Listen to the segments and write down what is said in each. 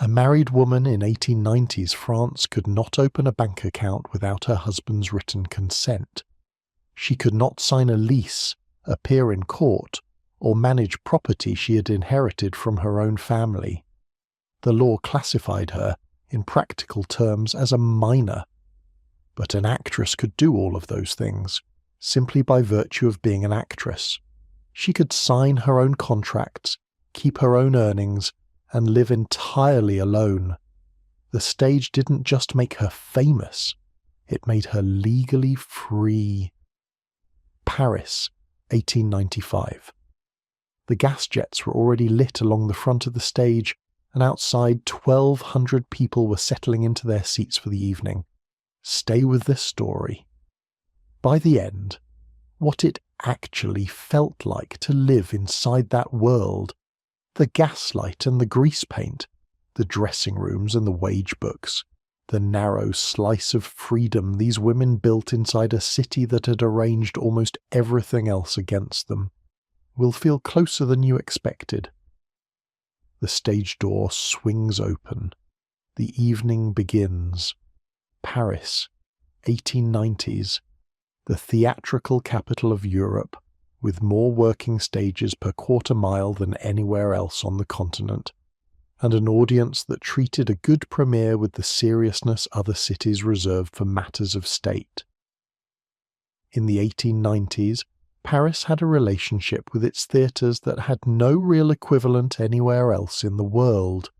A married woman in 1890s France could not open a bank account without her husband's written consent. She could not sign a lease, appear in court, or manage property she had inherited from her own family. The law classified her, in practical terms, as a minor. But an actress could do all of those things, simply by virtue of being an actress. She could sign her own contracts, keep her own earnings, and live entirely alone. The stage didn't just make her famous, it made her legally free. Paris, 1895. The gas jets were already lit along the front of the stage, and outside 1,200 people were settling into their seats for the evening. Stay with this story. By the end, what it actually felt like to live inside that world, the gaslight and the grease paint, the dressing rooms and the wage books, the narrow slice of freedom these women built inside a city that had arranged almost everything else against them, will feel closer than you expected. The stage door swings open. The evening begins. Paris, 1890s, the theatrical capital of Europe, with more working stages per quarter mile than anywhere else on the continent, and an audience that treated a good premiere with the seriousness other cities reserved for matters of state. In the 1890s, Paris had a relationship with its theatres that had no real equivalent anywhere else in the world.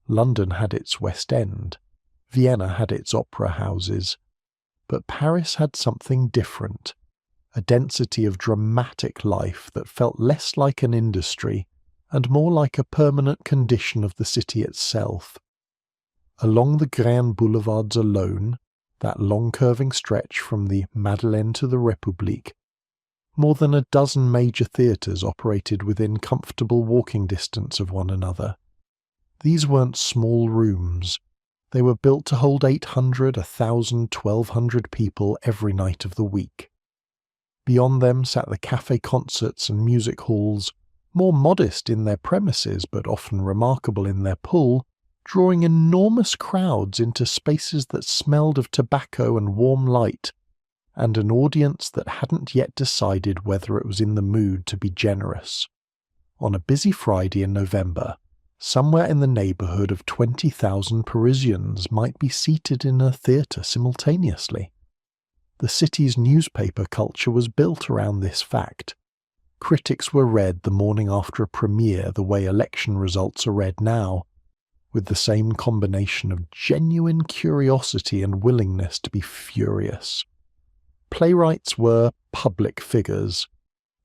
London had its West End, Vienna had its opera houses, but Paris had something different, a density of dramatic life that felt less like an industry and more like a permanent condition of the city itself. Along the grand boulevards alone, that long curving stretch from the Madeleine to the République, more than a dozen major theatres operated within comfortable walking distance of one another. These weren't small rooms. They were built to hold 800, 1,000, 1,200 people every night of the week. Beyond them sat the café concerts and music halls, more modest in their premises but often remarkable in their pull, drawing enormous crowds into spaces that smelled of tobacco and warm light, and an audience that hadn't yet decided whether it was in the mood to be generous. On a busy Friday in November, somewhere in the neighbourhood of 20,000 Parisians might be seated in a theatre simultaneously. The city's newspaper culture was built around this fact. Critics were read the morning after a premiere the way election results are read now, with the same combination of genuine curiosity and willingness to be furious. Playwrights were public figures.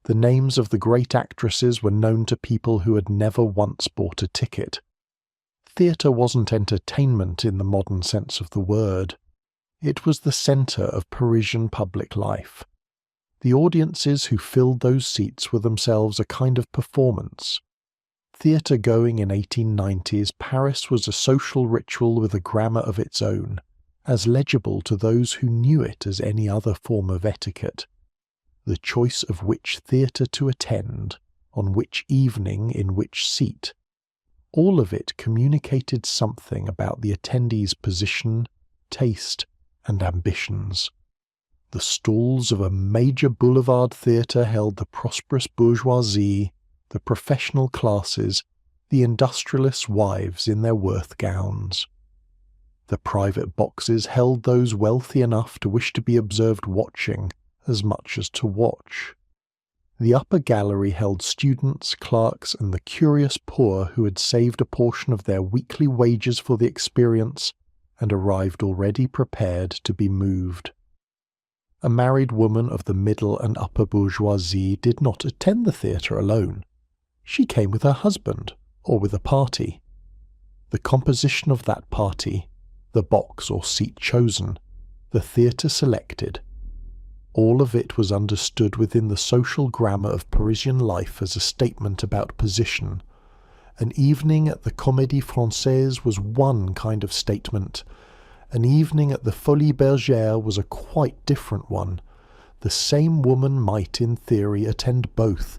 The names of the great actresses were known to people who had never once bought a ticket. Theatre wasn't entertainment in the modern sense of the word. It was the centre of Parisian public life. The audiences who filled those seats were themselves a kind of performance. Theatre-going in 1890s, Paris was a social ritual with a grammar of its own, as legible to those who knew it as any other form of etiquette. The choice of which theatre to attend, on which evening, in which seat, all of it communicated something about the attendee's position, taste, and ambitions. The stalls of a major boulevard theatre held the prosperous bourgeoisie, the professional classes, the industrialists' wives in their Worth gowns. The private boxes held those wealthy enough to wish to be observed watching as much as to watch. The upper gallery held students, clerks, and the curious poor who had saved a portion of their weekly wages for the experience and arrived already prepared to be moved. A married woman of the middle and upper bourgeoisie did not attend the theatre alone. She came with her husband, or with a party. The composition of that party, the box or seat chosen, the theatre selected, all of it was understood within the social grammar of Parisian life as a statement about position. An evening at the Comedie-Francaise was one kind of statement. An evening at the Folies Bergere was a quite different one. The same woman might, in theory, attend both,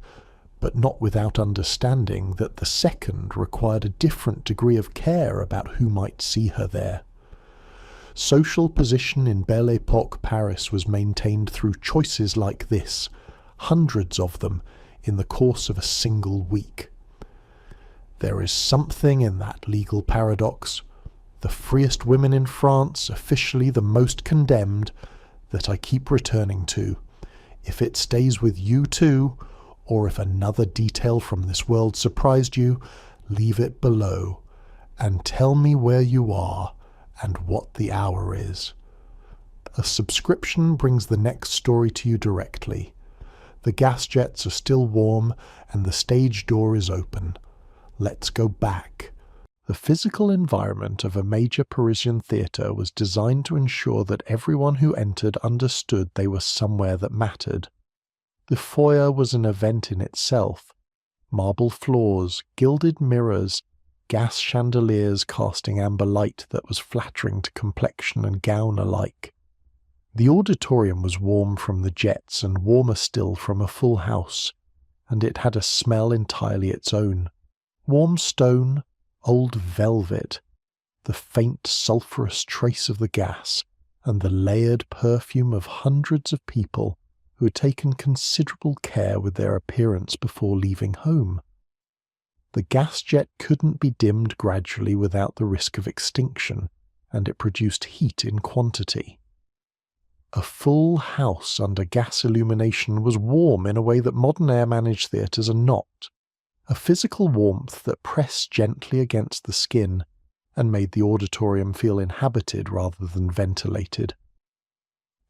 but not without understanding that the second required a different degree of care about who might see her there. Social position in Belle Epoque Paris was maintained through choices like this, hundreds of them, in the course of a single week. There is something in that legal paradox, the freest women in France, officially the most condemned, that I keep returning to. If it stays with you too, or if another detail from this world surprised you, leave it below, and tell me where you are and what the hour is. A subscription brings the next story to you directly. The gas jets are still warm, and the stage door is open. Let's go back. The physical environment of a major Parisian theatre was designed to ensure that everyone who entered understood they were somewhere that mattered. The foyer was an event in itself. Marble floors, gilded mirrors, gas chandeliers casting amber light that was flattering to complexion and gown alike. The auditorium was warm from the jets and warmer still from a full house, and it had a smell entirely its own. Warm stone, old velvet, the faint sulphurous trace of the gas, and the layered perfume of hundreds of people who had taken considerable care with their appearance before leaving home. The gas jet couldn't be dimmed gradually without the risk of extinction, and it produced heat in quantity. A full house under gas illumination was warm in a way that modern air-managed theatres are not. A physical warmth that pressed gently against the skin and made the auditorium feel inhabited rather than ventilated.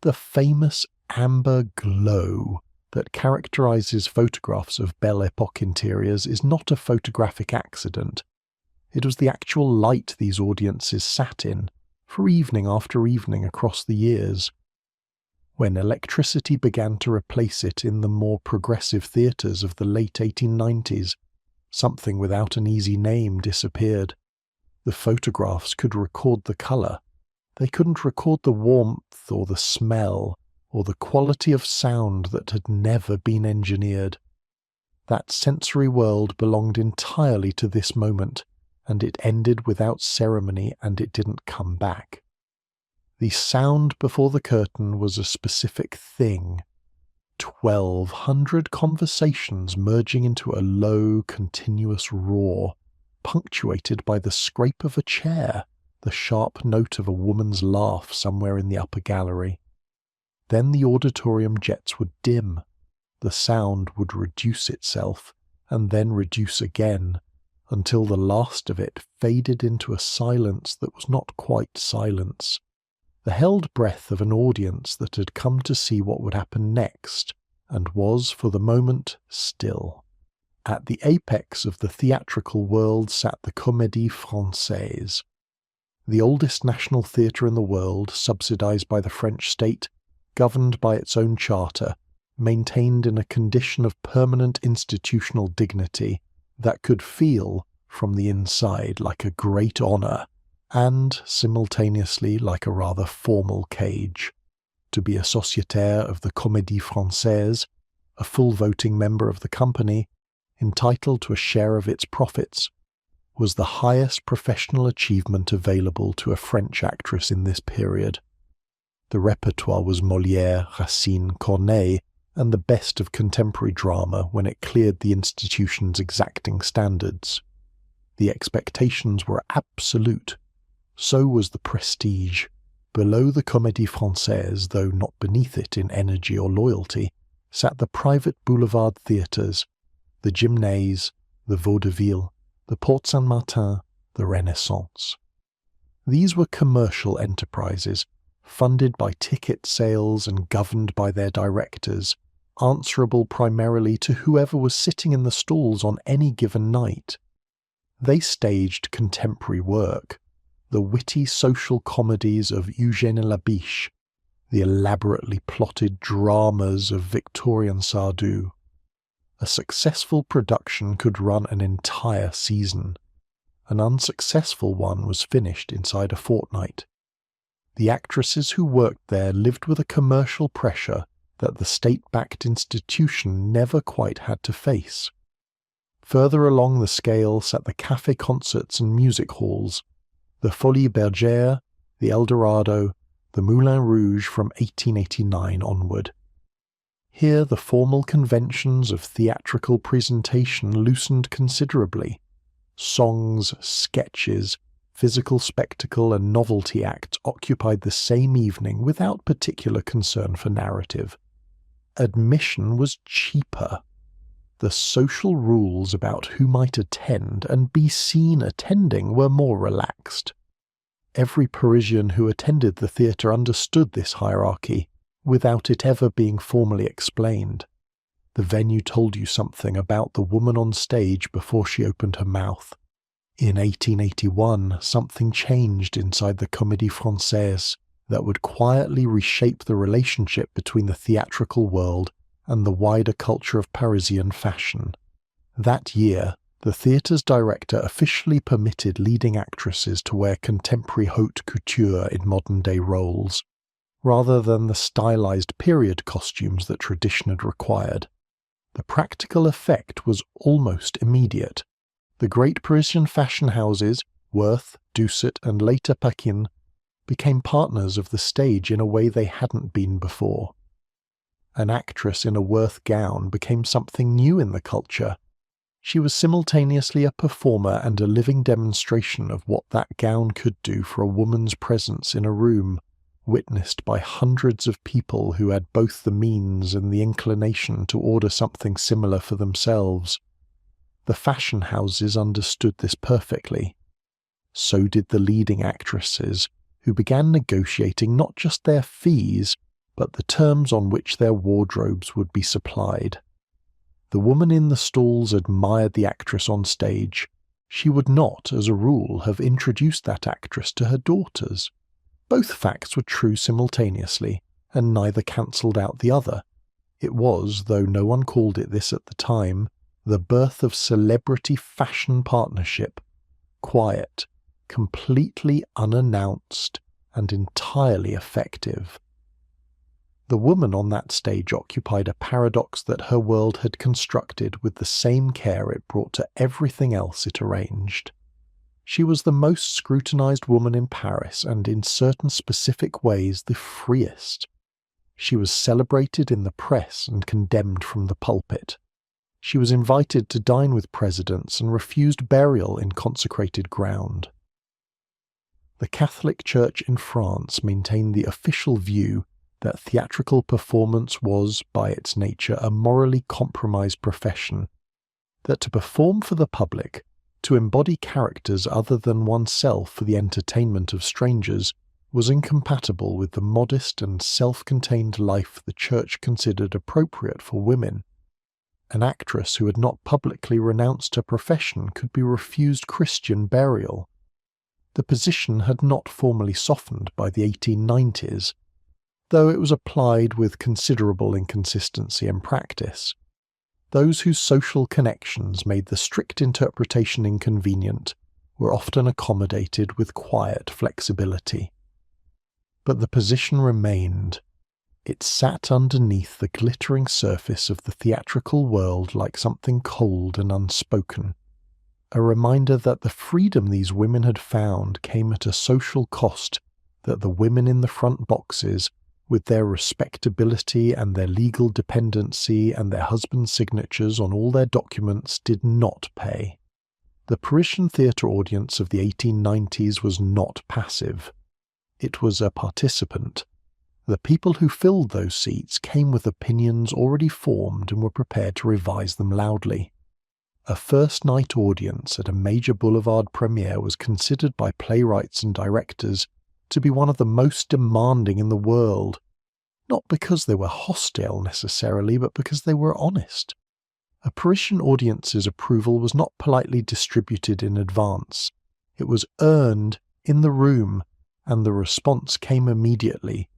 The famous amber glow that characterizes photographs of Belle Epoque interiors is not a photographic accident. It was the actual light these audiences sat in, for evening after evening across the years. When electricity began to replace it in the more progressive theatres of the late 1890s, something without an easy name disappeared. The photographs could record the colour. They couldn't record the warmth or the smell or the quality of sound that had never been engineered. That sensory world belonged entirely to this moment, and it ended without ceremony, and it didn't come back. The sound before the curtain was a specific thing. 1,200 conversations merging into a low, continuous roar, punctuated by the scrape of a chair, the sharp note of a woman's laugh somewhere in the upper gallery. Then the auditorium jets would dim, the sound would reduce itself, and then reduce again, until the last of it faded into a silence that was not quite silence, the held breath of an audience that had come to see what would happen next, and was, for the moment, still. At the apex of the theatrical world sat the Comedie-Francaise, the oldest national theatre in the world, subsidized by the French state, governed by its own charter, maintained in a condition of permanent institutional dignity that could feel, from the inside, like a great honour, and, simultaneously, like a rather formal cage. To be a sociétaire of the Comedie-Francaise, a full voting member of the company, entitled to a share of its profits, was the highest professional achievement available to a French actress in this period. The repertoire was Molière, Racine, Corneille, and the best of contemporary drama when it cleared the institution's exacting standards. The expectations were absolute. So was the prestige. Below the Comedie-Francaise, though not beneath it in energy or loyalty, sat the private Boulevard theatres, the Gymnase, the Vaudeville, the Porte Saint-Martin, the Renaissance. These were commercial enterprises, funded by ticket sales and governed by their directors, answerable primarily to whoever was sitting in the stalls on any given night. They staged contemporary work, the witty social comedies of Eugène Labiche, the elaborately plotted dramas of Victorien Sardou. A successful production could run an entire season. An unsuccessful one was finished inside a fortnight. The actresses who worked there lived with a commercial pressure that the state-backed institution never quite had to face. Further along the scale sat the café concerts and music halls, the Folies Bergere, the Eldorado, the Moulin Rouge from 1889 onward. Here the formal conventions of theatrical presentation loosened considerably. Songs, sketches, physical spectacle and novelty acts occupied the same evening without particular concern for narrative. Admission was cheaper. The social rules about who might attend and be seen attending were more relaxed. Every Parisian who attended the theatre understood this hierarchy, without it ever being formally explained. The venue told you something about the woman on stage before she opened her mouth. In 1881, something changed inside the Comedie-Francaise that would quietly reshape the relationship between the theatrical world and the wider culture of Parisian fashion. That year, the theatre's director officially permitted leading actresses to wear contemporary haute couture in modern-day roles, rather than the stylized period costumes that tradition had required. The practical effect was almost immediate. The great Parisian fashion houses, Worth, Doucet, and later Paquin, became partners of the stage in a way they hadn't been before. An actress in a Worth gown became something new in the culture. She was simultaneously a performer and a living demonstration of what that gown could do for a woman's presence in a room, witnessed by hundreds of people who had both the means and the inclination to order something similar for themselves. The fashion houses understood this perfectly. So did the leading actresses, who began negotiating not just their fees, but the terms on which their wardrobes would be supplied. The woman in the stalls admired the actress on stage. She would not, as a rule, have introduced that actress to her daughters. Both facts were true simultaneously, and neither cancelled out the other. It was, though no one called it this at the time, the birth of celebrity fashion partnership, quiet, completely unannounced, and entirely effective. The woman on that stage occupied a paradox that her world had constructed with the same care it brought to everything else it arranged. She was the most scrutinized woman in Paris and in certain specific ways the freest. She was celebrated in the press and condemned from the pulpit. She was invited to dine with presidents and refused burial in consecrated ground. The Catholic Church in France maintained the official view that theatrical performance was, by its nature, a morally compromised profession, that to perform for the public, to embody characters other than oneself for the entertainment of strangers, was incompatible with the modest and self-contained life the Church considered appropriate for women. An actress who had not publicly renounced her profession could be refused Christian burial. The position had not formally softened by the 1890s, though it was applied with considerable inconsistency in practice. Those whose social connections made the strict interpretation inconvenient were often accommodated with quiet flexibility. But the position remained. It sat underneath the glittering surface of the theatrical world like something cold and unspoken, a reminder that the freedom these women had found came at a social cost that the women in the front boxes, with their respectability and their legal dependency and their husbands' signatures on all their documents, did not pay. The Parisian theatre audience of the 1890s was not passive. It was a participant. The people who filled those seats came with opinions already formed and were prepared to revise them loudly. A first-night audience at a major Boulevard premiere was considered by playwrights and directors to be one of the most demanding in the world, not because they were hostile necessarily, but because they were honest. A Parisian audience's approval was not politely distributed in advance. It was earned in the room, and the response came immediately.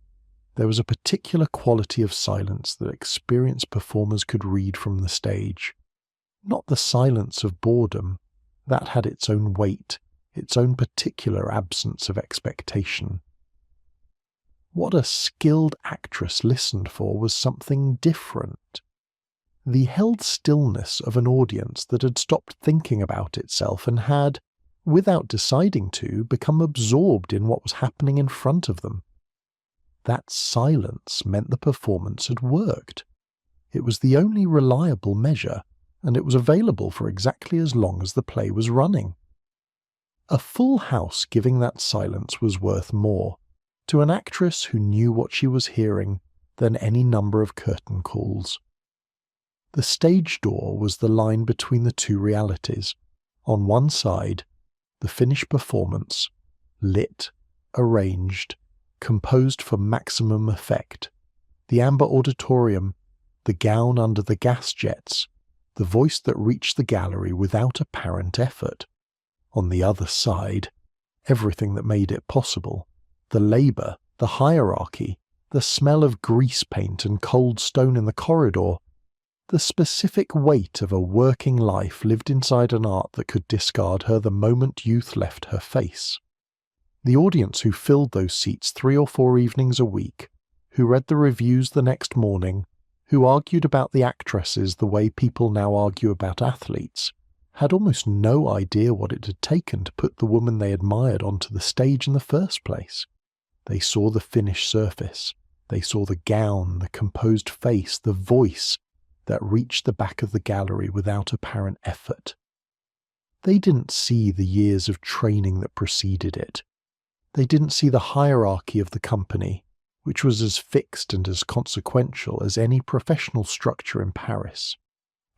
There was a particular quality of silence that experienced performers could read from the stage. Not the silence of boredom. That had its own weight, its own particular absence of expectation. What a skilled actress listened for was something different. the held stillness of an audience that had stopped thinking about itself and had, without deciding to, become absorbed in what was happening in front of them. That silence meant the performance had worked. It was the only reliable measure, and it was available for exactly as long as the play was running. A full house giving that silence was worth more, to an actress who knew what she was hearing, than any number of curtain calls. The stage door was the line between the two realities. On one side, the finished performance, lit, arranged, composed for maximum effect, the amber auditorium, the gown under the gas jets, the voice that reached the gallery without apparent effort. On the other side, everything that made it possible, the labour, the hierarchy, the smell of grease paint and cold stone in the corridor, the specific weight of a working life lived inside an art that could discard her the moment youth left her face. The audience who filled those seats 3 or 4 evenings a week, who read the reviews the next morning, who argued about the actresses the way people now argue about athletes, had almost no idea what it had taken to put the woman they admired onto the stage in the first place. They saw the finished surface. They saw the gown, the composed face, the voice that reached the back of the gallery without apparent effort. They didn't see the years of training that preceded it. They didn't see the hierarchy of the company, which was as fixed and as consequential as any professional structure in Paris.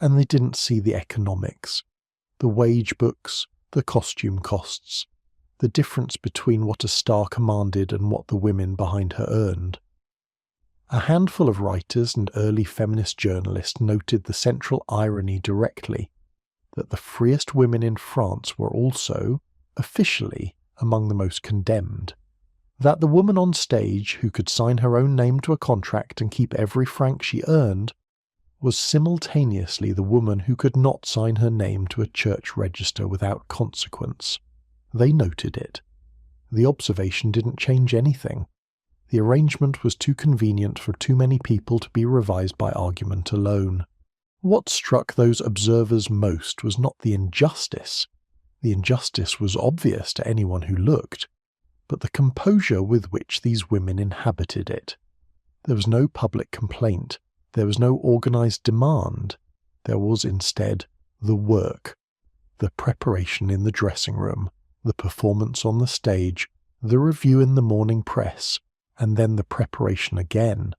And they didn't see the economics, the wage books, the costume costs, the difference between what a star commanded and what the women behind her earned. A handful of writers and early feminist journalists noted the central irony directly, that the freest women in France were also, officially, among the most condemned. That the woman on stage who could sign her own name to a contract and keep every franc she earned was simultaneously the woman who could not sign her name to a church register without consequence. They noted it. The observation didn't change anything. The arrangement was too convenient for too many people to be revised by argument alone. What struck those observers most was not the injustice. The injustice was obvious to anyone who looked, but the composure with which these women inhabited it. There was no public complaint. There was no organized demand. There was instead the work, the preparation in the dressing room, the performance on the stage, the review in the morning press, and then the preparation again,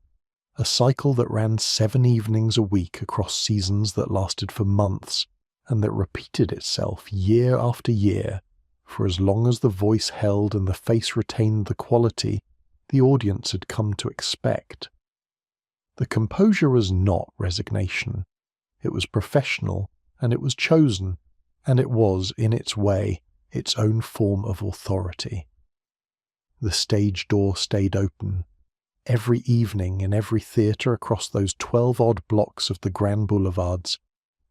a cycle that ran 7 evenings a week across seasons that lasted for months, and that repeated itself year after year, for as long as the voice held and the face retained the quality the audience had come to expect. The composure was not resignation. It was professional, and it was chosen, and it was, in its way, its own form of authority. The stage door stayed open. Every evening in every theatre across those 12-odd blocks of the Grand Boulevards,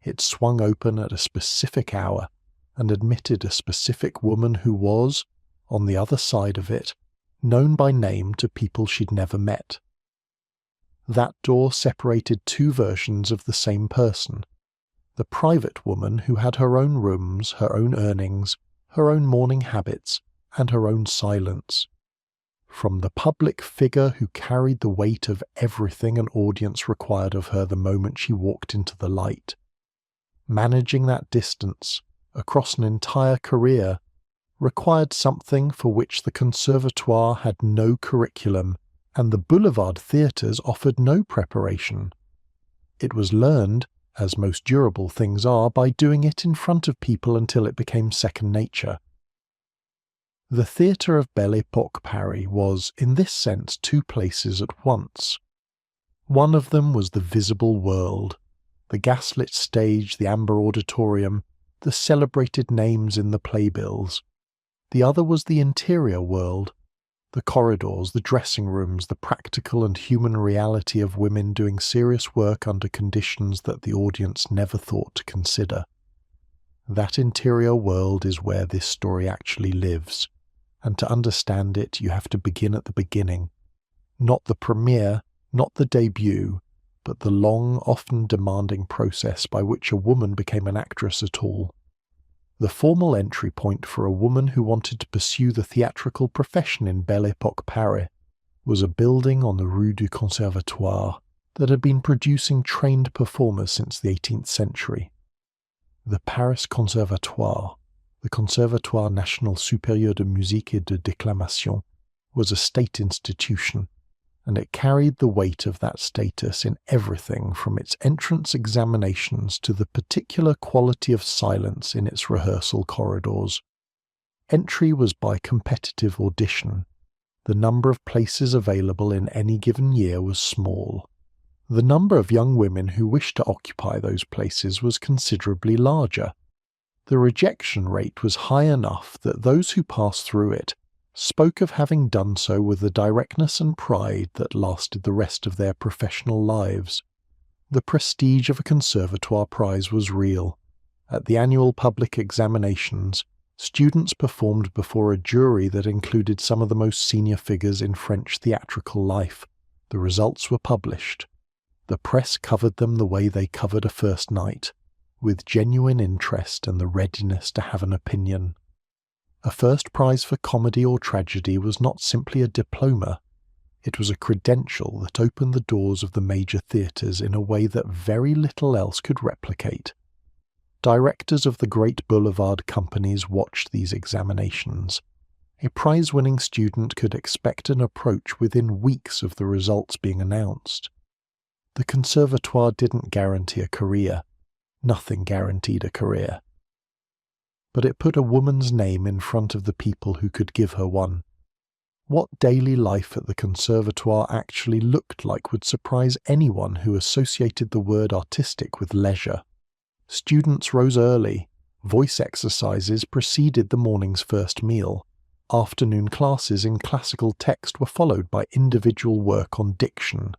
it swung open at a specific hour and admitted a specific woman who was, on the other side of it, known by name to people she'd never met. That door separated 2 versions of the same person. The private woman who had her own rooms, her own earnings, her own morning habits, and her own silence. From the public figure who carried the weight of everything an audience required of her the moment she walked into the light. Managing that distance, across an entire career, required something for which the Conservatoire had no curriculum, and the Boulevard theatres offered no preparation. It was learned, as most durable things are, by doing it in front of people until it became second nature. The theatre of Belle Epoque Paris was, in this sense, 2 places at once. One of them was the visible world, the gaslit stage, the amber auditorium, the celebrated names in the playbills. The other was the interior world, the corridors, the dressing rooms, the practical and human reality of women doing serious work under conditions that the audience never thought to consider. That interior world is where this story actually lives, and to understand it you have to begin at the beginning. Not the premiere, not the debut, but the long, often demanding process by which a woman became an actress at all. The formal entry point for a woman who wanted to pursue the theatrical profession in Belle Epoque Paris was a building on the Rue du Conservatoire that had been producing trained performers since the 18th century. The Paris Conservatoire, the Conservatoire National Supérieur de Musique et de Déclamation, was a state institution, and it carried the weight of that status in everything from its entrance examinations to the particular quality of silence in its rehearsal corridors. Entry was by competitive audition. The number of places available in any given year was small. The number of young women who wished to occupy those places was considerably larger. The rejection rate was high enough that those who passed through it spoke of having done so with a directness and pride that lasted the rest of their professional lives. The prestige of a Conservatoire prize was real. At the annual public examinations, students performed before a jury that included some of the most senior figures in French theatrical life. The results were published. The press covered them the way they covered a first night, with genuine interest and the readiness to have an opinion. A first prize for comedy or tragedy was not simply a diploma. It was a credential that opened the doors of the major theatres in a way that very little else could replicate. Directors of the great Boulevard companies watched these examinations. A prize-winning student could expect an approach within weeks of the results being announced. The Conservatoire didn't guarantee a career. Nothing guaranteed a career. But it put a woman's name in front of the people who could give her one. What daily life at the Conservatoire actually looked like would surprise anyone who associated the word artistic with leisure. Students rose early. Voice exercises preceded the morning's first meal. Afternoon classes in classical text were followed by individual work on diction,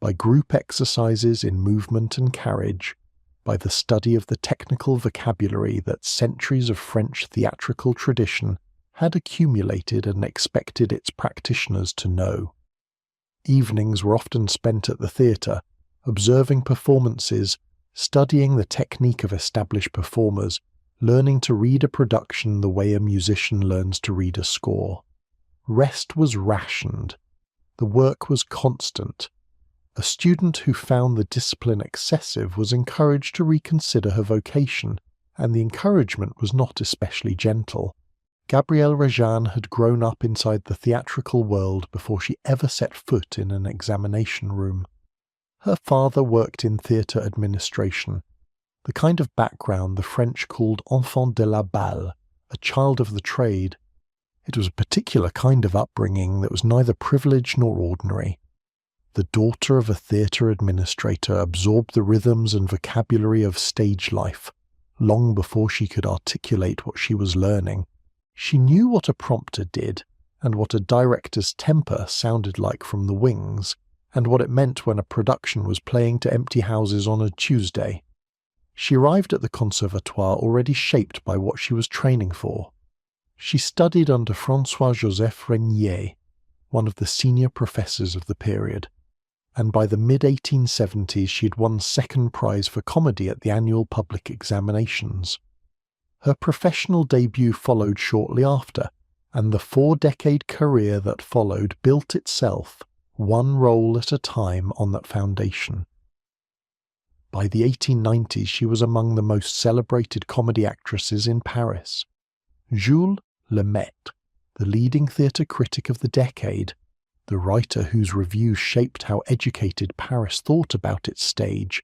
by group exercises in movement and carriage, by the study of the technical vocabulary that centuries of French theatrical tradition had accumulated and expected its practitioners to know. Evenings were often spent at the theatre, observing performances, studying the technique of established performers, learning to read a production the way a musician learns to read a score. Rest was rationed. The work was constant. A student who found the discipline excessive was encouraged to reconsider her vocation, and the encouragement was not especially gentle. Gabrielle Rejane had grown up inside the theatrical world before she ever set foot in an examination room. Her father worked in theatre administration, the kind of background the French called enfant de la balle, a child of the trade. It was a particular kind of upbringing that was neither privileged nor ordinary. The daughter of a theatre administrator absorbed the rhythms and vocabulary of stage life, long before she could articulate what she was learning. She knew what a prompter did, and what a director's temper sounded like from the wings, and what it meant when a production was playing to empty houses on a Tuesday. She arrived at the Conservatoire already shaped by what she was training for. She studied under François-Joseph Régnier, one of the senior professors of the period, and by the mid-1870s she had won second prize for comedy at the annual public examinations. Her professional debut followed shortly after, and the 4-decade career that followed built itself, one role at a time, on that foundation. By the 1890s she was among the most celebrated comedy actresses in Paris. Jules Lemaitre, the leading theatre critic of the decade, the writer whose reviews shaped how educated Paris thought about its stage,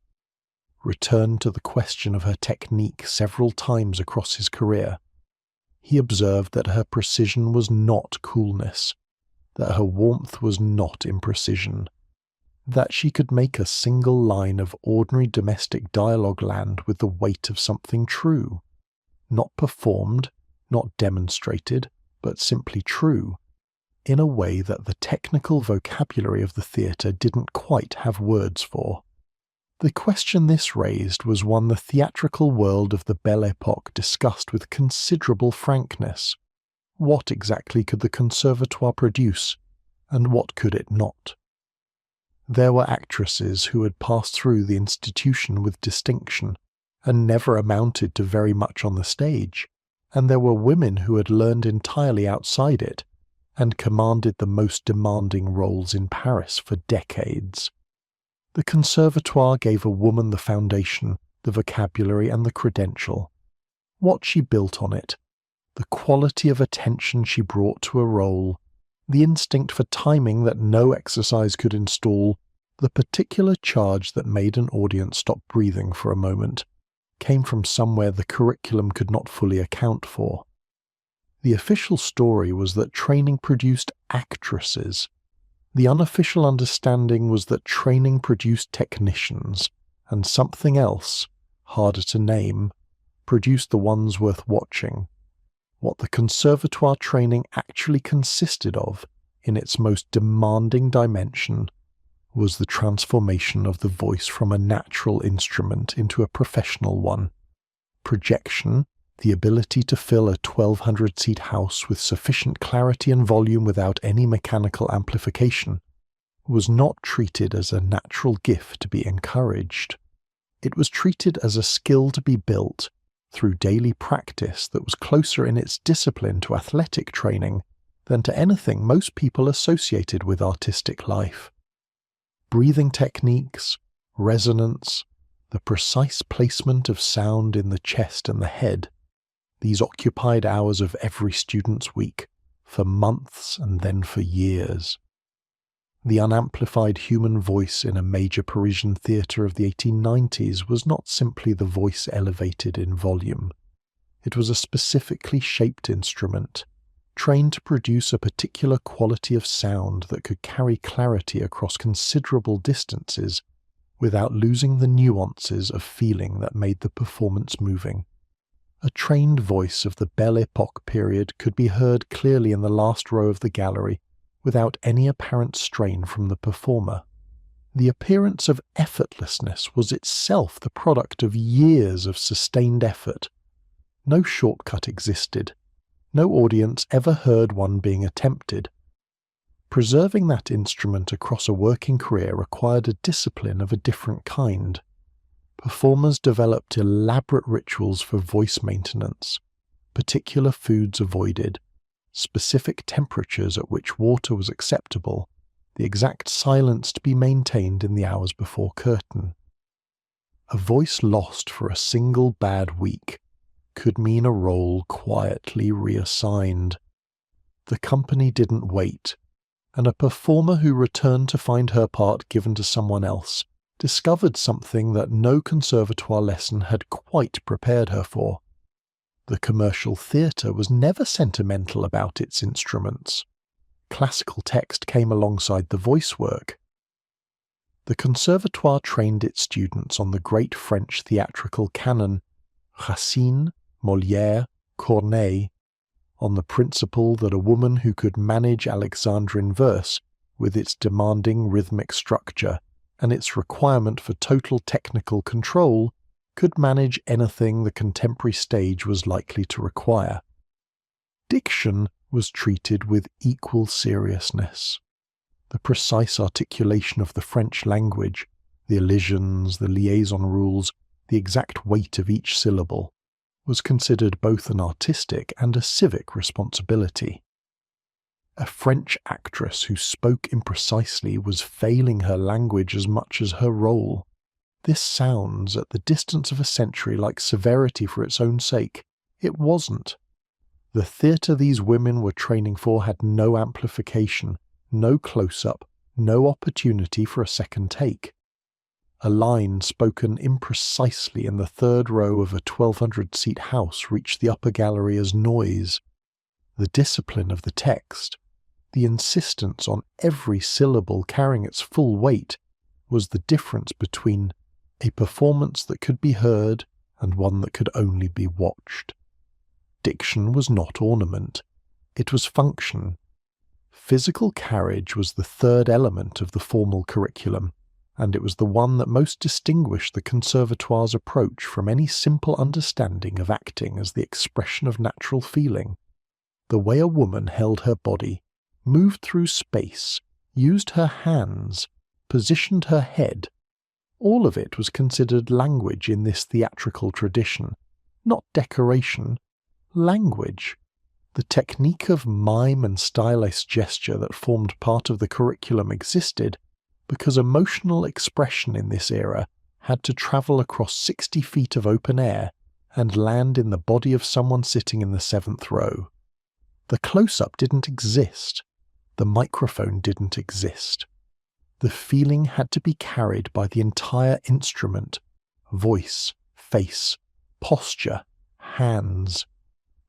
returned to the question of her technique several times across his career. He observed that her precision was not coolness, that her warmth was not imprecision, that she could make a single line of ordinary domestic dialogue land with the weight of something true, not performed, not demonstrated, but simply true, in a way that the technical vocabulary of the theatre didn't quite have words for. The question this raised was one the theatrical world of the Belle Epoque discussed with considerable frankness. What exactly could the Conservatoire produce, and what could it not? There were actresses who had passed through the institution with distinction and never amounted to very much on the stage, and there were women who had learned entirely outside it and commanded the most demanding roles in Paris for decades. The Conservatoire gave a woman the foundation, the vocabulary and the credential. What she built on it, the quality of attention she brought to a role, the instinct for timing that no exercise could install, the particular charge that made an audience stop breathing for a moment, came from somewhere the curriculum could not fully account for. The official story was that training produced actresses. The unofficial understanding was that training produced technicians, and something else, harder to name, produced the ones worth watching. What the Conservatoire training actually consisted of, in its most demanding dimension, was the transformation of the voice from a natural instrument into a professional one. Projection, the ability to fill a 1,200-seat house with sufficient clarity and volume without any mechanical amplification, was not treated as a natural gift to be encouraged. It was treated as a skill to be built through daily practice that was closer in its discipline to athletic training than to anything most people associated with artistic life. Breathing techniques, resonance, the precise placement of sound in the chest and the head, these occupied hours of every student's week, for months and then for years. The unamplified human voice in a major Parisian theatre of the 1890s was not simply the voice elevated in volume. It was a specifically shaped instrument, trained to produce a particular quality of sound that could carry clarity across considerable distances without losing the nuances of feeling that made the performance moving. A trained voice of the Belle Epoque period could be heard clearly in the last row of the gallery without any apparent strain from the performer. The appearance of effortlessness was itself the product of years of sustained effort. No shortcut existed. No audience ever heard one being attempted. Preserving that instrument across a working career required a discipline of a different kind. Performers developed elaborate rituals for voice maintenance, particular foods avoided, specific temperatures at which water was acceptable, the exact silence to be maintained in the hours before curtain. A voice lost for a single bad week could mean a role quietly reassigned. The company didn't wait, and a performer who returned to find her part given to someone else discovered something that no conservatoire lesson had quite prepared her for. The commercial theatre was never sentimental about its instruments. Classical text came alongside the voice work. The Conservatoire trained its students on the great French theatrical canon, Racine, Molière, Corneille, on the principle that a woman who could manage Alexandrine verse with its demanding rhythmic structure and its requirement for total technical control could manage anything the contemporary stage was likely to require. Diction was treated with equal seriousness. The precise articulation of the French language, the elisions, the liaison rules, the exact weight of each syllable, was considered both an artistic and a civic responsibility. A French actress who spoke imprecisely was failing her language as much as her role. This sounds, at the distance of a century, like severity for its own sake. It wasn't. The theatre these women were training for had no amplification, no close-up, no opportunity for a second take. A line spoken imprecisely in the third row of a 1,200-seat house reached the upper gallery as noise. The discipline of the text, the insistence on every syllable carrying its full weight, was the difference between a performance that could be heard and one that could only be watched. Diction was not ornament, it was function. Physical carriage was the third element of the formal curriculum, and it was the one that most distinguished the Conservatoire's approach from any simple understanding of acting as the expression of natural feeling. The way a woman held her body, moved through space, used her hands, positioned her head. All of it was considered language in this theatrical tradition, not decoration, language. The technique of mime and stylized gesture that formed part of the curriculum existed because emotional expression in this era had to travel across 60 feet of open air and land in the body of someone sitting in the 7th row. The close-up didn't exist. The microphone didn't exist. The feeling had to be carried by the entire instrument: voice, face, posture, hands,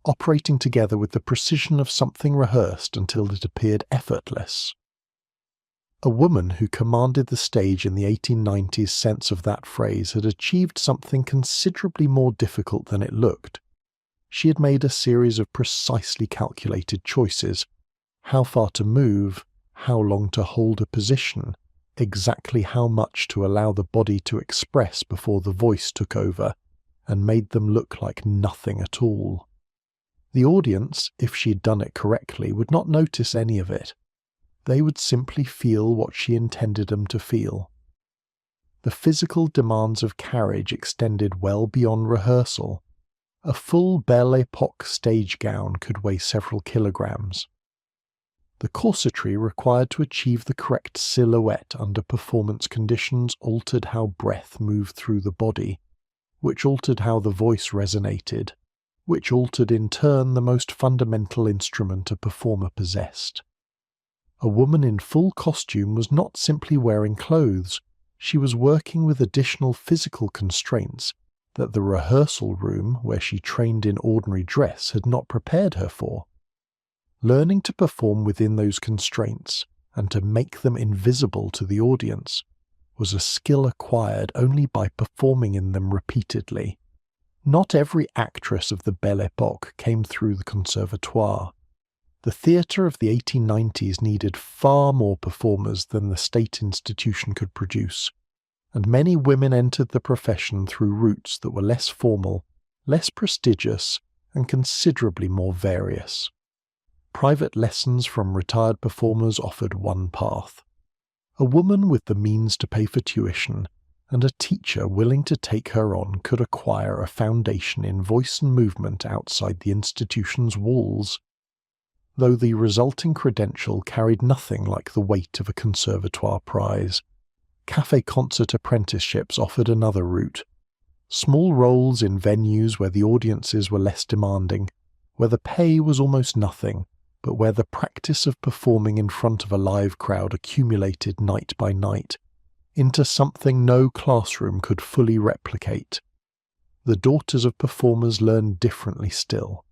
operating together with the precision of something rehearsed until it appeared effortless. A woman who commanded the stage in the 1890s sense of that phrase had achieved something considerably more difficult than it looked. She had made a series of precisely calculated choices: how far to move, how long to hold a position, exactly how much to allow the body to express before the voice took over and made them look like nothing at all. The audience, if she'd done it correctly, would not notice any of it. They would simply feel what she intended them to feel. The physical demands of carriage extended well beyond rehearsal. A full Belle Epoque stage gown could weigh several kilograms. The corsetry required to achieve the correct silhouette under performance conditions altered how breath moved through the body, which altered how the voice resonated, which altered in turn the most fundamental instrument a performer possessed. A woman in full costume was not simply wearing clothes, she was working with additional physical constraints that the rehearsal room, where she trained in ordinary dress, had not prepared her for. Learning to perform within those constraints, and to make them invisible to the audience, was a skill acquired only by performing in them repeatedly. Not every actress of the Belle Epoque came through the Conservatoire. The theatre of the 1890s needed far more performers than the state institution could produce, and many women entered the profession through routes that were less formal, less prestigious, and considerably more various. Private lessons from retired performers offered one path. A woman with the means to pay for tuition and a teacher willing to take her on could acquire a foundation in voice and movement outside the institution's walls. Though the resulting credential carried nothing like the weight of a Conservatoire prize, café concert apprenticeships offered another route. Small roles in venues where the audiences were less demanding, where the pay was almost nothing, but where the practice of performing in front of a live crowd accumulated night by night into something no classroom could fully replicate. The daughters of performers learned differently still.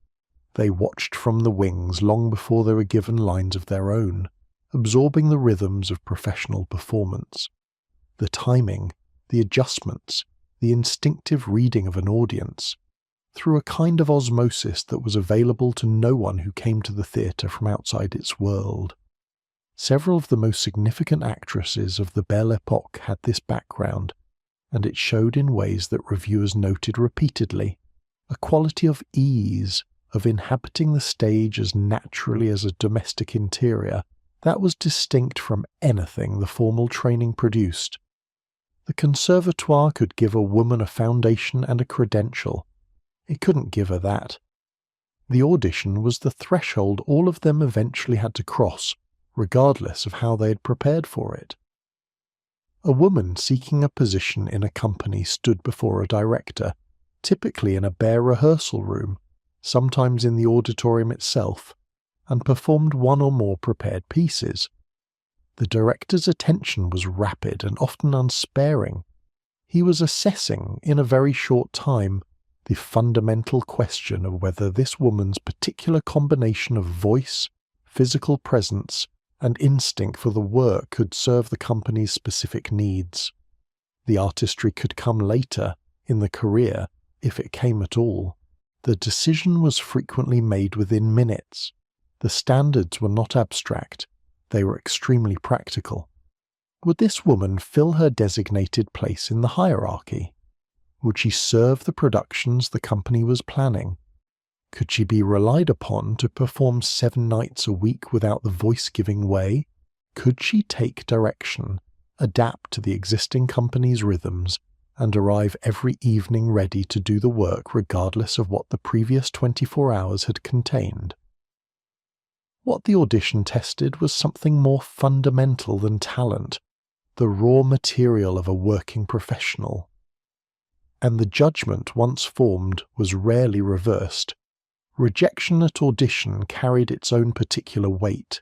They watched from the wings long before they were given lines of their own, absorbing the rhythms of professional performance. The timing, the adjustments, the instinctive reading of an audience, through a kind of osmosis that was available to no one who came to the theatre from outside its world. Several of the most significant actresses of the Belle Epoque had this background, and it showed in ways that reviewers noted repeatedly: a quality of ease, of inhabiting the stage as naturally as a domestic interior, that was distinct from anything the formal training produced. The Conservatoire could give a woman a foundation and a credential. It couldn't give her that. The audition was the threshold all of them eventually had to cross, regardless of how they had prepared for it. A woman seeking a position in a company stood before a director, typically in a bare rehearsal room, sometimes in the auditorium itself, and performed one or more prepared pieces. The director's attention was rapid and often unsparing. He was assessing, in a very short time, the fundamental question of whether this woman's particular combination of voice, physical presence, and instinct for the work could serve the company's specific needs. The artistry could come later, in the career, if it came at all. The decision was frequently made within minutes. The standards were not abstract, they were extremely practical. Would this woman fill her designated place in the hierarchy? Would she serve the productions the company was planning? Could she be relied upon to perform 7 nights a week without the voice giving way? Could she take direction adapt to the existing company's rhythms, and arrive every evening ready to do the work regardless of what the previous 24 hours had contained. What the audition tested was something more fundamental than talent, the raw material of a working professional. And the judgment once formed was rarely reversed. Rejection at audition carried its own particular weight.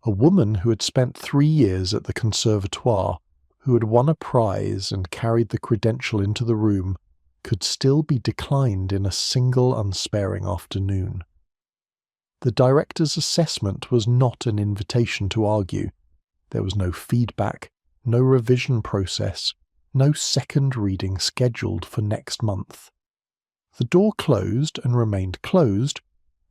A woman who had spent 3 years at the Conservatoire, who had won a prize and carried the credential into the room, could still be declined in a single unsparing afternoon. The director's assessment was not an invitation to argue. There was no feedback, no revision process, no second reading scheduled for next month. The door closed and remained closed,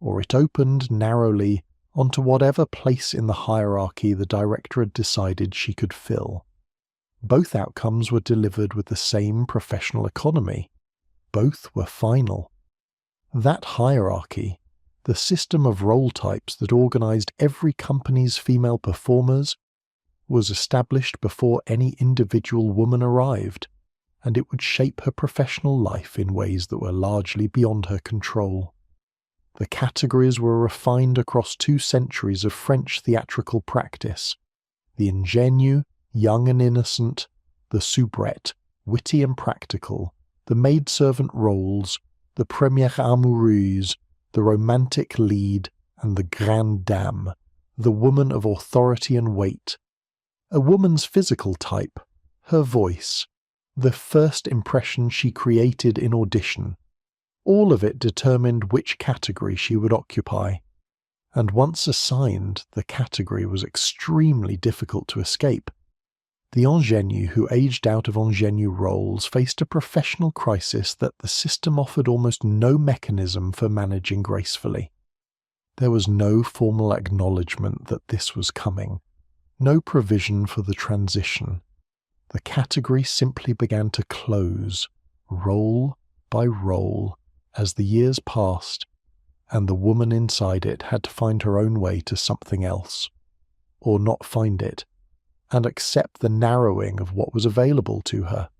or it opened narrowly onto whatever place in the hierarchy the director had decided she could fill. Both outcomes were delivered with the same professional economy. Both were final. That hierarchy, the system of role types that organized every company's female performers, was established before any individual woman arrived, and it would shape her professional life in ways that were largely beyond her control. The categories were refined across 2 centuries of French theatrical practice: the ingénue, young and innocent; the soubrette, witty and practical; the maidservant roles; the première amoureuse; the romantic lead; and the grande dame, the woman of authority and weight. A woman's physical type, her voice, the first impression she created in audition, all of it determined which category she would occupy. And once assigned, the category was extremely difficult to escape. The ingénue who aged out of ingénue roles faced a professional crisis that the system offered almost no mechanism for managing gracefully. There was no formal acknowledgement that this was coming, no provision for the transition. The category simply began to close, role by role, as the years passed, and the woman inside it had to find her own way to something else, or not find it, and accept the narrowing of what was available to her.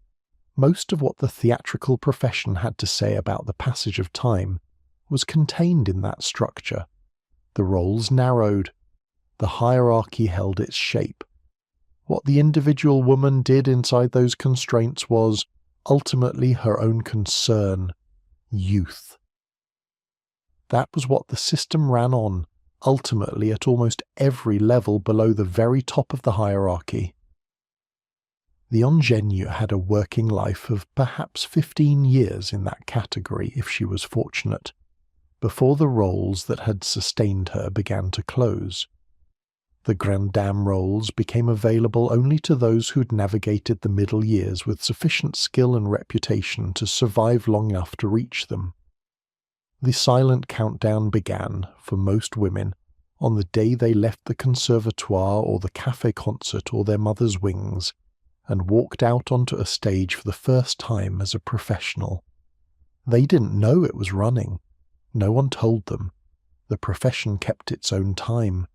Most of what the theatrical profession had to say about the passage of time was contained in that structure. The roles narrowed. The hierarchy held its shape. What the individual woman did inside those constraints was, ultimately, her own concern: youth. That was what the system ran on, ultimately at almost every level below the very top of the hierarchy. The ingénue had a working life of perhaps 15 years in that category if she was fortunate, before the roles that had sustained her began to close. The grande dame roles became available only to those who'd navigated the middle years with sufficient skill and reputation to survive long enough to reach them. The silent countdown began, for most women, on the day they left the Conservatoire or the café concert or their mother's wings, and walked out onto a stage for the first time as a professional. They didn't know it was running. No one told them. The profession kept its own time.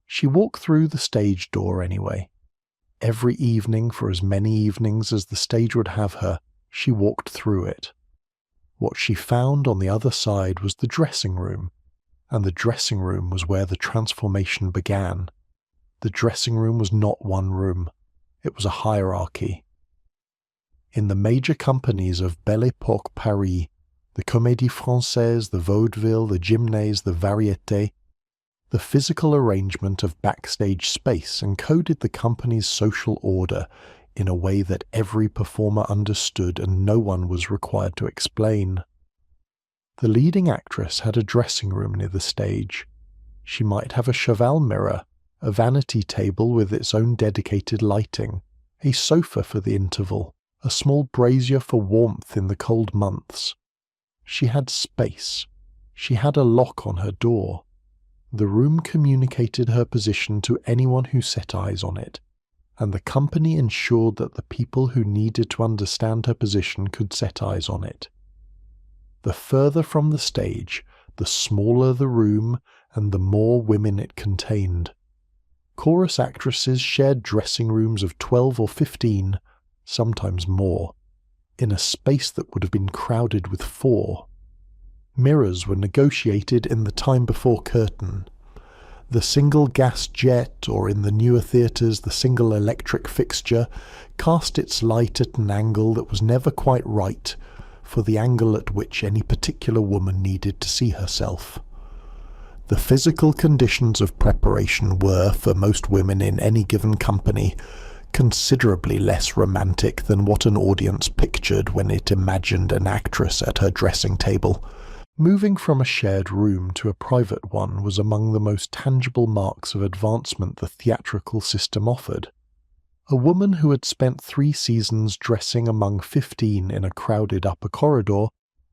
She walked through the stage door anyway. Every evening, for as many evenings as the stage would have her, she walked through it. What she found on the other side was the dressing room, and the dressing room was where the transformation began. The dressing room was not one room. It was a hierarchy. In the major companies of Belle Epoque Paris, the Comedie-Francaise, the Vaudeville, the Gymnase, the Variété, the physical arrangement of backstage space encoded the company's social order in a way that every performer understood and no one was required to explain. The leading actress had a dressing room near the stage. She might have a cheval mirror, a vanity table with its own dedicated lighting, a sofa for the interval, a small brazier for warmth in the cold months. She had space. She had a lock on her door. The room communicated her position to anyone who set eyes on it, and the company ensured that the people who needed to understand her position could set eyes on it. The further from the stage, the smaller the room and the more women it contained. Chorus actresses shared dressing rooms of 12 or 15, sometimes more, in a space that would have been crowded with 4. Mirrors were negotiated in the time before curtain. The single gas jet, or in the newer theatres the single electric fixture, cast its light at an angle that was never quite right for the angle at which any particular woman needed to see herself. The physical conditions of preparation were, for most women in any given company, considerably less romantic than what an audience pictured when it imagined an actress at her dressing table. Moving from a shared room to a private one was among the most tangible marks of advancement the theatrical system offered. A woman who had spent 3 seasons dressing among 15 in a crowded upper corridor,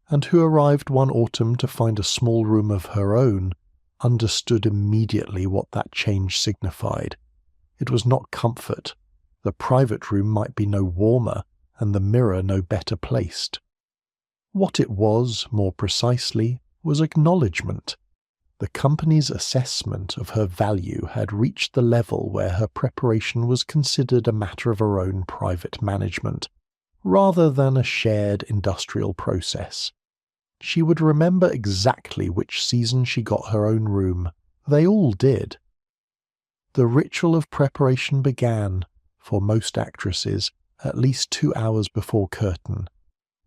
and who arrived one autumn to find a small room of her own, understood immediately what that change signified. It was not comfort. The private room might be no warmer, and the mirror no better placed. What it was, more precisely, was acknowledgement. The company's assessment of her value had reached the level where her preparation was considered a matter of her own private management, rather than a shared industrial process. She would remember exactly which season she got her own room. They all did. The ritual of preparation began, for most actresses, at least 2 hours before curtain.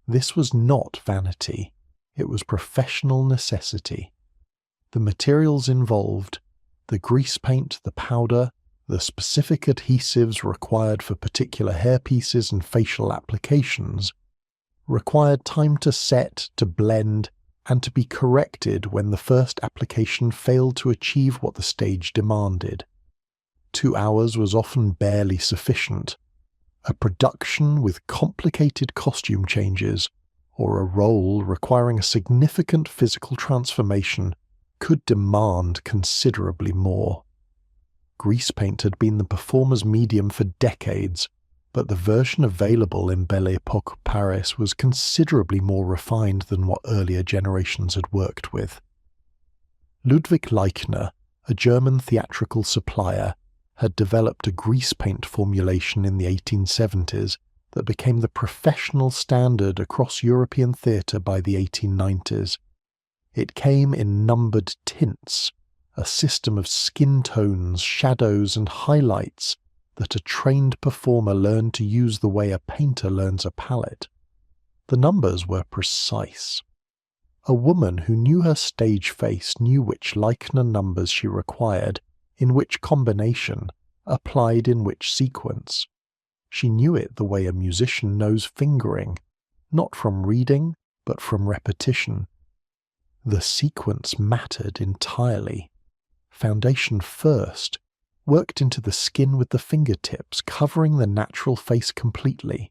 This was not vanity. It was professional necessity. The materials involved, the grease paint, the powder, the specific adhesives required for particular hairpieces and facial applications, required time to set, to blend, and to be corrected when the first application failed to achieve what the stage demanded. 2 hours was often barely sufficient. A production with complicated costume changes, or a role requiring a significant physical transformation, could demand considerably more. Grease paint had been the performer's medium for decades, but the version available in Belle Epoque Paris was considerably more refined than what earlier generations had worked with. Ludwig Leichner, a German theatrical supplier, had developed a grease paint formulation in the 1870s that became the professional standard across European theatre by the 1890s. It came in numbered tints, a system of skin tones, shadows, and highlights that a trained performer learned to use the way a painter learns a palette. The numbers were precise. A woman who knew her stage face knew which Leichner numbers she required, in which combination, applied in which sequence. She knew it the way a musician knows fingering, not from reading, but from repetition. The sequence mattered entirely. Foundation first, worked into the skin with the fingertips, covering the natural face completely.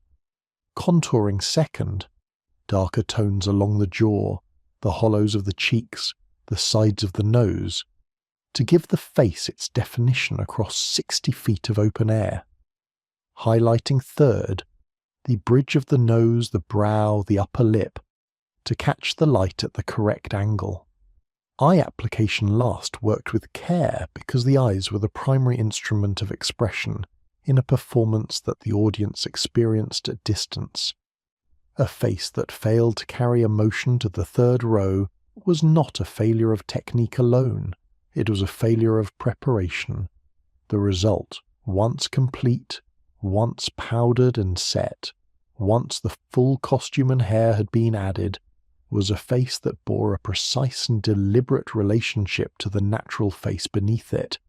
Contouring second, darker tones along the jaw, the hollows of the cheeks, the sides of the nose, to give the face its definition across 60 feet of open air. Highlighting third, the bridge of the nose, the brow, the upper lip, to catch the light at the correct angle. Eye application last worked with care because the eyes were the primary instrument of expression in a performance that the audience experienced at distance. A face that failed to carry emotion to the third row was not a failure of technique alone. It was a failure of preparation. The result, once complete, once powdered and set, once the full costume and hair had been added, was a face that bore a precise and deliberate relationship to the natural face beneath it,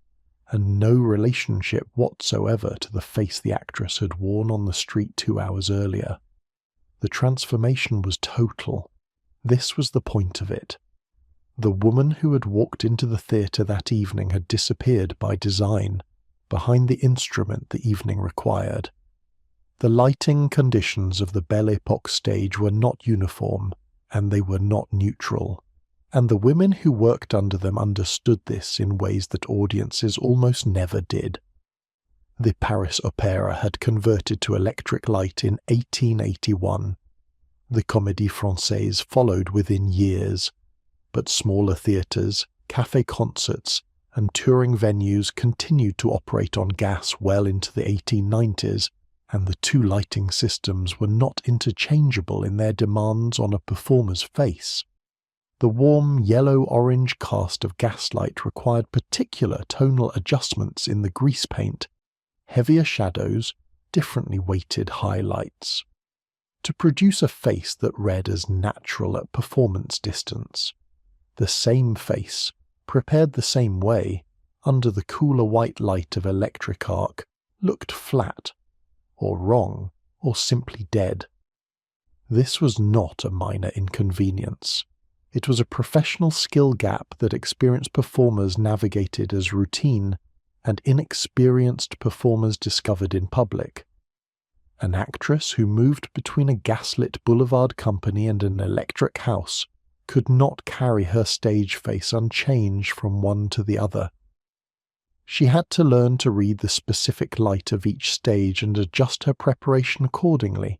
and no relationship whatsoever to the face the actress had worn on the street 2 hours earlier. The transformation was total. This was the point of it. The woman who had walked into the theatre that evening had disappeared by design, behind the instrument the evening required. The lighting conditions of the Belle Epoque stage were not uniform, and they were not neutral, and the women who worked under them understood this in ways that audiences almost never did. The Paris Opera had converted to electric light in 1881. The Comedie-Francaise followed within years, but smaller theatres, café concerts, and touring venues continued to operate on gas well into the 1890s, and the two lighting systems were not interchangeable in their demands on a performer's face. The warm yellow-orange cast of gaslight required particular tonal adjustments in the grease paint, heavier shadows, differently weighted highlights, to produce a face that read as natural at performance distance. The same face, prepared the same way, under the cooler white light of electric arc, looked flat, or wrong, or simply dead. This was not a minor inconvenience. It was a professional skill gap that experienced performers navigated as routine and inexperienced performers discovered in public. An actress who moved between a gaslit boulevard company and an electric house could not carry her stage face unchanged from one to the other. She had to learn to read the specific light of each stage and adjust her preparation accordingly.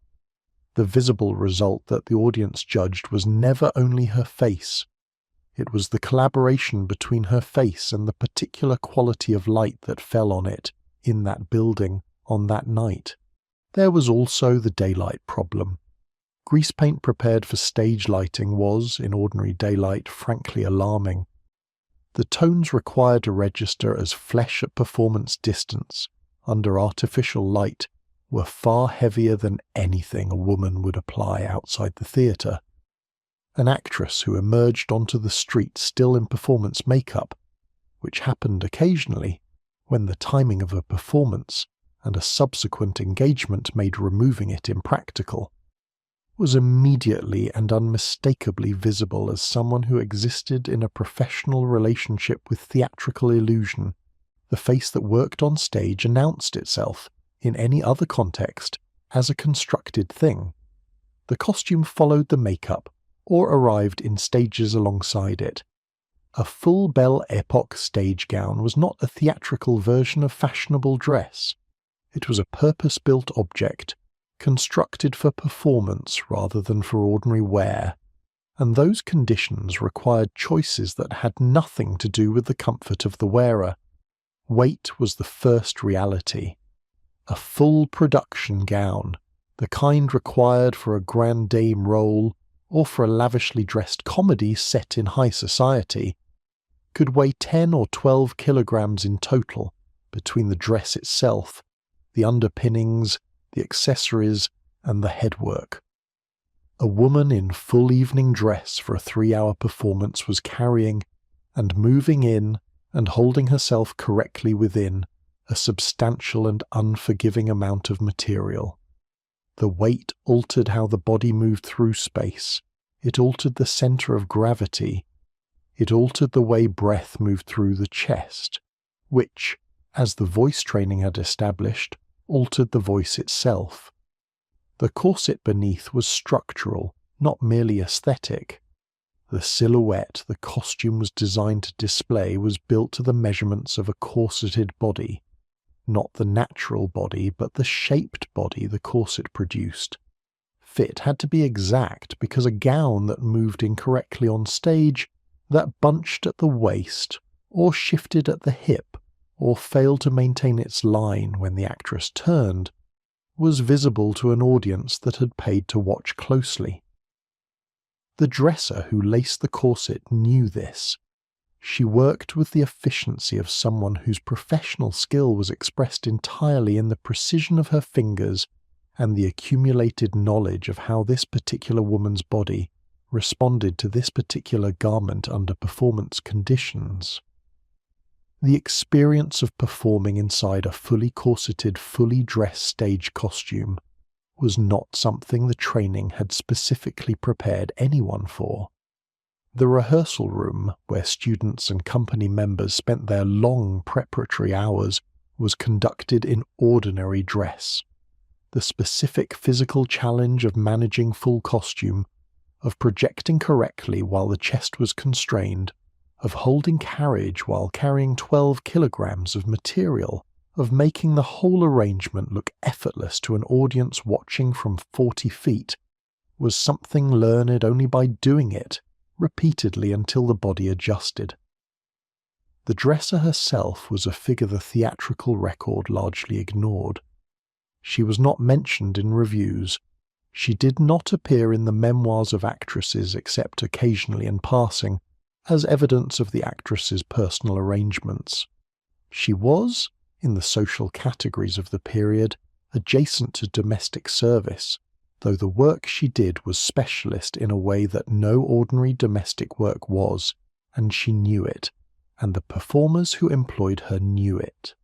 The visible result that the audience judged was never only her face. It was the collaboration between her face and the particular quality of light that fell on it, in that building, on that night. There was also the daylight problem. Grease paint prepared for stage lighting was, in ordinary daylight, frankly alarming. The tones required to register as flesh at performance distance, under artificial light, were far heavier than anything a woman would apply outside the theatre. An actress who emerged onto the street still in performance makeup, which happened occasionally when the timing of a performance and a subsequent engagement made removing it impractical, was immediately and unmistakably visible as someone who existed in a professional relationship with theatrical illusion. The face that worked on stage announced itself, in any other context, as a constructed thing. The costume followed the makeup, or arrived in stages alongside it. A full Belle Epoque stage gown was not a theatrical version of fashionable dress. It was a purpose-built object, constructed for performance rather than for ordinary wear, and those conditions required choices that had nothing to do with the comfort of the wearer. Weight was the first reality. A full production gown, the kind required for a grande dame role or for a lavishly dressed comedy set in high society, could weigh 10 or 12 kilograms in total between the dress itself, the underpinnings, the accessories, and the headwork. A woman in full evening dress for a 3-hour performance was carrying and moving in and holding herself correctly within a substantial and unforgiving amount of material. The weight altered how the body moved through space. It altered the center of gravity. It altered the way breath moved through the chest, which, as the voice training had established, altered the voice itself. The corset beneath was structural, not merely aesthetic. The silhouette the costume was designed to display was built to the measurements of a corseted body. Not the natural body, but the shaped body the corset produced. Fit had to be exact because a gown that moved incorrectly on stage, that bunched at the waist, or shifted at the hip, or failed to maintain its line when the actress turned, was visible to an audience that had paid to watch closely. The dresser who laced the corset knew this. She worked with the efficiency of someone whose professional skill was expressed entirely in the precision of her fingers and the accumulated knowledge of how this particular woman's body responded to this particular garment under performance conditions. The experience of performing inside a fully corseted, fully dressed stage costume was not something the training had specifically prepared anyone for. The rehearsal room, where students and company members spent their long preparatory hours, was conducted in ordinary dress. The specific physical challenge of managing full costume, of projecting correctly while the chest was constrained, of holding carriage while carrying 12 kilograms of material, of making the whole arrangement look effortless to an audience watching from 40 feet, was something learned only by doing it repeatedly until the body adjusted. The dresser herself was a figure the theatrical record largely ignored. She was not mentioned in reviews. She did not appear in the memoirs of actresses except occasionally in passing, as evidence of the actress's personal arrangements. She was, in the social categories of the period, adjacent to domestic service, though the work she did was specialist in a way that no ordinary domestic work was, and she knew it, and the performers who employed her knew it.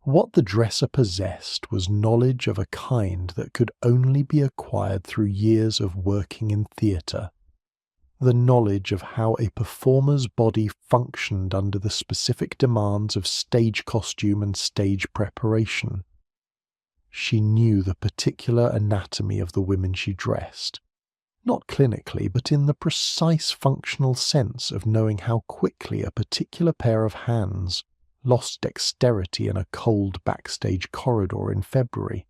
What the dresser possessed was knowledge of a kind that could only be acquired through years of working in theatre. The knowledge of how a performer's body functioned under the specific demands of stage costume and stage preparation. She knew the particular anatomy of the women she dressed, not clinically, but in the precise functional sense of knowing how quickly a particular pair of hands lost dexterity in a cold backstage corridor in February,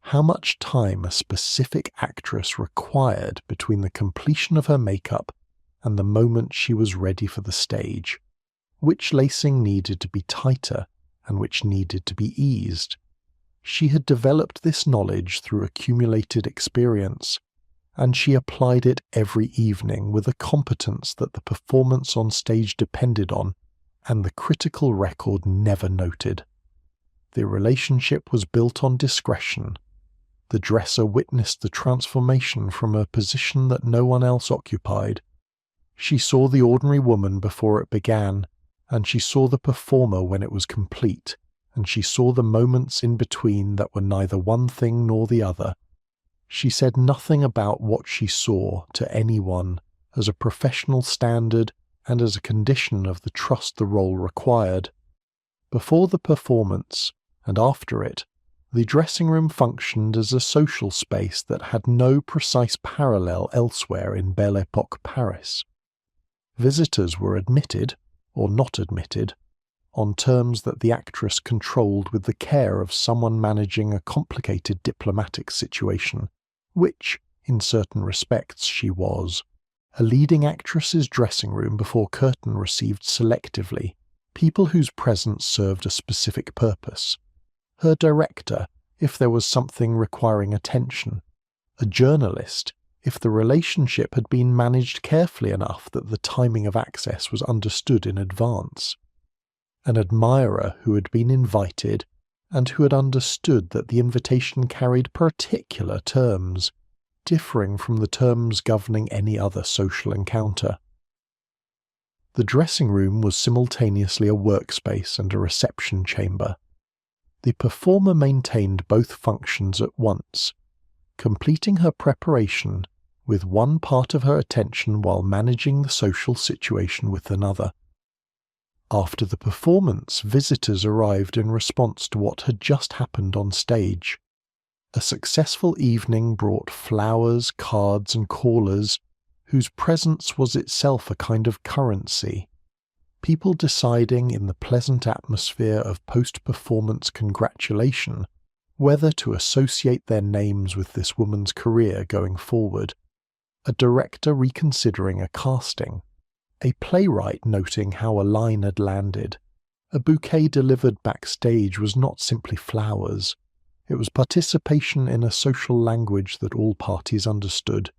how much time a specific actress required between the completion of her makeup and the moment she was ready for the stage, which lacing needed to be tighter and which needed to be eased. She had developed this knowledge through accumulated experience, and she applied it every evening with a competence that the performance on stage depended on, and the critical record never noted. The relationship was built on discretion. The dresser witnessed the transformation from a position that no one else occupied. She saw the ordinary woman before it began, and she saw the performer when it was complete, and she saw the moments in between that were neither one thing nor the other. She said nothing about what she saw to anyone as a professional standard and as a condition of the trust the role required. Before the performance, and after it, the dressing room functioned as a social space that had no precise parallel elsewhere in Belle Epoque Paris. Visitors were admitted, or not admitted, on terms that the actress controlled with the care of someone managing a complicated diplomatic situation, which, in certain respects, she was. A leading actress's dressing room before curtain received selectively people whose presence served a specific purpose. Her director, if there was something requiring attention. A journalist, if the relationship had been managed carefully enough that the timing of access was understood in advance. An admirer who had been invited and who had understood that the invitation carried particular terms, differing from the terms governing any other social encounter. The dressing room was simultaneously a workspace and a reception chamber. The performer maintained both functions at once, completing her preparation with one part of her attention while managing the social situation with another. After the performance, visitors arrived in response to what had just happened on stage. A successful evening brought flowers, cards, and callers, whose presence was itself a kind of currency. People deciding in the pleasant atmosphere of post-performance congratulation whether to associate their names with this woman's career going forward. A director reconsidering a casting. A playwright noting how a line had landed. A bouquet delivered backstage was not simply flowers. It was participation in a social language that all parties understood,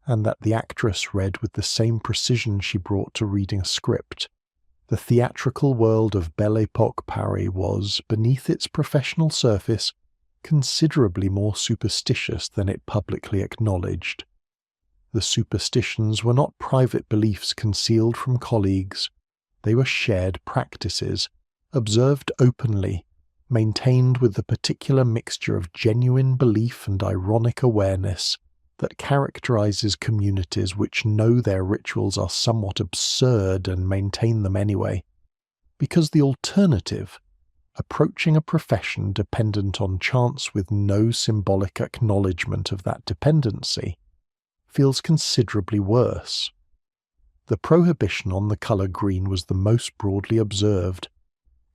and that the actress read with the same precision she brought to reading a script. The theatrical world of Belle Epoque Paris was, beneath its professional surface, considerably more superstitious than it publicly acknowledged. The superstitions were not private beliefs concealed from colleagues. They were shared practices, observed openly, maintained with the particular mixture of genuine belief and ironic awareness that characterizes communities which know their rituals are somewhat absurd and maintain them anyway, because the alternative, approaching a profession dependent on chance with no symbolic acknowledgement of that dependency, feels considerably worse. The prohibition on the colour green was the most broadly observed.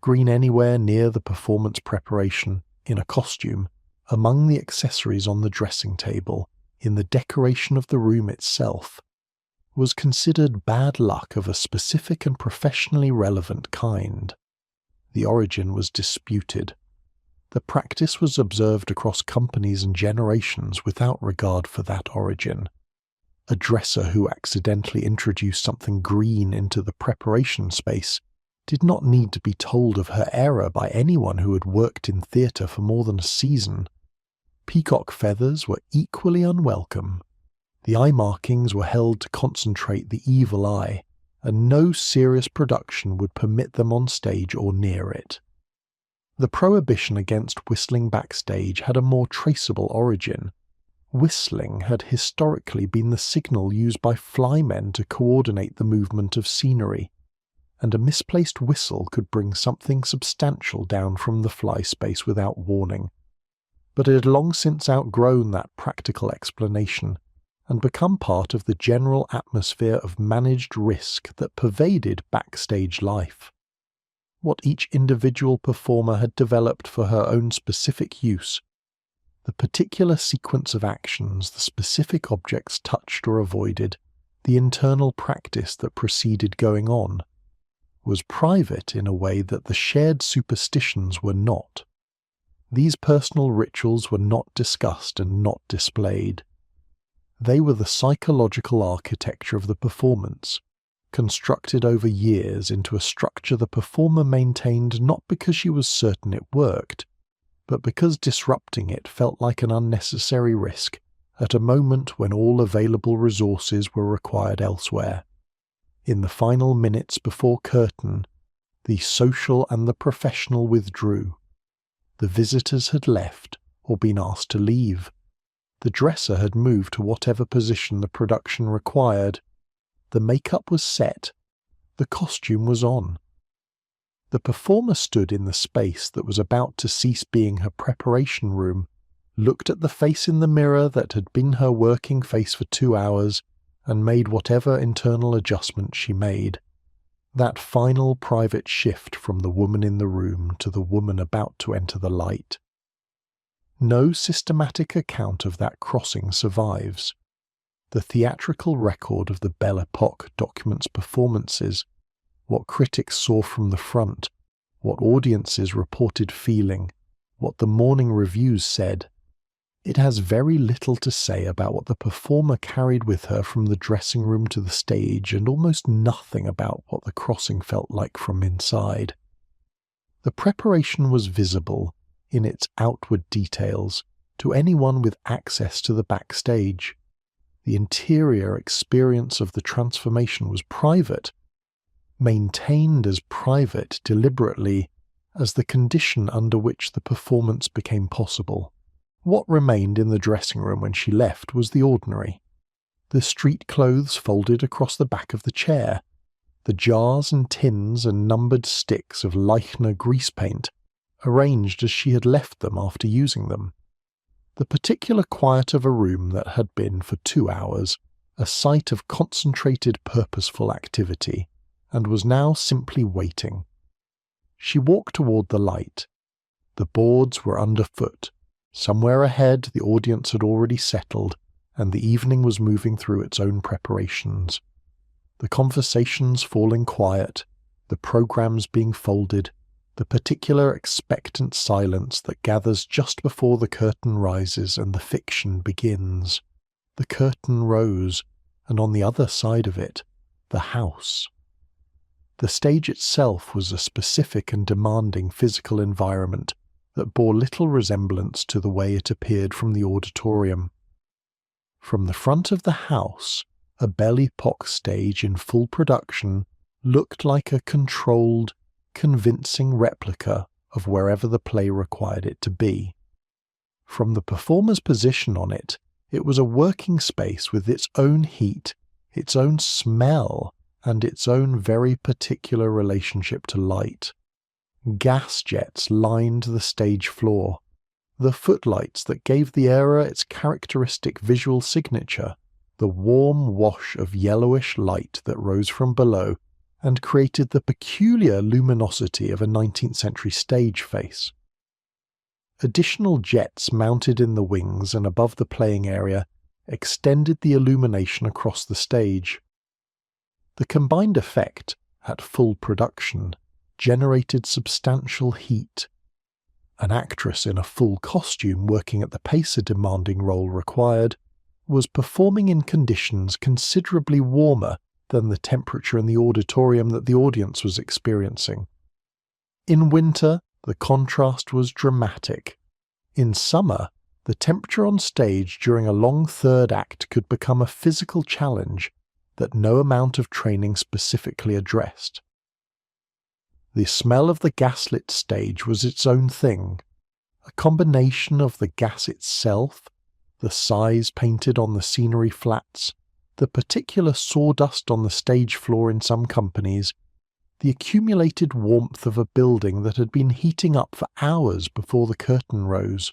Green anywhere near the performance preparation, in a costume, among the accessories on the dressing table, in the decoration of the room itself. was considered bad luck of a specific and professionally relevant kind. The origin was disputed. The practice was observed across companies and generations without regard for that origin. A dresser who accidentally introduced something green into the preparation space did not need to be told of her error by anyone who had worked in theatre for more than a season. Peacock feathers were equally unwelcome. The eye markings were held to concentrate the evil eye, and no serious production would permit them on stage or near it. The prohibition against whistling backstage had a more traceable origin. Whistling had historically been the signal used by flymen to coordinate the movement of scenery, and a misplaced whistle could bring something substantial down from the fly space without warning. But it had long since outgrown that practical explanation and become part of the general atmosphere of managed risk that pervaded backstage life. What each individual performer had developed for her own specific use, the particular sequence of actions, the specific objects touched or avoided, the internal practice that preceded going on, was private in a way that the shared superstitions were not. These personal rituals were not discussed and not displayed. They were the psychological architecture of the performance, constructed over years into a structure the performer maintained not because she was certain it worked, but because disrupting it felt like an unnecessary risk at a moment when all available resources were required elsewhere. In the final minutes before curtain, the social and the professional withdrew. The visitors had left or been asked to leave. The dresser had moved to whatever position the production required. The makeup was set. The costume was on. The performer stood in the space that was about to cease being her preparation room, looked at the face in the mirror that had been her working face for 2 hours, and made whatever internal adjustment she made. That final private shift from the woman in the room to the woman about to enter the light. No systematic account of that crossing survives. The theatrical record of the Belle Epoque documents performances, what critics saw from the front, what audiences reported feeling, what the morning reviews said. It has very little to say about what the performer carried with her from the dressing room to the stage, and almost nothing about what the crossing felt like from inside. The preparation was visible, in its outward details, to anyone with access to the backstage. The interior experience of the transformation was private, maintained as private deliberately as the condition under which the performance became possible. What remained in the dressing room when she left was the ordinary. The street clothes folded across the back of the chair, the jars and tins and numbered sticks of Leichner grease paint arranged as she had left them after using them. The particular quiet of a room that had been, for 2 hours, a site of concentrated purposeful activity, and was now simply waiting. She walked toward the light. The boards were underfoot. Somewhere ahead the audience had already settled, and the evening was moving through its own preparations. The conversations falling quiet, the programs being folded, the particular expectant silence that gathers just before the curtain rises and the fiction begins. The curtain rose, and on the other side of it, the house. The stage itself was a specific and demanding physical environment that bore little resemblance to the way it appeared from the auditorium. From the front of the house, a Belle Epoque stage in full production looked like a controlled, convincing replica of wherever the play required it to be. From the performer's position on it, it was a working space with its own heat, its own smell, and its own very particular relationship to light. Gas jets lined the stage floor, the footlights that gave the area its characteristic visual signature, the warm wash of yellowish light that rose from below and created the peculiar luminosity of a 19th century stage face. Additional jets mounted in the wings and above the playing area extended the illumination across the stage. The combined effect, at full production, generated substantial heat. An actress in a full costume working at the pace a demanding role required was performing in conditions considerably warmer than the temperature in the auditorium that the audience was experiencing. In winter, the contrast was dramatic. In summer, the temperature on stage during a long third act could become a physical challenge that no amount of training specifically addressed. The smell of the gaslit stage was its own thing, a combination of the gas itself, the size painted on the scenery flats, the particular sawdust on the stage floor in some companies, the accumulated warmth of a building that had been heating up for hours before the curtain rose.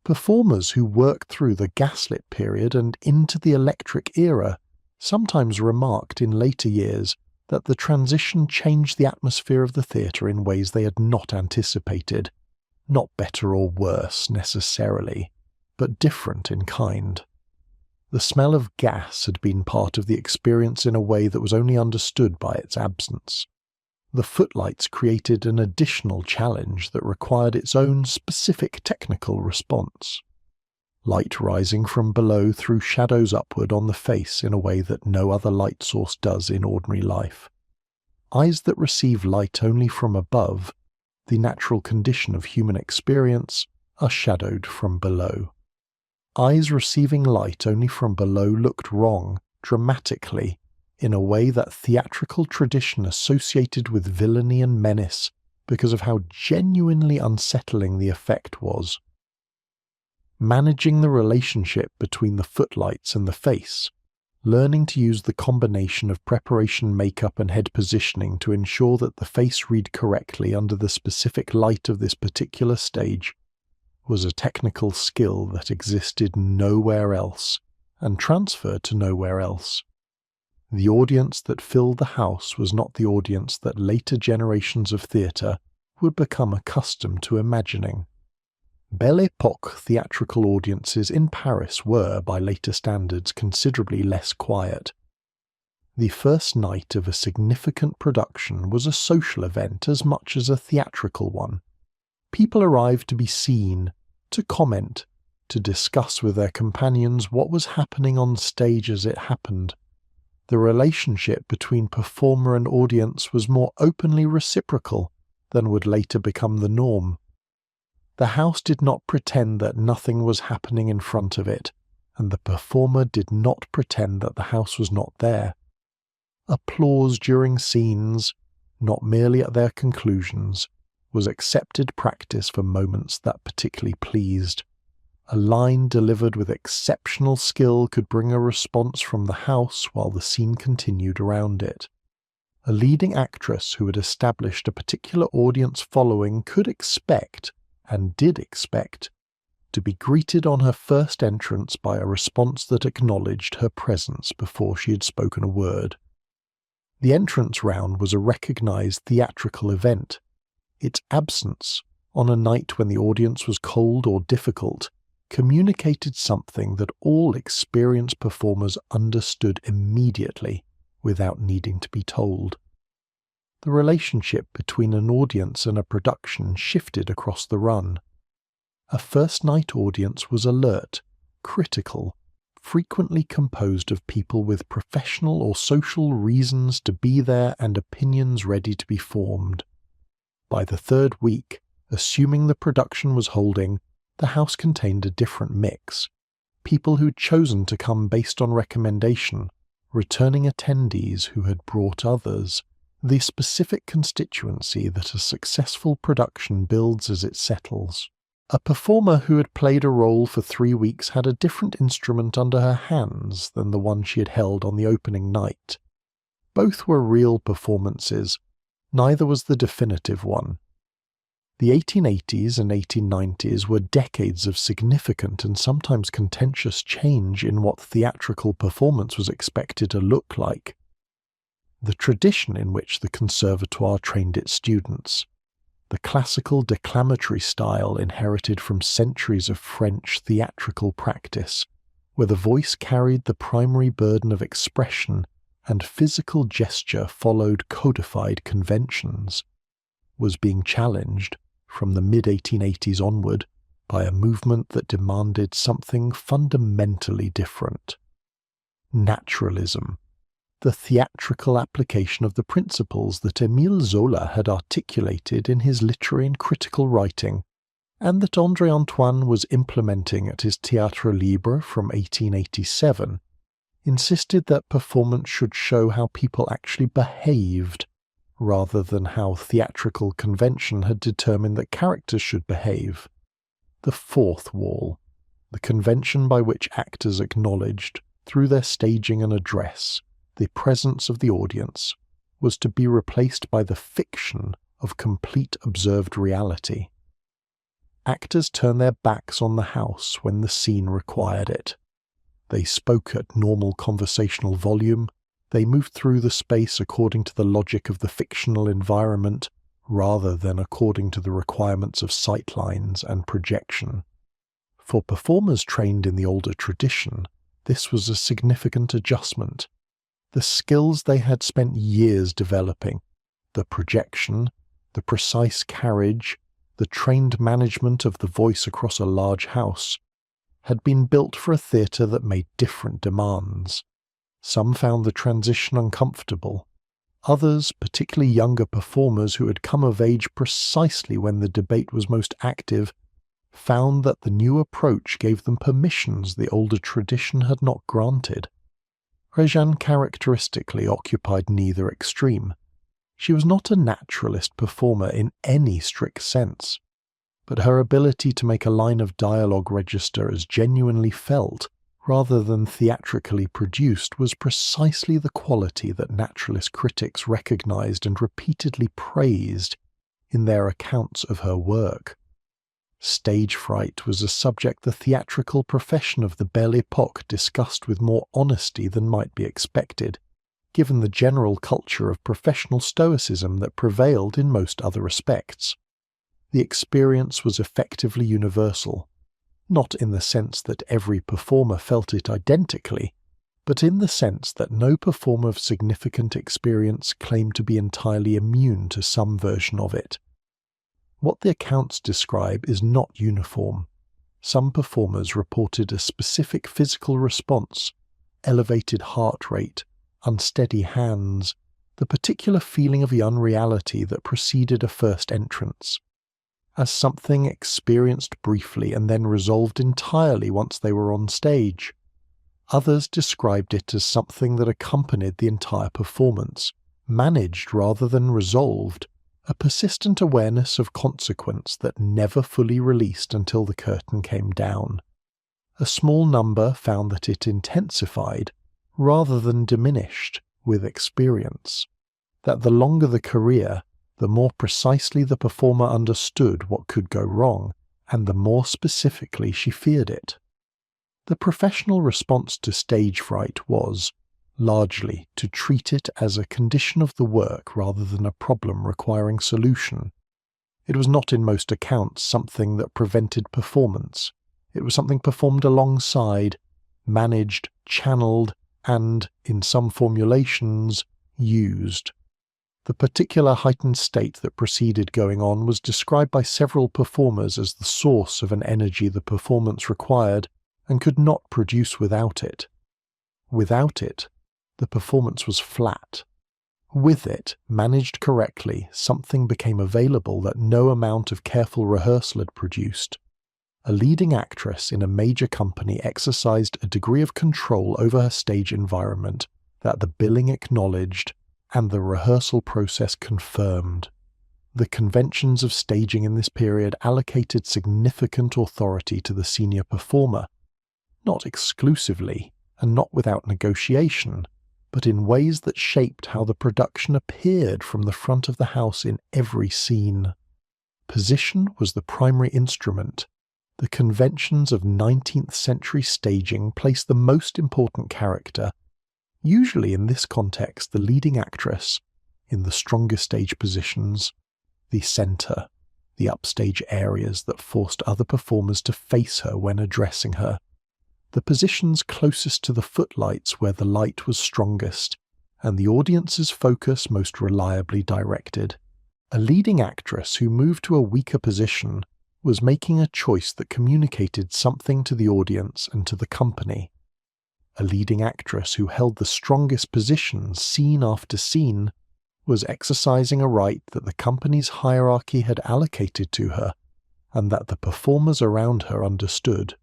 Performers who worked through the gaslit period and into the electric era sometimes remarked in later years that the transition changed the atmosphere of the theatre in ways they had not anticipated, not better or worse necessarily, but different in kind. The smell of gas had been part of the experience in a way that was only understood by its absence. The footlights created an additional challenge that required its own specific technical response. Light rising from below threw shadows upward on the face in a way that no other light source does in ordinary life. Eyes that receive light only from above, the natural condition of human experience, are shadowed from below. Eyes receiving light only from below looked wrong, dramatically, in a way that theatrical tradition associated with villainy and menace because of how genuinely unsettling the effect was. Managing the relationship between the footlights and the face, learning to use the combination of preparation, makeup and head positioning to ensure that the face read correctly under the specific light of this particular stage, was a technical skill that existed nowhere else and transferred to nowhere else. The audience that filled the house was not the audience that later generations of theatre would become accustomed to imagining. Belle Epoque theatrical audiences in Paris were, by later standards, considerably less quiet. The first night of a significant production was a social event as much as a theatrical one. People arrived to be seen, to comment, to discuss with their companions what was happening on stage as it happened. The relationship between performer and audience was more openly reciprocal than would later become the norm. The house did not pretend that nothing was happening in front of it, and the performer did not pretend that the house was not there. Applause during scenes, not merely at their conclusions, was accepted practice for moments that particularly pleased. A line delivered with exceptional skill could bring a response from the house while the scene continued around it. A leading actress who had established a particular audience following could expect, and did expect, to be greeted on her first entrance by a response that acknowledged her presence before she had spoken a word. The entrance round was a recognized theatrical event. Its absence, on a night when the audience was cold or difficult, communicated something that all experienced performers understood immediately without needing to be told. The relationship between an audience and a production shifted across the run. A first-night audience was alert, critical, frequently composed of people with professional or social reasons to be there and opinions ready to be formed. By the third week, assuming the production was holding, the house contained a different mix. People who'd chosen to come based on recommendation, returning attendees who had brought others, the specific constituency that a successful production builds as it settles. A performer who had played a role for 3 weeks had a different instrument under her hands than the one she had held on the opening night. Both were real performances, neither was the definitive one. The 1880s and 1890s were decades of significant and sometimes contentious change in what theatrical performance was expected to look like. The tradition in which the Conservatoire trained its students, the classical declamatory style inherited from centuries of French theatrical practice, where the voice carried the primary burden of expression and physical gesture followed codified conventions, was being challenged from the mid-1880s onward by a movement that demanded something fundamentally different. Naturalism, the theatrical application of the principles that Émile Zola had articulated in his literary and critical writing, and that André Antoine was implementing at his Théâtre Libre from 1887, insisted that performance should show how people actually behaved, rather than how theatrical convention had determined that characters should behave. The fourth wall, the convention by which actors acknowledged, through their staging and address, the presence of the audience, was to be replaced by the fiction of complete observed reality. Actors turned their backs on the house when the scene required it. They spoke at normal conversational volume, they moved through the space according to the logic of the fictional environment, rather than according to the requirements of sightlines and projection. For performers trained in the older tradition, this was a significant adjustment. The skills they had spent years developing, the projection, the precise carriage, the trained management of the voice across a large house, had been built for a theatre that made different demands. Some found the transition uncomfortable. Others, particularly younger performers who had come of age precisely when the debate was most active, found that the new approach gave them permissions the older tradition had not granted. Rejane characteristically occupied neither extreme. She was not a naturalist performer in any strict sense, but her ability to make a line of dialogue register as genuinely felt rather than theatrically produced was precisely the quality that naturalist critics recognized and repeatedly praised in their accounts of her work. Stage fright was a subject the theatrical profession of the Belle Epoque discussed with more honesty than might be expected, given the general culture of professional stoicism that prevailed in most other respects. The experience was effectively universal, not in the sense that every performer felt it identically, but in the sense that no performer of significant experience claimed to be entirely immune to some version of it. What the accounts describe is not uniform. Some performers reported a specific physical response, elevated heart rate, unsteady hands, the particular feeling of the unreality that preceded a first entrance, as something experienced briefly and then resolved entirely once they were on stage. Others described it as something that accompanied the entire performance, managed rather than resolved, a persistent awareness of consequence that never fully released until the curtain came down. A small number found that it intensified, rather than diminished, with experience, that the longer the career, the more precisely the performer understood what could go wrong, and the more specifically she feared it. The professional response to stage fright was, largely, to treat it as a condition of the work rather than a problem requiring solution. It was not in most accounts something that prevented performance. It was something performed alongside, managed, channeled, and, in some formulations, used. The particular heightened state that preceded going on was described by several performers as the source of an energy the performance required and could not produce without it. Without it, the performance was flat. With it, managed correctly, something became available that no amount of careful rehearsal had produced. A leading actress in a major company exercised a degree of control over her stage environment that the billing acknowledged and the rehearsal process confirmed. The conventions of staging in this period allocated significant authority to the senior performer, not exclusively and not without negotiation, but in ways that shaped how the production appeared from the front of the house in every scene. Position was the primary instrument. The conventions of 19th century staging placed the most important character, usually in this context the leading actress, in the strongest stage positions, the centre, the upstage areas that forced other performers to face her when addressing her, the positions closest to the footlights where the light was strongest, and the audience's focus most reliably directed. A leading actress who moved to a weaker position was making a choice that communicated something to the audience and to the company. A leading actress who held the strongest position scene after scene was exercising a right that the company's hierarchy had allocated to her and that the performers around her understood.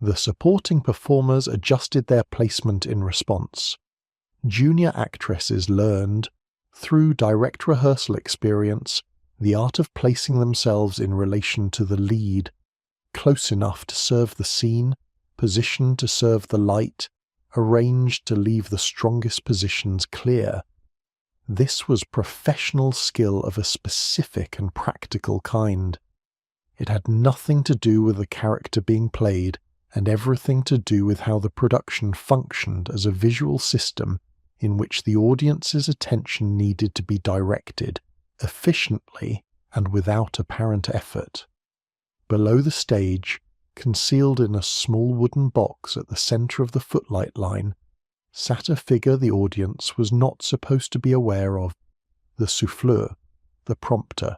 The supporting performers adjusted their placement in response. Junior actresses learned, through direct rehearsal experience, the art of placing themselves in relation to the lead, close enough to serve the scene, positioned to serve the light, arranged to leave the strongest positions clear. This was professional skill of a specific and practical kind. It had nothing to do with the character being played and everything to do with how the production functioned as a visual system in which the audience's attention needed to be directed efficiently and without apparent effort. Below the stage, concealed in a small wooden box at the centre of the footlight line, sat a figure the audience was not supposed to be aware of, the souffleur, the prompter.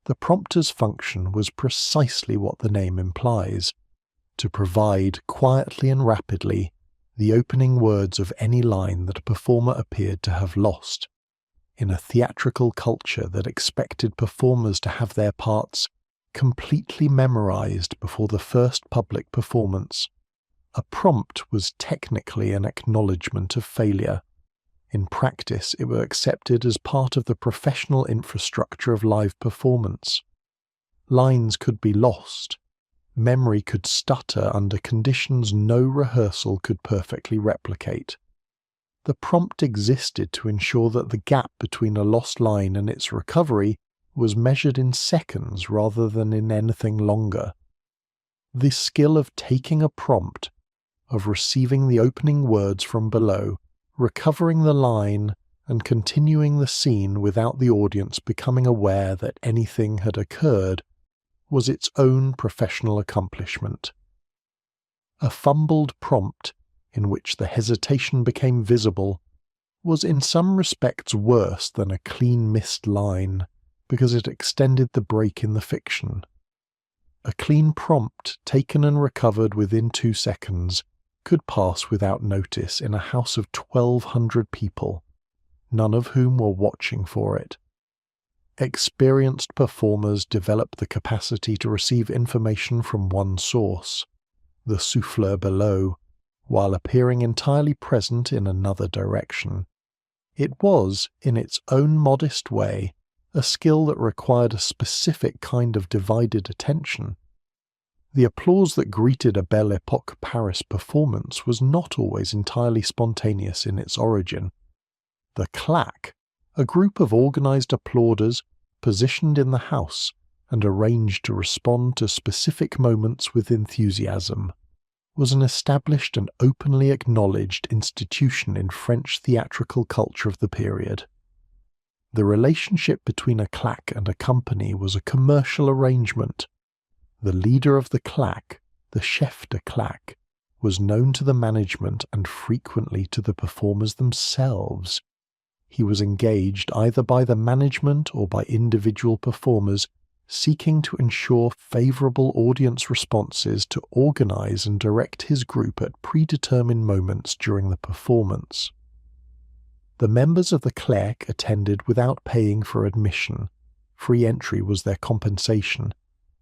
The prompter's function was precisely what the name implies, to provide, quietly and rapidly, the opening words of any line that a performer appeared to have lost. In a theatrical culture that expected performers to have their parts completely memorized before the first public performance, a prompt was technically an acknowledgement of failure. In practice, it was accepted as part of the professional infrastructure of live performance. Lines could be lost. Memory could stutter under conditions no rehearsal could perfectly replicate. The prompt existed to ensure that the gap between a lost line and its recovery was measured in seconds rather than in anything longer. The skill of taking a prompt, of receiving the opening words from below, recovering the line, and continuing the scene without the audience becoming aware that anything had occurred, was its own professional accomplishment. A fumbled prompt, in which the hesitation became visible, was in some respects worse than a clean missed line, because it extended the break in the fiction. A clean prompt taken and recovered within 2 seconds could pass without notice in a house of 1,200 people, none of whom were watching for it. Experienced performers develop the capacity to receive information from one source, the souffleur below, while appearing entirely present in another direction. It was, in its own modest way, a skill that required a specific kind of divided attention. The applause that greeted a Belle Epoque Paris performance was not always entirely spontaneous in its origin. The claque, a group of organized applauders positioned in the house and arranged to respond to specific moments with enthusiasm, was an established and openly acknowledged institution in French theatrical culture of the period. The relationship between a claque and a company was a commercial arrangement. The leader of the claque, the chef de claque, was known to the management and frequently to the performers themselves. He was engaged either by the management or by individual performers seeking to ensure favourable audience responses to organise and direct his group at predetermined moments during the performance. The members of the claque attended without paying for admission. Free entry was their compensation,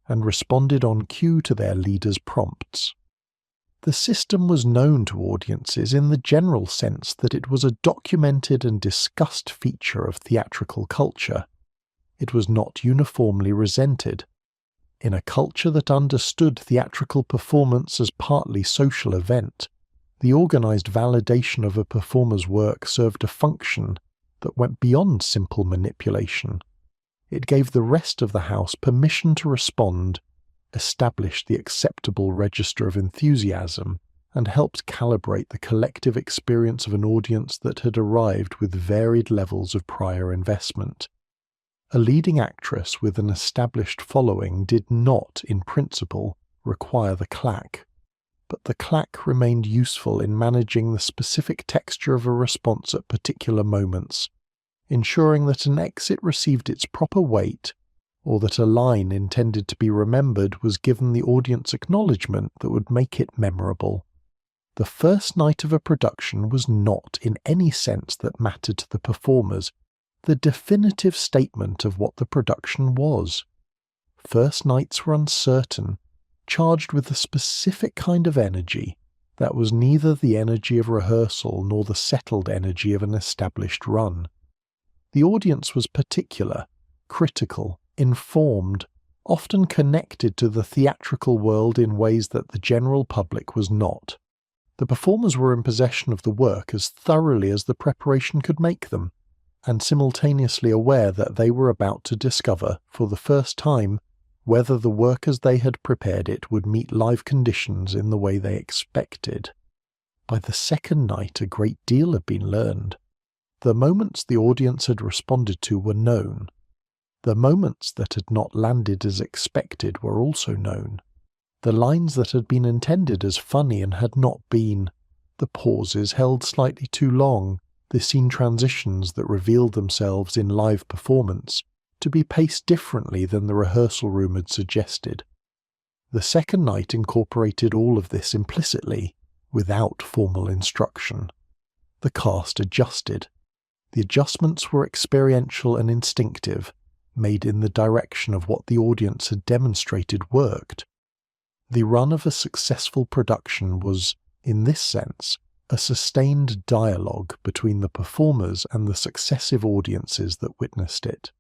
and responded on cue to their leader's prompts. The system was known to audiences in the general sense that it was a documented and discussed feature of theatrical culture. It was not uniformly resented. In a culture that understood theatrical performance as partly social event, the organised validation of a performer's work served a function that went beyond simple manipulation. It gave the rest of the house permission to respond, established the acceptable register of enthusiasm, and helped calibrate the collective experience of an audience that had arrived with varied levels of prior investment. A leading actress with an established following did not, in principle, require the claque. but the claque remained useful in managing the specific texture of a response at particular moments, ensuring that an exit received its proper weight, or that a line intended to be remembered was given the audience acknowledgement that would make it memorable. The first night of a production was not, in any sense that mattered to the performers, the definitive statement of what the production was. First nights were uncertain, charged with a specific kind of energy that was neither the energy of rehearsal nor the settled energy of an established run. The audience was particular, critical, informed, often connected to the theatrical world in ways that the general public was not. The performers were in possession of the work as thoroughly as the preparation could make them, and simultaneously aware that they were about to discover, for the first time, whether the work as they had prepared it would meet live conditions in the way they expected. By the second night a great deal had been learned. The moments the audience had responded to were known. The moments that had not landed as expected were also known. The lines that had been intended as funny and had not been, the pauses held slightly too long, the scene transitions that revealed themselves in live performance, to be paced differently than the rehearsal room had suggested. The second night incorporated all of this implicitly, without formal instruction. The cast adjusted. The adjustments were experiential and instinctive, made in the direction of what the audience had demonstrated worked. The run of a successful production was, in this sense, a sustained dialogue between the performers and the successive audiences that witnessed it.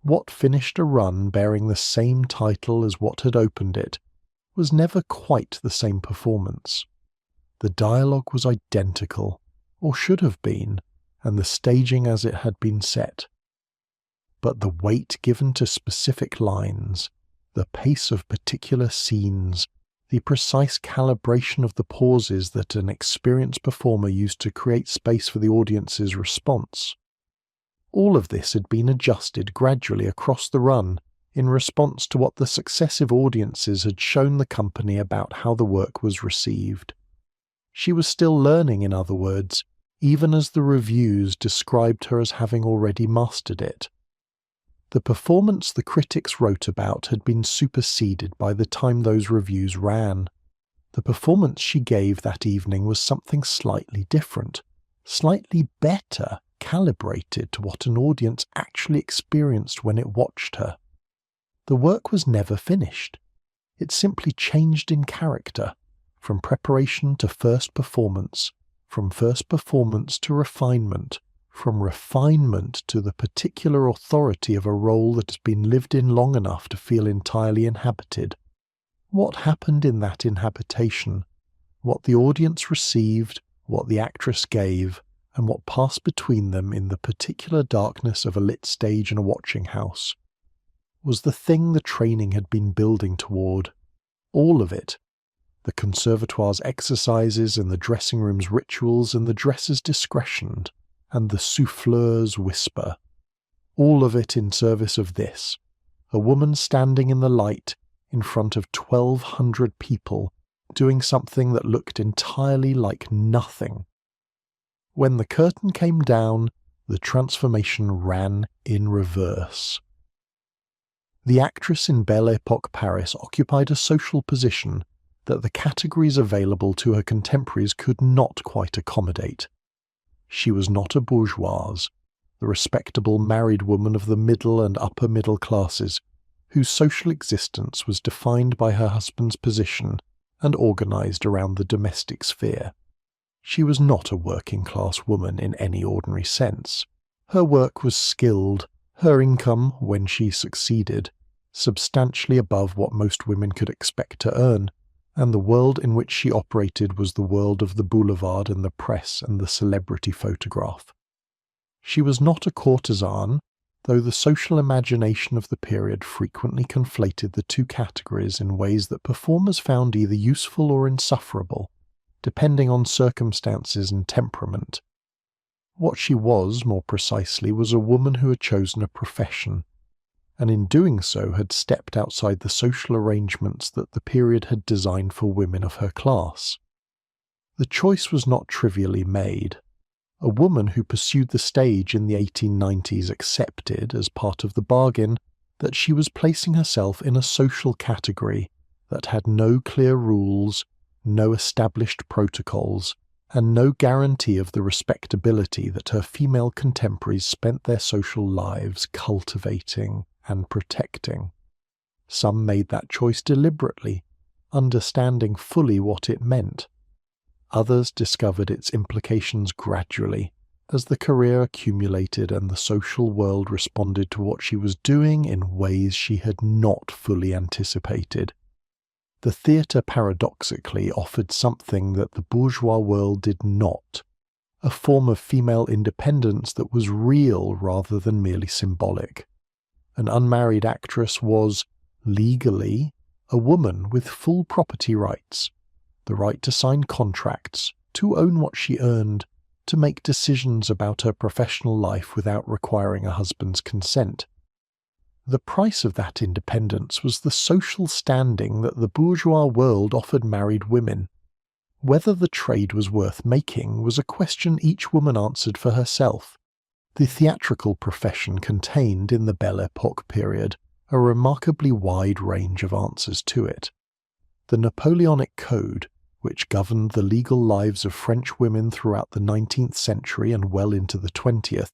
What finished a run bearing the same title as what had opened it was never quite the same performance. The dialogue was identical, or should have been, and the staging as it had been set. But the weight given to specific lines, the pace of particular scenes, the precise calibration of the pauses that an experienced performer used to create space for the audience's response, all of this had been adjusted gradually across the run in response to what the successive audiences had shown the company about how the work was received. She was still learning, in other words, even as the reviews described her as having already mastered it. The performance the critics wrote about had been superseded by the time those reviews ran. The performance she gave that evening was something slightly different, slightly better calibrated to what an audience actually experienced when it watched her. The work was never finished. It simply changed in character, from preparation to first performance, from first performance to refinement, from refinement to the particular authority of a role that has been lived in long enough to feel entirely inhabited. What happened in that inhabitation, what the audience received, what the actress gave, and what passed between them in the particular darkness of a lit stage in a watching house, was the thing the training had been building toward. All of it. The Conservatoire's exercises and the dressing room's rituals and the dresser's discretion and the souffleur's whisper. All of it in service of this, a woman standing in the light in front of 1,200 people doing something that looked entirely like nothing. When the curtain came down, the transformation ran in reverse. The actress in Belle Epoque Paris occupied a social position that the categories available to her contemporaries could not quite accommodate. She was not a bourgeoise, the respectable married woman of the middle and upper middle classes, whose social existence was defined by her husband's position and organized around the domestic sphere. She was not a working-class woman in any ordinary sense. Her work was skilled, her income, when she succeeded, substantially above what most women could expect to earn, and the world in which she operated was the world of the Boulevard and the press and the celebrity photograph. She was not a courtesan, though the social imagination of the period frequently conflated the two categories in ways that performers found either useful or insufferable, depending on circumstances and temperament. What she was, more precisely, was a woman who had chosen a profession, and in doing so had stepped outside the social arrangements that the period had designed for women of her class. The choice was not trivially made. A woman who pursued the stage in the 1890s accepted, as part of the bargain, that she was placing herself in a social category that had no clear rules, no established protocols, and no guarantee of the respectability that her female contemporaries spent their social lives cultivating and protecting. Some made that choice deliberately, understanding fully what it meant. Others discovered its implications gradually, as the career accumulated and the social world responded to what she was doing in ways she had not fully anticipated. The theatre paradoxically offered something that the bourgeois world did not, a form of female independence that was real rather than merely symbolic. An unmarried actress was, legally, a woman with full property rights, the right to sign contracts, to own what she earned, to make decisions about her professional life without requiring a husband's consent. The price of that independence was the social standing that the bourgeois world offered married women. Whether the trade was worth making was a question each woman answered for herself. The theatrical profession contained in the Belle Epoque period a remarkably wide range of answers to it. The Napoleonic Code, which governed the legal lives of French women throughout the 19th century and well into the 20th,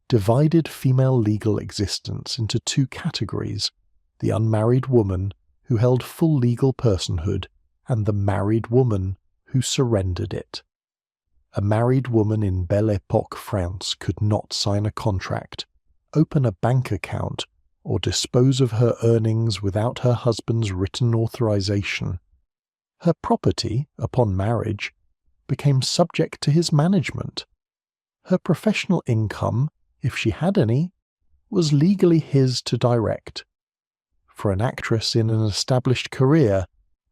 divided female legal existence into two categories: the unmarried woman, who held full legal personhood, and the married woman, who surrendered it. A married woman in Belle Epoque France could not sign a contract, open a bank account, or dispose of her earnings without her husband's written authorization. Her property, upon marriage, became subject to his management. Her professional income, if she had any, was legally his to direct. For an actress in an established career,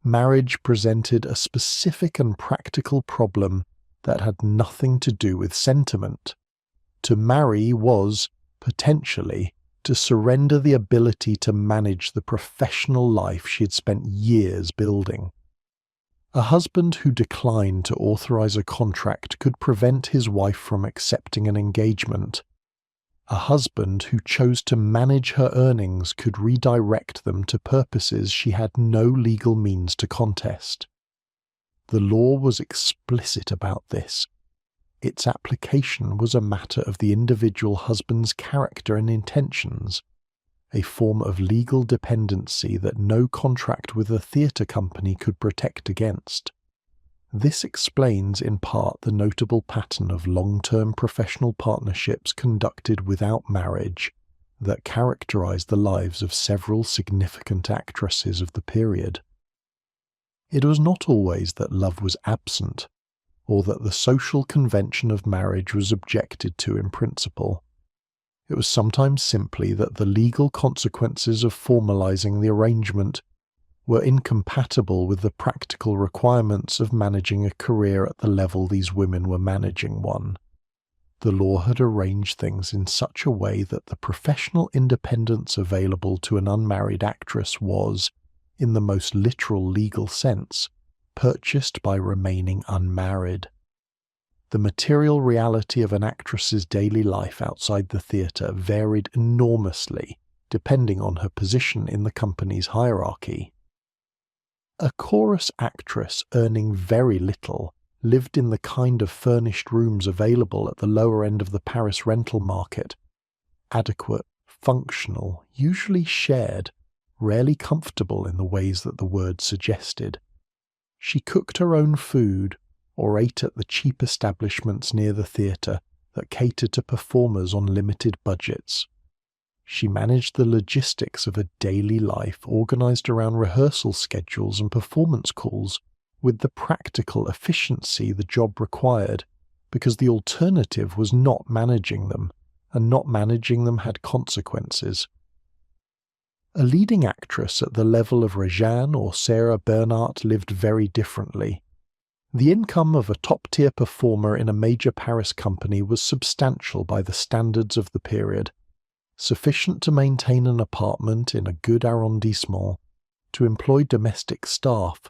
marriage presented a specific and practical problem that had nothing to do with sentiment. To marry was, potentially, to surrender the ability to manage the professional life she had spent years building. A husband who declined to authorize a contract could prevent his wife from accepting an engagement. A husband who chose to manage her earnings could redirect them to purposes she had no legal means to contest. The law was explicit about this. Its application was a matter of the individual husband's character and intentions, a form of legal dependency that no contract with a theatre company could protect against. This explains in part the notable pattern of long-term professional partnerships conducted without marriage that characterized the lives of several significant actresses of the period. It was not always that love was absent, or that the social convention of marriage was objected to in principle. It was sometimes simply that the legal consequences of formalizing the arrangement were incompatible with the practical requirements of managing a career at the level these women were managing one. The law had arranged things in such a way that the professional independence available to an unmarried actress was, in the most literal legal sense, purchased by remaining unmarried. The material reality of an actress's daily life outside the theatre varied enormously, depending on her position in the company's hierarchy. A chorus actress earning very little lived in the kind of furnished rooms available at the lower end of the Paris rental market, adequate, functional, usually shared, rarely comfortable in the ways that the word suggested. She cooked her own food, or ate at the cheap establishments near the theatre that catered to performers on limited budgets. She managed the logistics of a daily life organized around rehearsal schedules and performance calls with the practical efficiency the job required, because the alternative was not managing them, and not managing them had consequences. A leading actress at the level of Rejane or Sarah Bernhardt lived very differently. The income of a top-tier performer in a major Paris company was substantial by the standards of the period. sufficient to maintain an apartment in a good arrondissement, to employ domestic staff,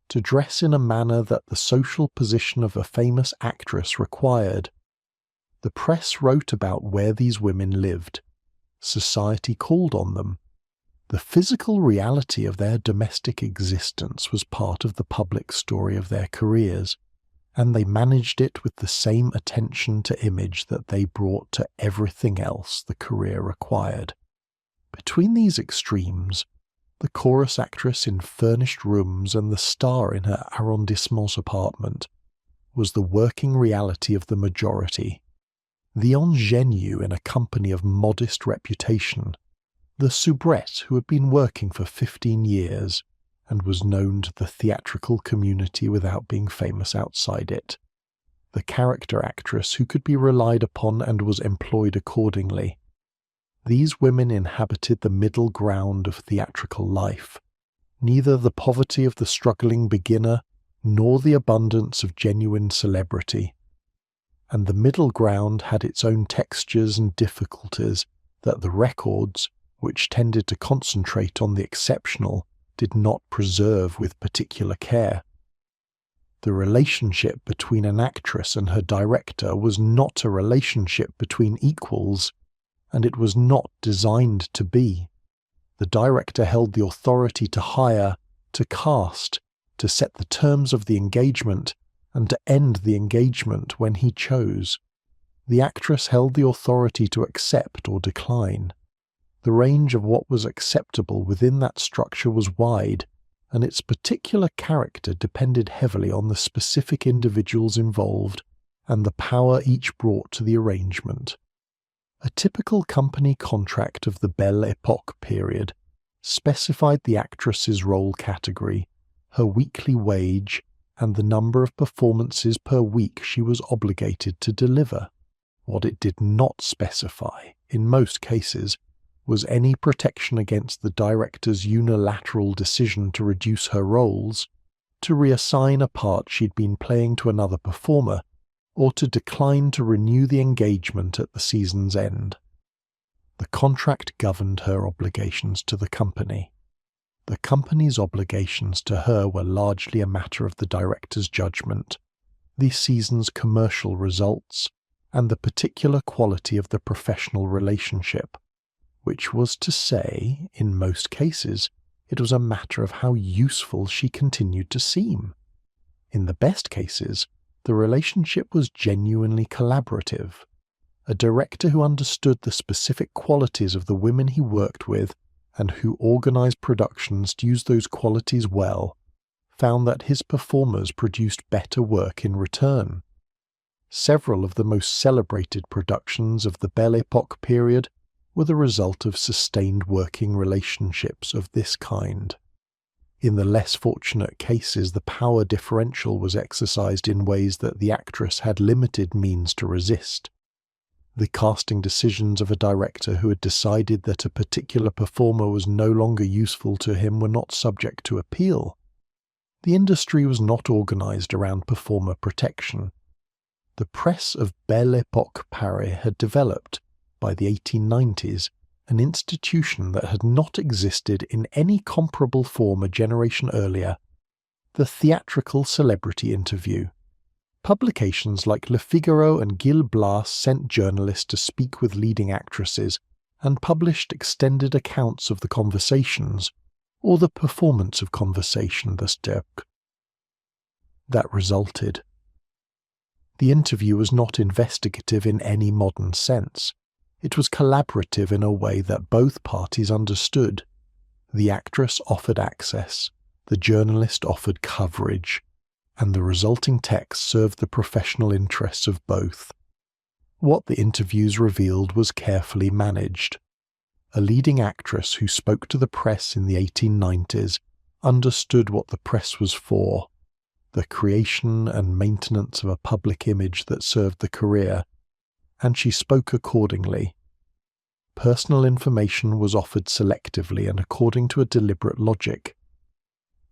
to dress in a manner that the social position of a famous actress required. The press wrote about where these women lived. Society called on them. The physical reality of their domestic existence was part of the public story of their careers, and they managed it with the same attention to image that they brought to everything else the career required. Between these extremes, the chorus actress in furnished rooms and the star in her arrondissement's apartment was the working reality of the majority. The ingénue in a company of modest reputation, the soubrette who had been working for 15 years and was known to the theatrical community without being famous outside it, the character actress who could be relied upon and was employed accordingly. These women inhabited the middle ground of theatrical life, neither the poverty of the struggling beginner nor the abundance of genuine celebrity. And the middle ground had its own textures and difficulties that the records, which tended to concentrate on the exceptional, did not preserve with particular care. The relationship between an actress and her director was not a relationship between equals, and it was not designed to be. The director held the authority to hire, to cast, to set the terms of the engagement, and to end the engagement when he chose. The actress held the authority to accept or decline. The range of what was acceptable within that structure was wide, and its particular character depended heavily on the specific individuals involved and the power each brought to the arrangement. A typical company contract of the Belle Epoque period specified the actress's role category, her weekly wage, and the number of performances per week she was obligated to deliver. What it did not specify, in most cases, was any protection against the director's unilateral decision to reduce her roles, to reassign a part she'd been playing to another performer, or to decline to renew the engagement at the season's end. The contract governed her obligations to the company. The company's obligations to her were largely a matter of the director's judgment, the season's commercial results, and the particular quality of the professional relationship, which was to say, in most cases, it was a matter of how useful she continued to seem. In the best cases, the relationship was genuinely collaborative. A director who understood the specific qualities of the women he worked with and who organized productions to use those qualities well, found that his performers produced better work in return. Several of the most celebrated productions of the Belle Epoque period were the result of sustained working relationships of this kind. In the less fortunate cases, the power differential was exercised in ways that the actress had limited means to resist. The casting decisions of a director who had decided that a particular performer was no longer useful to him were not subject to appeal. The industry was not organized around performer protection. The press of Belle Epoque Paris had developed, by the 1890s, an institution that had not existed in any comparable form a generation earlier, the theatrical celebrity interview. Publications like Le Figaro and Gil Blas sent journalists to speak with leading actresses and published extended accounts of the conversations, or the performance of conversation, that resulted. The interview was not investigative in any modern sense. It was collaborative in a way that both parties understood. The actress offered access, the journalist offered coverage, and the resulting text served the professional interests of both. What the interviews revealed was carefully managed. A leading actress who spoke to the press in the 1890s understood what the press was for, the creation and maintenance of a public image that served the career, and she spoke accordingly. Personal information was offered selectively and according to a deliberate logic.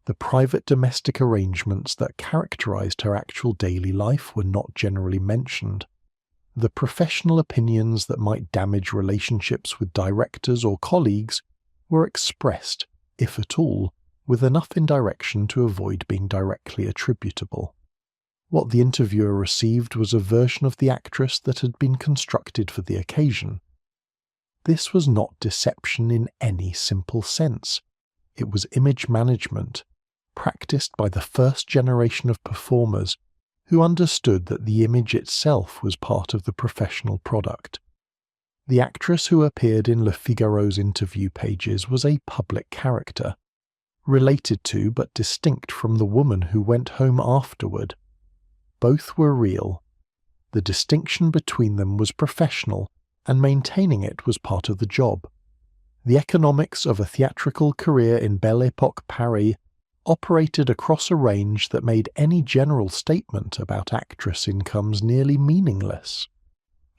The private domestic arrangements that characterized her actual daily life were not generally mentioned. The professional opinions that might damage relationships with directors or colleagues were expressed, if at all, with enough indirection to avoid being directly attributable. What the interviewer received was a version of the actress that had been constructed for the occasion. This was not deception in any simple sense. It was image management, practiced by the first generation of performers who understood that the image itself was part of the professional product. The actress who appeared in Le Figaro's interview pages was a public character, related to but distinct from the woman who went home afterward. Both were real. The distinction between them was professional, and maintaining it was part of the job. The economics of a theatrical career in Belle Epoque Paris operated across a range that made any general statement about actress incomes nearly meaningless.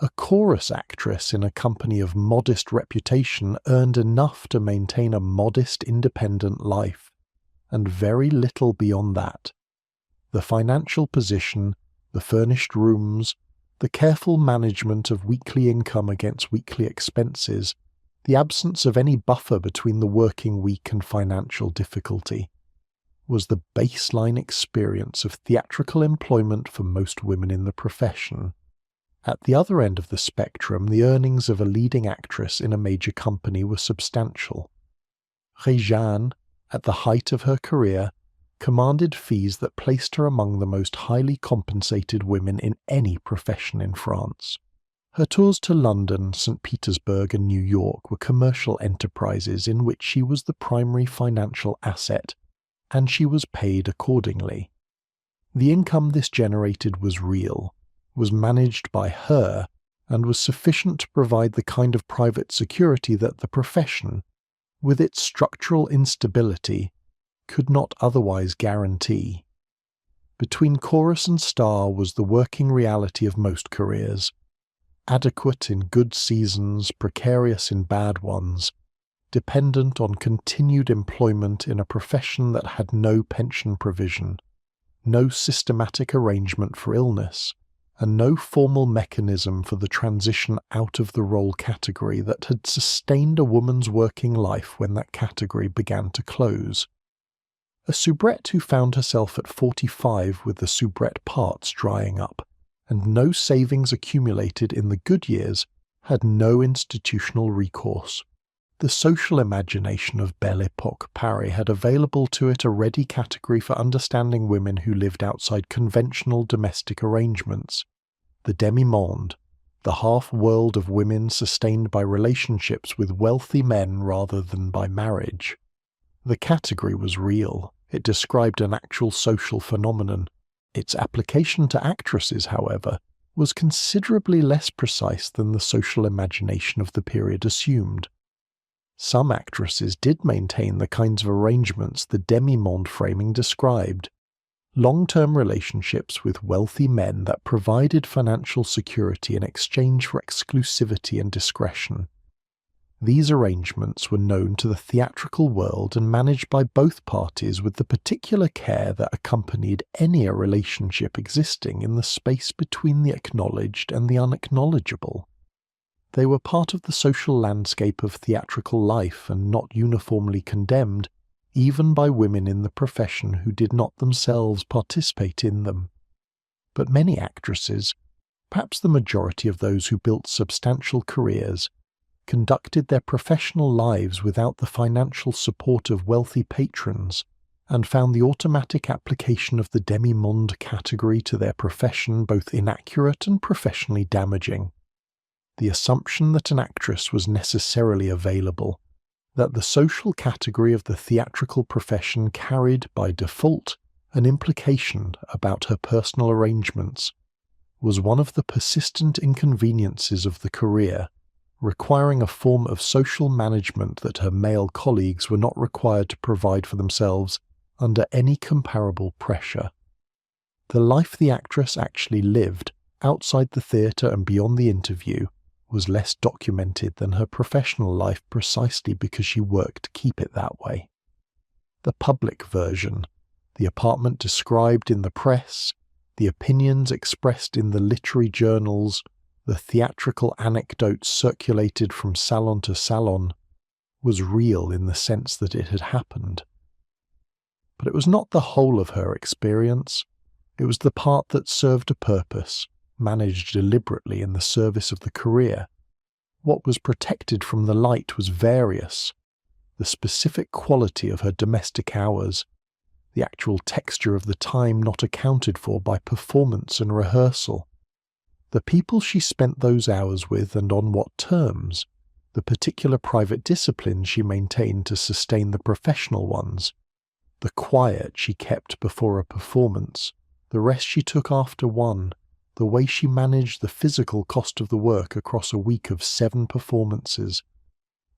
A chorus actress in a company of modest reputation earned enough to maintain a modest independent life, and very little beyond that. The financial position, the furnished rooms, the careful management of weekly income against weekly expenses, the absence of any buffer between the working week and financial difficulty, was the baseline experience of theatrical employment for most women in the profession. At the other end of the spectrum, the earnings of a leading actress in a major company were substantial. Rejane, at the height of her career, commanded fees that placed her among the most highly compensated women in any profession in France. Her tours to London, St. Petersburg, and New York were commercial enterprises in which she was the primary financial asset, and she was paid accordingly. The income this generated was real, was managed by her, and was sufficient to provide the kind of private security that the profession, with its structural instability, could not otherwise guarantee. Between chorus and star was the working reality of most careers, adequate in good seasons, precarious in bad ones, dependent on continued employment in a profession that had no pension provision, no systematic arrangement for illness, and no formal mechanism for the transition out of the role category that had sustained a woman's working life when that category began to close. A soubrette who found herself at 45 with the soubrette parts drying up, and no savings accumulated in the good years, had no institutional recourse. The social imagination of Belle Epoque Paris had available to it a ready category for understanding women who lived outside conventional domestic arrangements. The demi-monde, the half-world of women sustained by relationships with wealthy men rather than by marriage. The category was real. It described an actual social phenomenon. Its application to actresses, however, was considerably less precise than the social imagination of the period assumed. Some actresses did maintain the kinds of arrangements the demi-monde framing described, long-term relationships with wealthy men that provided financial security in exchange for exclusivity and discretion. These arrangements were known to the theatrical world and managed by both parties with the particular care that accompanied any relationship existing in the space between the acknowledged and the unacknowledgeable. They were part of the social landscape of theatrical life and not uniformly condemned, even by women in the profession who did not themselves participate in them. But many actresses, perhaps the majority of those who built substantial careers, conducted their professional lives without the financial support of wealthy patrons, and found the automatic application of the demi-monde category to their profession both inaccurate and professionally damaging. The assumption that an actress was necessarily available, that the social category of the theatrical profession carried, by default, an implication about her personal arrangements, was one of the persistent inconveniences of the career, requiring a form of social management that her male colleagues were not required to provide for themselves under any comparable pressure. The life the actress actually lived, outside the theatre and beyond the interview, was less documented than her professional life precisely because she worked to keep it that way. The public version, the apartment described in the press, the opinions expressed in the literary journals, the theatrical anecdotes circulated from salon to salon, was real in the sense that it had happened. But it was not the whole of her experience. It was the part that served a purpose, managed deliberately in the service of the career. What was protected from the light was various. The specific quality of her domestic hours, the actual texture of the time not accounted for by performance and rehearsal, the people she spent those hours with and on what terms, the particular private disciplines she maintained to sustain the professional ones, the quiet she kept before a performance, the rest she took after one, the way she managed the physical cost of the work across a week of 7 performances,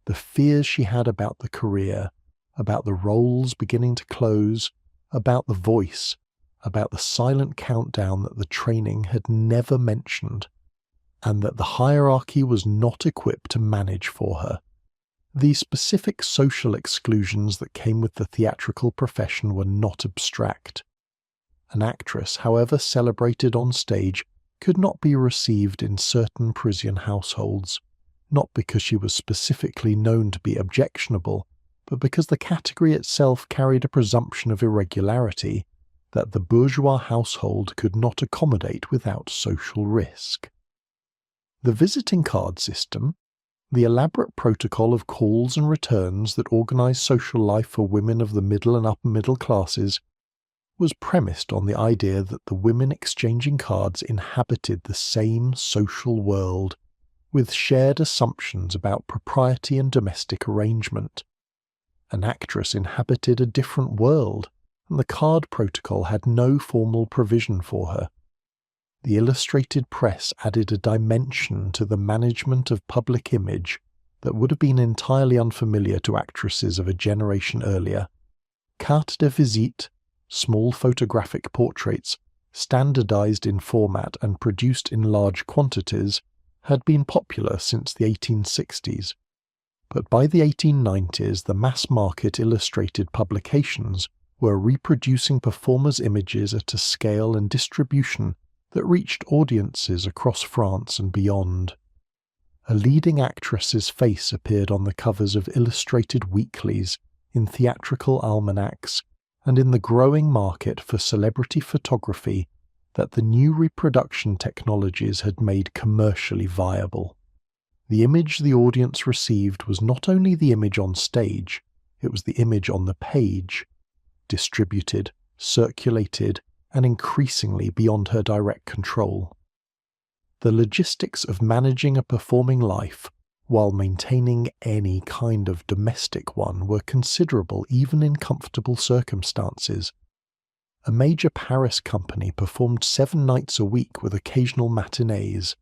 the fears she had about the career, about the roles beginning to close, about the voice, about the silent countdown that the training had never mentioned, and that the hierarchy was not equipped to manage for her. These specific social exclusions that came with the theatrical profession were not abstract. An actress, however celebrated on stage, could not be received in certain Parisian households, not because she was specifically known to be objectionable, but because the category itself carried a presumption of irregularity that the bourgeois household could not accommodate without social risk. The visiting card system, the elaborate protocol of calls and returns that organised social life for women of the middle and upper middle classes, was premised on the idea that the women exchanging cards inhabited the same social world, with shared assumptions about propriety and domestic arrangement. An actress inhabited a different world, and the card protocol had no formal provision for her. The illustrated press added a dimension to the management of public image that would have been entirely unfamiliar to actresses of a generation earlier. Carte de visite, small photographic portraits, standardized in format and produced in large quantities, had been popular since the 1860s. But by the 1890s, the mass-market illustrated publications were reproducing performers' images at a scale and distribution that reached audiences across France and beyond. A leading actress's face appeared on the covers of illustrated weeklies, in theatrical almanacs, and in the growing market for celebrity photography that the new reproduction technologies had made commercially viable. The image the audience received was not only the image on stage, it was the image on the page, distributed, circulated, and increasingly beyond her direct control. The logistics of managing a performing life while maintaining any kind of domestic one were considerable even in comfortable circumstances. A major Paris company performed 7 nights a week with occasional matinees.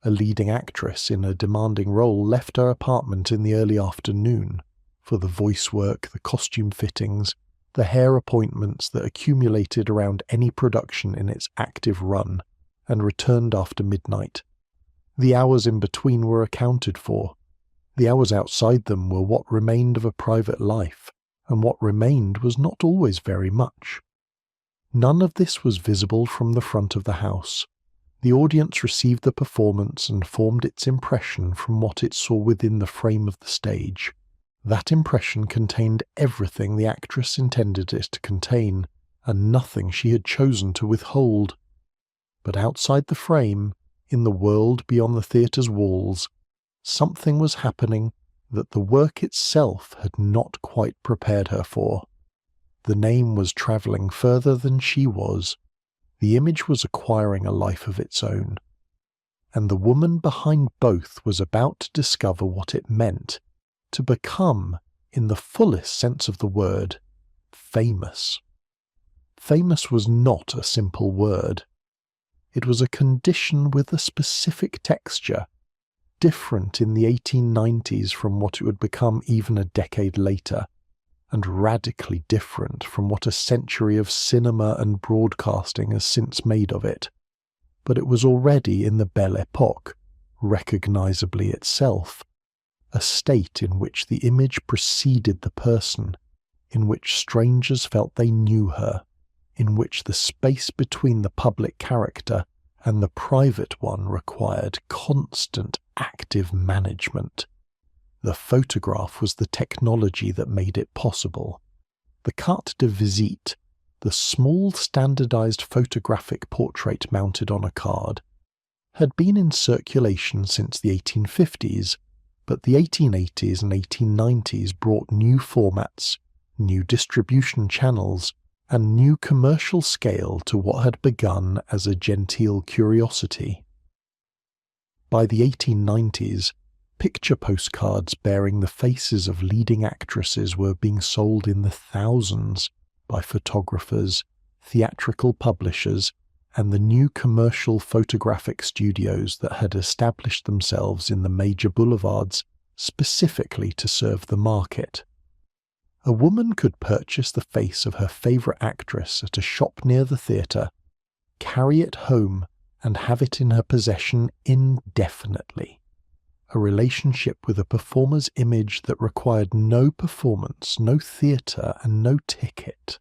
A leading actress in a demanding role left her apartment in the early afternoon for the voice work, the costume fittings, the hair appointments that accumulated around any production in its active run, and returned after midnight. The hours in between were accounted for. The hours outside them were what remained of a private life, and what remained was not always very much. None of this was visible from the front of the house. The audience received the performance and formed its impression from what it saw within the frame of the stage. That impression contained everything the actress intended it to contain, and nothing she had chosen to withhold. But outside the frame, in the world beyond the theatre's walls, something was happening that the work itself had not quite prepared her for. The name was travelling further than she was. The image was acquiring a life of its own. And the woman behind both was about to discover what it meant to become, in the fullest sense of the word, famous. Famous was not a simple word. It was a condition with a specific texture, different in the 1890s from what it would become even a decade later, and radically different from what a century of cinema and broadcasting has since made of it. But it was already in the Belle Epoque, recognizably itself, a state in which the image preceded the person, in which strangers felt they knew her, in which the space between the public character and the private one required constant active management. The photograph was the technology that made it possible. The carte de visite, the small standardized photographic portrait mounted on a card, had been in circulation since the 1850s, but the 1880s and 1890s brought new formats, new distribution channels, and new commercial scale to what had begun as a genteel curiosity. By the 1890s, picture postcards bearing the faces of leading actresses were being sold in the thousands by photographers, theatrical publishers, and the new commercial photographic studios that had established themselves in the major boulevards specifically to serve the market. A woman could purchase the face of her favourite actress at a shop near the theatre, carry it home, and have it in her possession indefinitely. A relationship with a performer's image that required no performance, no theatre, and no ticket.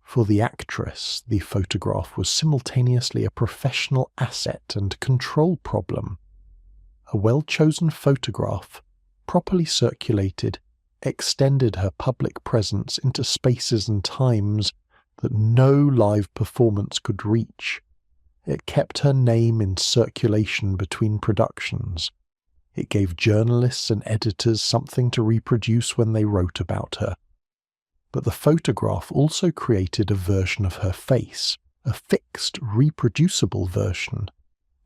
For the actress, the photograph was simultaneously a professional asset and control problem. A well-chosen photograph, properly circulated, extended her public presence into spaces and times that no live performance could reach. It kept her name in circulation between productions. It gave journalists and editors something to reproduce when they wrote about her. But the photograph also created a version of her face, a fixed, reproducible version,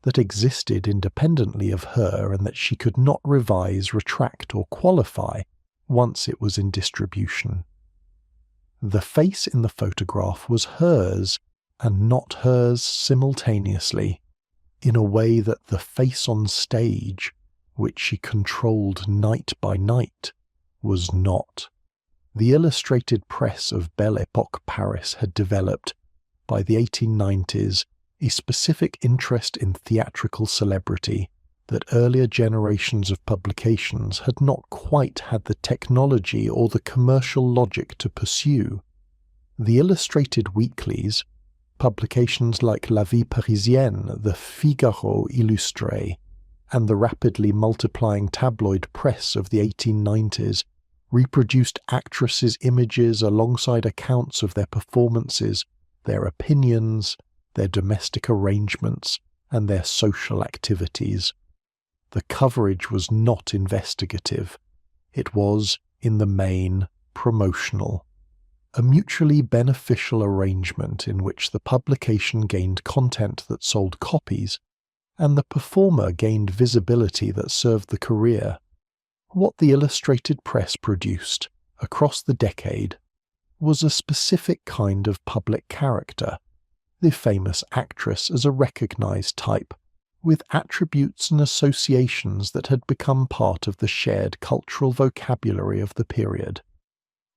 that existed independently of her and that she could not revise, retract, or qualify once it was in distribution. The face in the photograph was hers and not hers simultaneously, in a way that the face on stage, which she controlled night by night, was not. The illustrated press of Belle Epoque Paris had developed, by the 1890s, a specific interest in theatrical celebrity that earlier generations of publications had not quite had the technology or the commercial logic to pursue. The illustrated weeklies, publications like La Vie Parisienne, the Figaro Illustré, and the rapidly multiplying tabloid press of the 1890s, reproduced actresses' images alongside accounts of their performances, their opinions, their domestic arrangements, and their social activities. The coverage was not investigative. It was, in the main, promotional. A mutually beneficial arrangement in which the publication gained content that sold copies, and the performer gained visibility that served the career. What the illustrated press produced, across the decade, was a specific kind of public character, the famous actress as a recognized type, with attributes and associations that had become part of the shared cultural vocabulary of the period.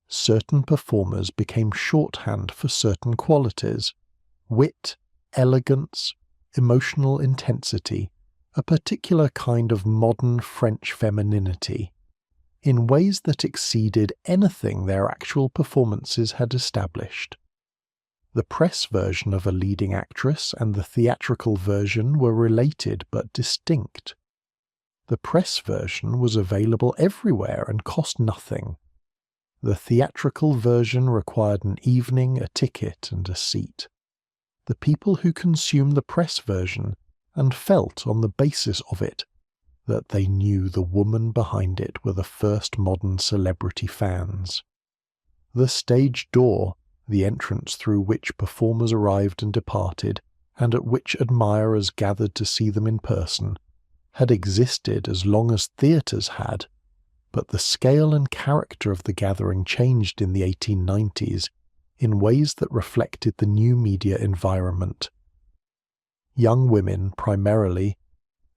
Certain performers became shorthand for certain qualities: wit, elegance, emotional intensity, a particular kind of modern French femininity, in ways that exceeded anything their actual performances had established. The press version of a leading actress and the theatrical version were related but distinct. The press version was available everywhere and cost nothing. The theatrical version required an evening, a ticket, and a seat. The people who consumed the press version and felt on the basis of it that they knew the woman behind it were the first modern celebrity fans. The stage door, the entrance through which performers arrived and departed, and at which admirers gathered to see them in person, had existed as long as theatres had, but the scale and character of the gathering changed in the 1890s in ways that reflected the new media environment. Young women primarily,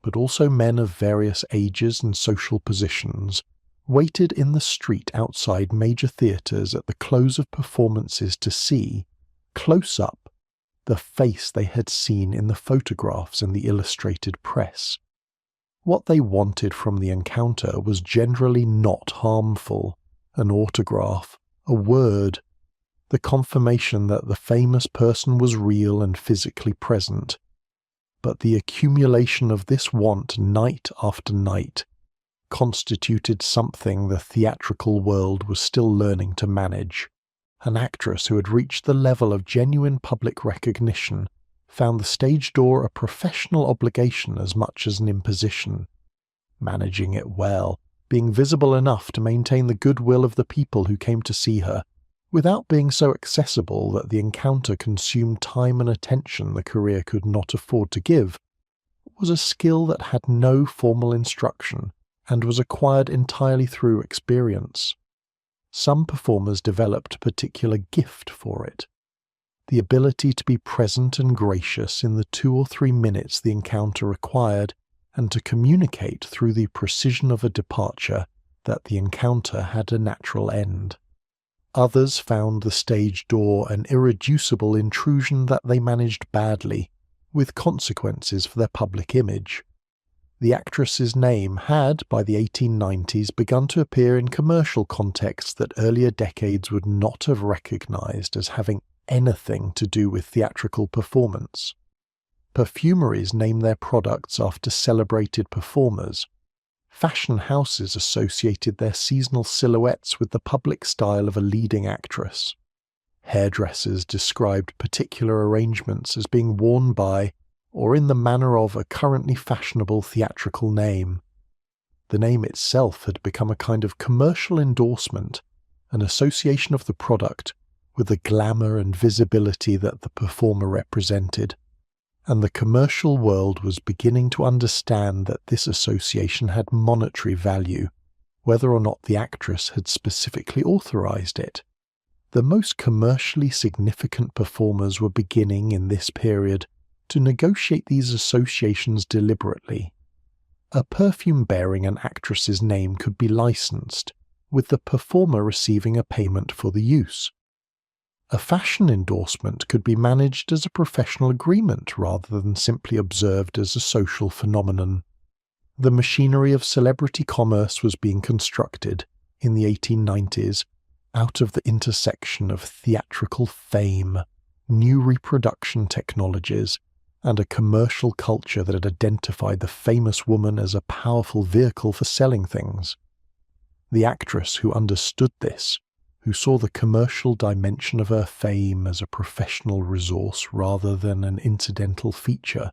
but also men of various ages and social positions, waited in the street outside major theatres at the close of performances to see, close up, the face they had seen in the photographs and the illustrated press. What they wanted from the encounter was generally not harmful: an autograph, a word, the confirmation that the famous person was real and physically present, but the accumulation of this want night after night constituted something the theatrical world was still learning to manage. An actress who had reached the level of genuine public recognition found the stage door a professional obligation as much as an imposition. Managing it well, being visible enough to maintain the goodwill of the people who came to see her, without being so accessible that the encounter consumed time and attention the career could not afford to give, was a skill that had no formal instruction and was acquired entirely through experience. Some performers developed a particular gift for it. The ability to be present and gracious in the 2 or 3 minutes the encounter required, and to communicate through the precision of a departure that the encounter had a natural end. Others found the stage door an irreducible intrusion that they managed badly, with consequences for their public image. The actress's name had, by the 1890s, begun to appear in commercial contexts that earlier decades would not have recognized as having anything to do with theatrical performance. Perfumeries name their products after celebrated performers. Fashion houses associated their seasonal silhouettes with the public style of a leading actress. Hairdressers described particular arrangements as being worn by, or in the manner of, a currently fashionable theatrical name. The name itself had become a kind of commercial endorsement, an association of the product with the glamour and visibility that the performer represented, and the commercial world was beginning to understand that this association had monetary value, whether or not the actress had specifically authorized it. The most commercially significant performers were beginning, in this period, to negotiate these associations deliberately. A perfume bearing an actress's name could be licensed, with the performer receiving a payment for the use. A fashion endorsement could be managed as a professional agreement rather than simply observed as a social phenomenon. The machinery of celebrity commerce was being constructed, in the 1890s, out of the intersection of theatrical fame, new reproduction technologies, and a commercial culture that had identified the famous woman as a powerful vehicle for selling things. The actress who understood this, who saw the commercial dimension of her fame as a professional resource rather than an incidental feature,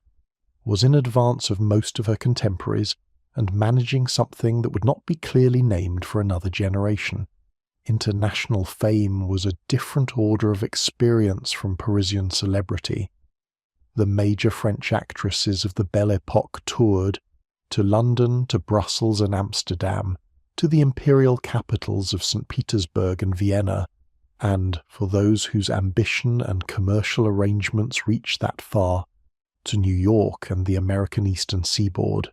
was in advance of most of her contemporaries and managing something that would not be clearly named for another generation. International fame was a different order of experience from Parisian celebrity. The major French actresses of the Belle Epoque toured, to London, to Brussels and Amsterdam, to the imperial capitals of St. Petersburg and Vienna, and, for those whose ambition and commercial arrangements reached that far, to New York and the American Eastern Seaboard.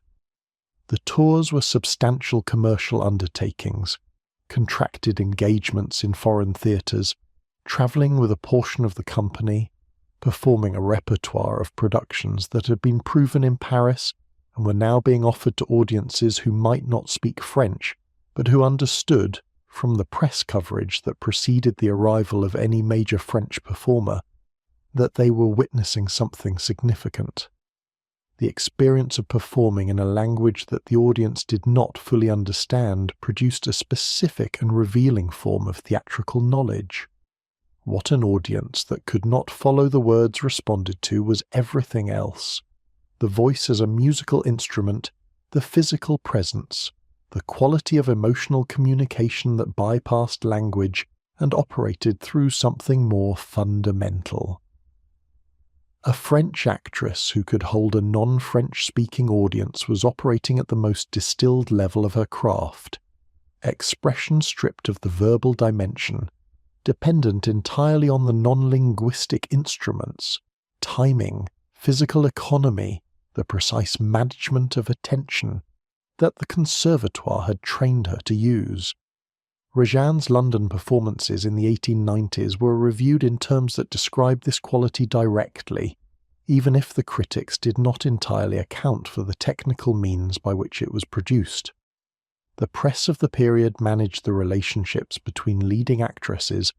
The tours were substantial commercial undertakings, contracted engagements in foreign theatres, travelling with a portion of the company, performing a repertoire of productions that had been proven in Paris and were now being offered to audiences who might not speak French, but who understood, from the press coverage that preceded the arrival of any major French performer, that they were witnessing something significant. The experience of performing in a language that the audience did not fully understand produced a specific and revealing form of theatrical knowledge. What an audience that could not follow the words responded to was everything else. The voice as a musical instrument, the physical presence, the quality of emotional communication that bypassed language and operated through something more fundamental. A French actress who could hold a non-French-speaking audience was operating at the most distilled level of her craft, expression stripped of the verbal dimension, dependent entirely on the non-linguistic instruments, timing, physical economy, the precise management of attention, that the Conservatoire had trained her to use. Rejane's London performances in the 1890s were reviewed in terms that described this quality directly, even if the critics did not entirely account for the technical means by which it was produced. The press of the period managed the relationships between leading actresses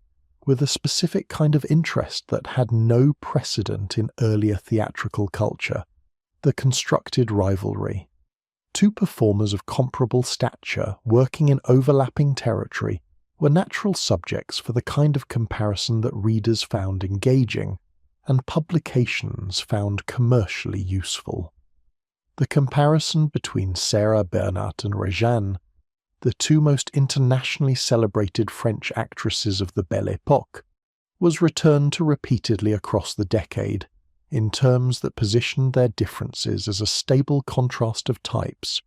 with a specific kind of interest that had no precedent in earlier theatrical culture, The constructed rivalry. Two performers of comparable stature working in overlapping territory were natural subjects for the kind of comparison that readers found engaging and publications found commercially useful. The comparison between Sarah Bernhardt and Rejane, the two most internationally celebrated French actresses of the Belle Epoque, was returned to repeatedly across the decade, in terms that positioned their differences as a stable contrast of types: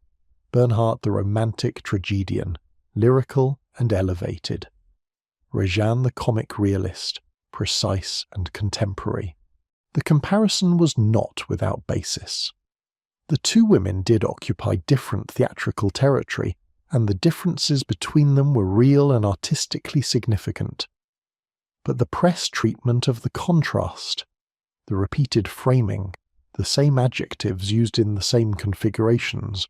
Bernhardt the romantic tragedian, lyrical and elevated; Rejane the comic realist, precise and contemporary. The comparison was not without basis. The two women did occupy different theatrical territory, and the differences between them were real and artistically significant. But the press treatment of the contrast, the repeated framing, the same adjectives used in the same configurations,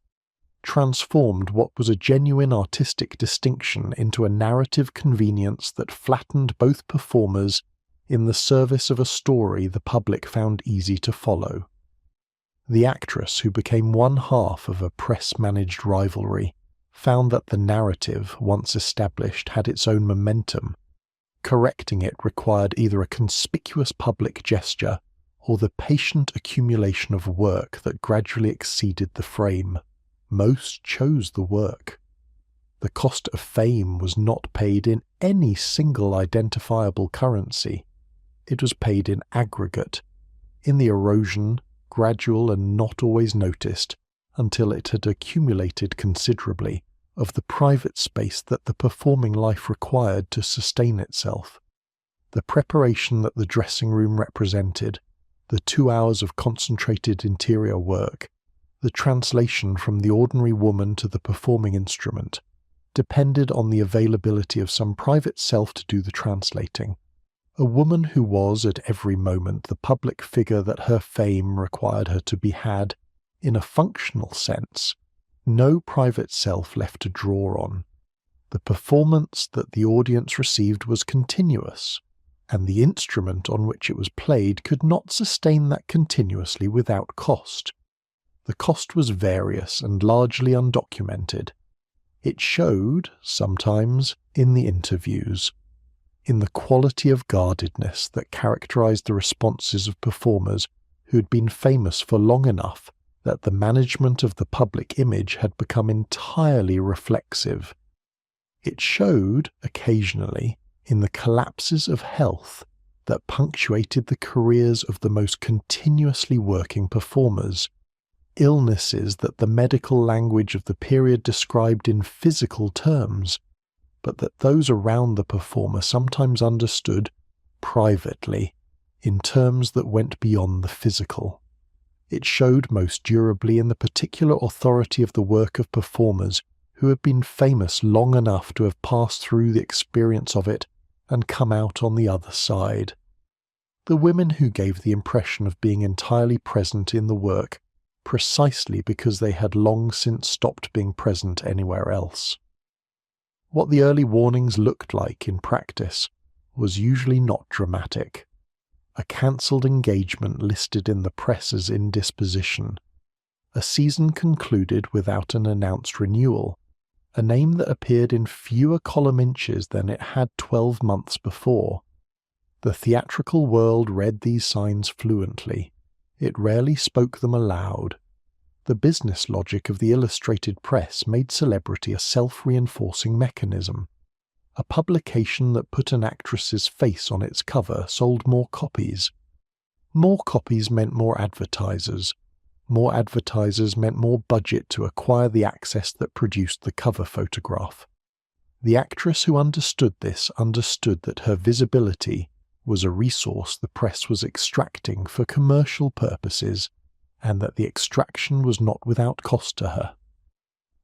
transformed what was a genuine artistic distinction into a narrative convenience that flattened both performers in the service of a story the public found easy to follow. The actress who became one half of a press-managed rivalry found that the narrative, once established, had its own momentum. Correcting it required either a conspicuous public gesture or the patient accumulation of work that gradually exceeded the frame. Most chose the work. The cost of fame was not paid in any single identifiable currency. It was paid in aggregate, in the erosion, gradual and not always noticed, until it had accumulated considerably, of the private space that the performing life required to sustain itself. The preparation that the dressing room represented, the 2 hours of concentrated interior work, the translation from the ordinary woman to the performing instrument, depended on the availability of some private self to do the translating, a woman who was at every moment the public figure that her fame required her to be had, in a functional sense, no private self left to draw on. The performance that the audience received was continuous, and the instrument on which it was played could not sustain that continuously without cost. The cost was various and largely undocumented. It showed, sometimes, in the interviews, in the quality of guardedness that characterized the responses of performers who had been famous for long enough that the management of the public image had become entirely reflexive. It showed, occasionally, in the collapses of health that punctuated the careers of the most continuously working performers, illnesses that the medical language of the period described in physical terms, but that those around the performer sometimes understood, privately, in terms that went beyond the physical. It showed most durably in the particular authority of the work of performers who had been famous long enough to have passed through the experience of it and come out on the other side. The women who gave the impression of being entirely present in the work precisely because they had long since stopped being present anywhere else. What the early warnings looked like in practice was usually not dramatic. A cancelled engagement listed in the press as indisposition, a season concluded without an announced renewal, a name that appeared in fewer column inches than it had 12 months before. The theatrical world read these signs fluently. It rarely spoke them aloud. The business logic of the illustrated press made celebrity a self-reinforcing mechanism. A publication that put an actress's face on its cover sold more copies. More copies meant more advertisers. More advertisers meant more budget to acquire the access that produced the cover photograph. The actress who understood this understood that her visibility was a resource the press was extracting for commercial purposes, and that the extraction was not without cost to her.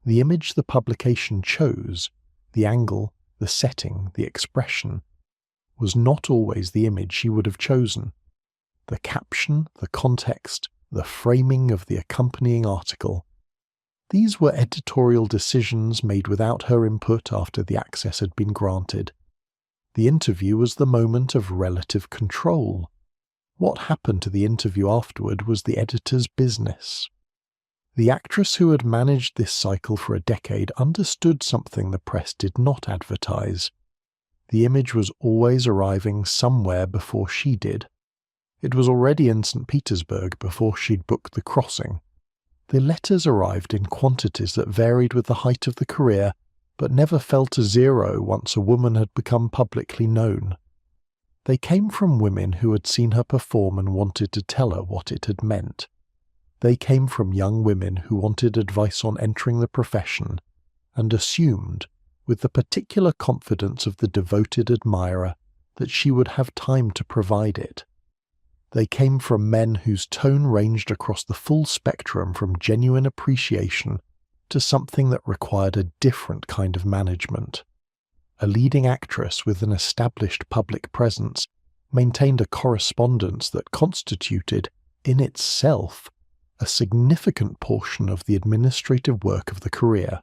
The image the publication chose, the angle, the setting, the expression, was not always the image she would have chosen. The caption, the context, the framing of the accompanying article, these were editorial decisions made without her input after the access had been granted. The interview was the moment of relative control. What happened to the interview afterward was the editor's business. The actress who had managed this cycle for a decade understood something the press did not advertise. The image was always arriving somewhere before she did. It was already in St. Petersburg before she'd booked the crossing. The letters arrived in quantities that varied with the height of the career, but never fell to zero once a woman had become publicly known. They came from women who had seen her perform and wanted to tell her what it had meant. They came from young women who wanted advice on entering the profession, and assumed, with the particular confidence of the devoted admirer, that she would have time to provide it. They came from men whose tone ranged across the full spectrum from genuine appreciation to something that required a different kind of management. A leading actress with an established public presence maintained a correspondence that constituted, in itself, a significant portion of the administrative work of the career.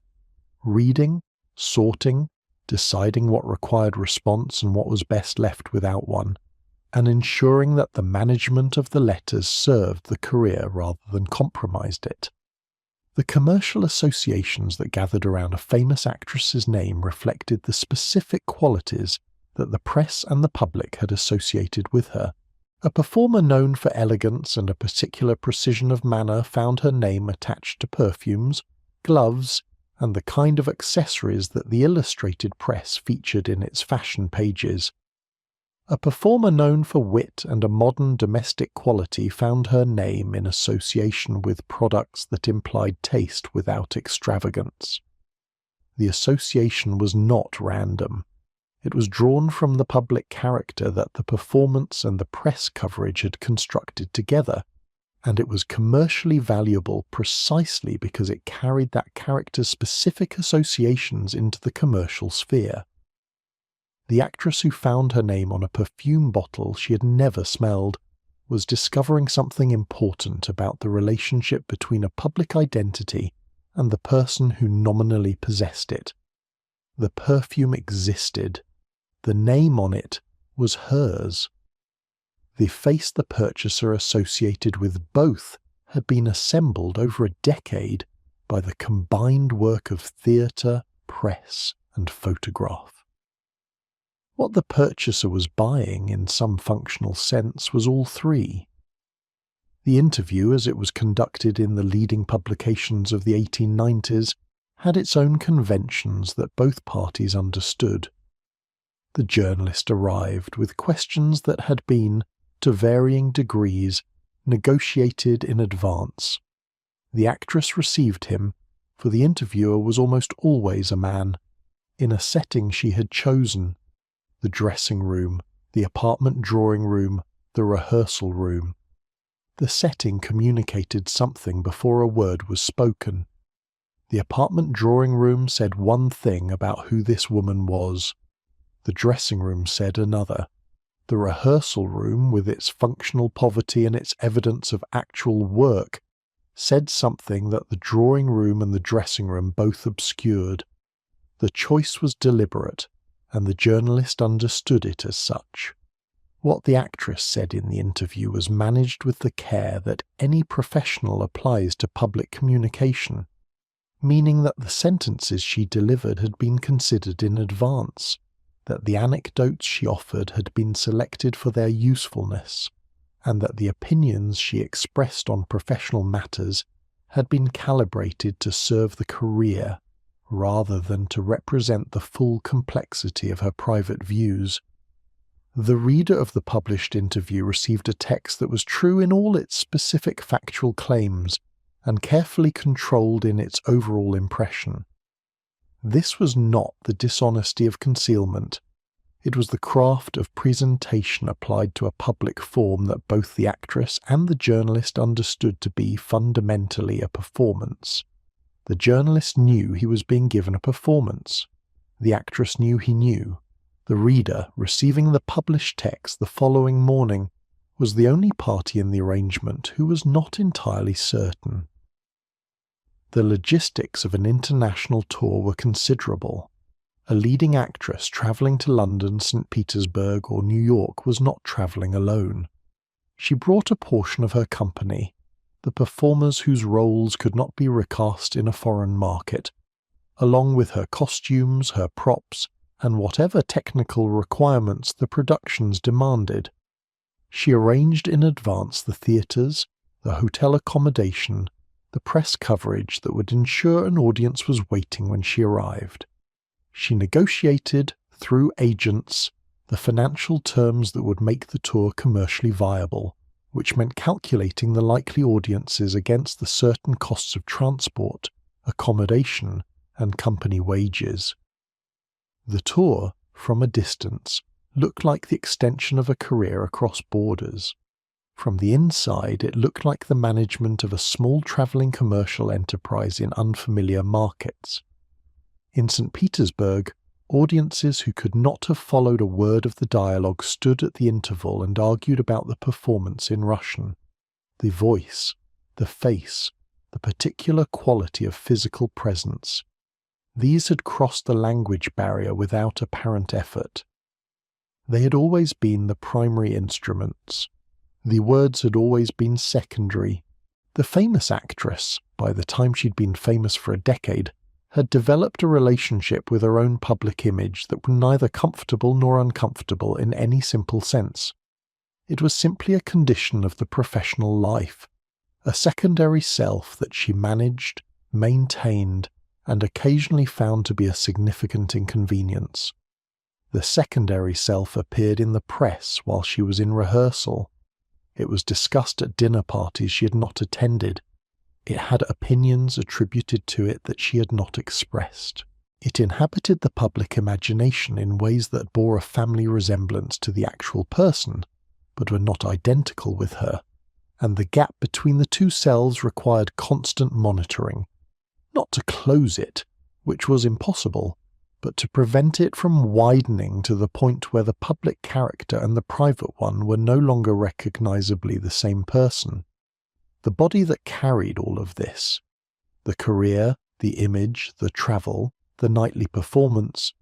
Reading, sorting, deciding what required response and what was best left without one, and ensuring that the management of the letters served the career rather than compromised it. The commercial associations that gathered around a famous actress's name reflected the specific qualities that the press and the public had associated with her. A performer known for elegance and a particular precision of manner found her name attached to perfumes, gloves, and the kind of accessories that the illustrated press featured in its fashion pages. A performer known for wit and a modern domestic quality found her name in association with products that implied taste without extravagance. The association was not random. It was drawn from the public character that the performance and the press coverage had constructed together, and it was commercially valuable precisely because it carried that character's specific associations into the commercial sphere. The actress who found her name on a perfume bottle she had never smelled was discovering something important about the relationship between a public identity and the person who nominally possessed it. The perfume existed. The name on it was hers. The face the purchaser associated with both had been assembled over a decade by the combined work of theatre, press, and photograph. What the purchaser was buying, in some functional sense, was all three. The interview, as it was conducted in the leading publications of the 1890s, had its own conventions that both parties understood. The journalist arrived with questions that had been, to varying degrees, negotiated in advance. The actress received him, for the interviewer was almost always a man, in a setting she had chosen: the dressing room, the apartment drawing room, the rehearsal room. The setting communicated something before a word was spoken. The apartment drawing room said one thing about who this woman was. The dressing room said another. The rehearsal room, with its functional poverty and its evidence of actual work, said something that the drawing room and the dressing room both obscured. The choice was deliberate, and the journalist understood it as such. What the actress said in the interview was managed with the care that any professional applies to public communication, meaning that the sentences she delivered had been considered in advance, that the anecdotes she offered had been selected for their usefulness, and that the opinions she expressed on professional matters had been calibrated to serve the career rather than to represent the full complexity of her private views. The reader of the published interview received a text that was true in all its specific factual claims and carefully controlled in its overall impression. This was not the dishonesty of concealment. It was the craft of presentation applied to a public form that both the actress and the journalist understood to be fundamentally a performance. The journalist knew he was being given a performance. The actress knew he knew. The reader, receiving the published text the following morning, was the only party in the arrangement who was not entirely certain. The logistics of an international tour were considerable. A leading actress travelling to London, St. Petersburg, or New York was not travelling alone. She brought a portion of her company, the performers whose roles could not be recast in a foreign market, along with her costumes, her props, and whatever technical requirements the productions demanded. She arranged in advance the theatres, the hotel accommodation, the press coverage that would ensure an audience was waiting when she arrived. She negotiated, through agents, the financial terms that would make the tour commercially viable, which meant calculating the likely audiences against the certain costs of transport, accommodation, and company wages. The tour, from a distance, looked like the extension of a career across borders. From the inside, it looked like the management of a small travelling commercial enterprise in unfamiliar markets. In St. Petersburg, audiences who could not have followed a word of the dialogue stood at the interval and argued about the performance in Russian. The voice, the face, the particular quality of physical presence. These had crossed the language barrier without apparent effort. They had always been the primary instruments. The words had always been secondary. The famous actress, by the time she'd been famous for a decade, had developed a relationship with her own public image that was neither comfortable nor uncomfortable in any simple sense. It was simply a condition of the professional life, a secondary self that she managed, maintained, and occasionally found to be a significant inconvenience. The secondary self appeared in the press while she was in rehearsal. It was discussed at dinner parties she had not attended. It had opinions attributed to it that she had not expressed. It inhabited the public imagination in ways that bore a family resemblance to the actual person, but were not identical with her, and the gap between the two selves required constant monitoring, not to close it, which was impossible, but to prevent it from widening to the point where the public character and the private one were no longer recognizably the same person. The body that carried all of this, the career, the image, the travel, the nightly performance,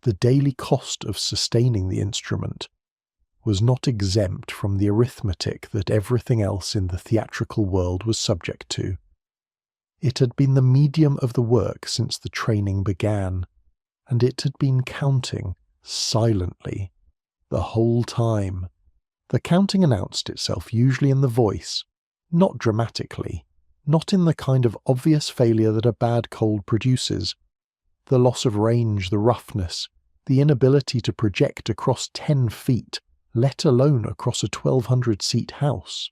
the daily cost of sustaining the instrument, was not exempt from the arithmetic that everything else in the theatrical world was subject to. It had been the medium of the work since the training began, and it had been counting, silently, the whole time. The counting announced itself usually in the voice, not dramatically, not in the kind of obvious failure that a bad cold produces. The loss of range, the roughness, the inability to project across 10 feet, let alone across a 1,200-seat house.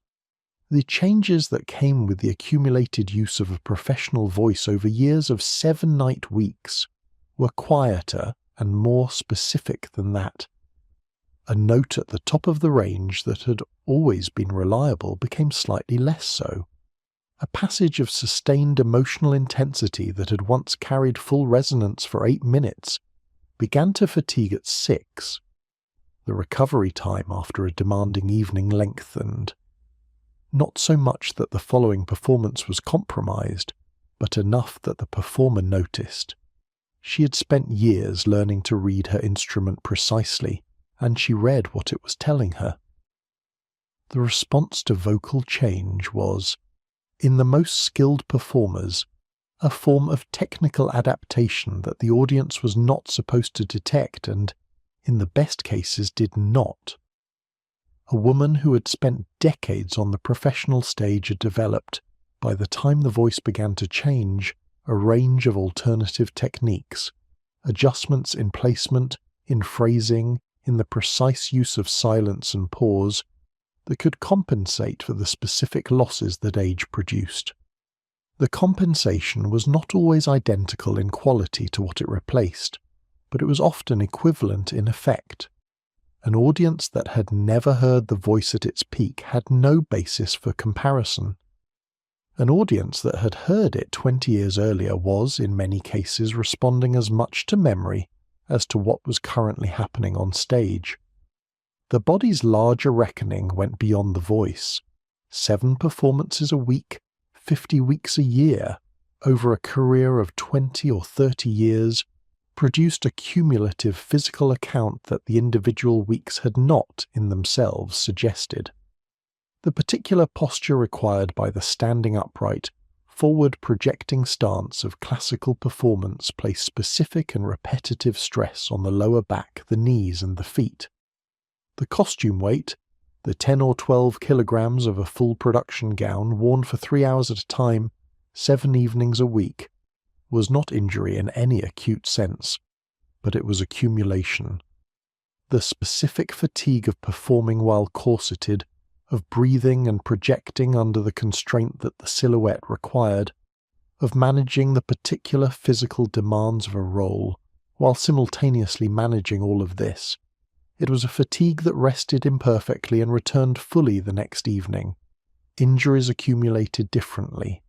The changes that came with the accumulated use of a professional voice over years of 7-night weeks were quieter and more specific than that. A note at the top of the range that had always been reliable became slightly less so. A passage of sustained emotional intensity that had once carried full resonance for 8 minutes began to fatigue at 6. The recovery time after a demanding evening lengthened. Not so much that the following performance was compromised, but enough that the performer noticed. She had spent years learning to read her instrument precisely, and she read what it was telling her. The response to vocal change was, in the most skilled performers, a form of technical adaptation that the audience was not supposed to detect and, in the best cases, did not. A woman who had spent decades on the professional stage had developed, by the time the voice began to change, a range of alternative techniques, adjustments in placement, in phrasing, in the precise use of silence and pause, that could compensate for the specific losses that age produced. The compensation was not always identical in quality to what it replaced, but it was often equivalent in effect. An audience that had never heard the voice at its peak had no basis for comparison. An audience that had heard it 20 years earlier was, in many cases, responding as much to memory as to what was currently happening on stage. The body's larger reckoning went beyond the voice. 7 performances a week, 50 weeks a year, over a career of 20 or 30 years, produced a cumulative physical account that the individual weeks had not, in themselves, suggested. The particular posture required by the standing upright, forward-projecting stance of classical performance placed specific and repetitive stress on the lower back, the knees and the feet. The costume weight, the 10 or 12 kilograms of a full production gown worn for 3 hours at a time, 7 evenings a week, was not injury in any acute sense, but it was accumulation. The specific fatigue of performing while corseted, of breathing and projecting under the constraint that the silhouette required, of managing the particular physical demands of a role, while simultaneously managing all of this. It was a fatigue that rested imperfectly and returned fully the next evening. Injuries accumulated differently.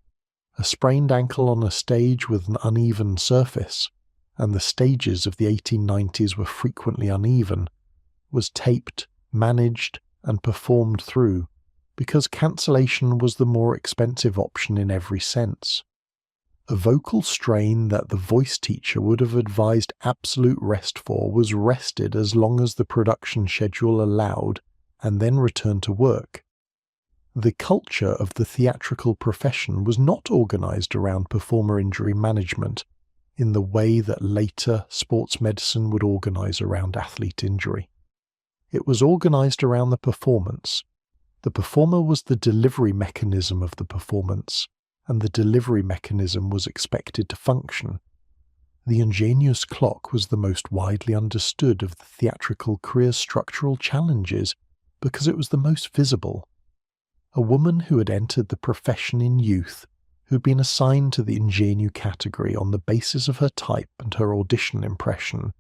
A sprained ankle on a stage with an uneven surface, and the stages of the 1890s were frequently uneven, was taped, managed, and performed through, because cancellation was the more expensive option in every sense. A vocal strain that the voice teacher would have advised absolute rest for was rested as long as the production schedule allowed, and then returned to work. The culture of the theatrical profession was not organized around performer injury management in the way that later sports medicine would organize around athlete injury. It was organized around the performance. The performer was the delivery mechanism of the performance, and the delivery mechanism was expected to function. The ingenious clock was the most widely understood of the theatrical career's structural challenges because it was the most visible. A woman who had entered the profession in youth, who had been assigned to the ingenue category on the basis of her type and her audition impression,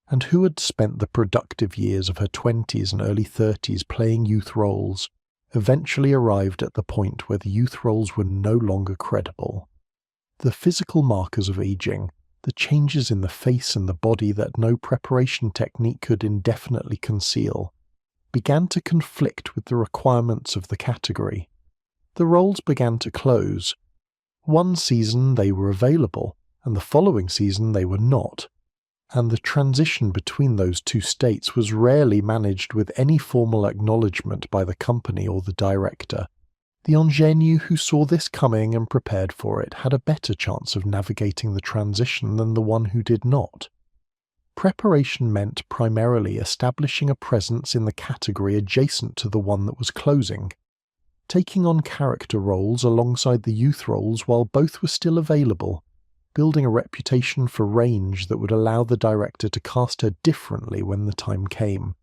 and who had spent the productive years of her 20s and early 30s playing youth roles, eventually arrived at the point where the youth roles were no longer credible. The physical markers of aging, the changes in the face and the body that no preparation technique could indefinitely conceal, began to conflict with the requirements of the category. The roles began to close. One season they were available, and the following season they were not, and the transition between those two states was rarely managed with any formal acknowledgement by the company or the director. The ingénue who saw this coming and prepared for it had a better chance of navigating the transition than the one who did not. Preparation meant primarily establishing a presence in the category adjacent to the one that was closing, taking on character roles alongside the youth roles while both were still available, building a reputation for range that would allow the director to cast her differently when the time came.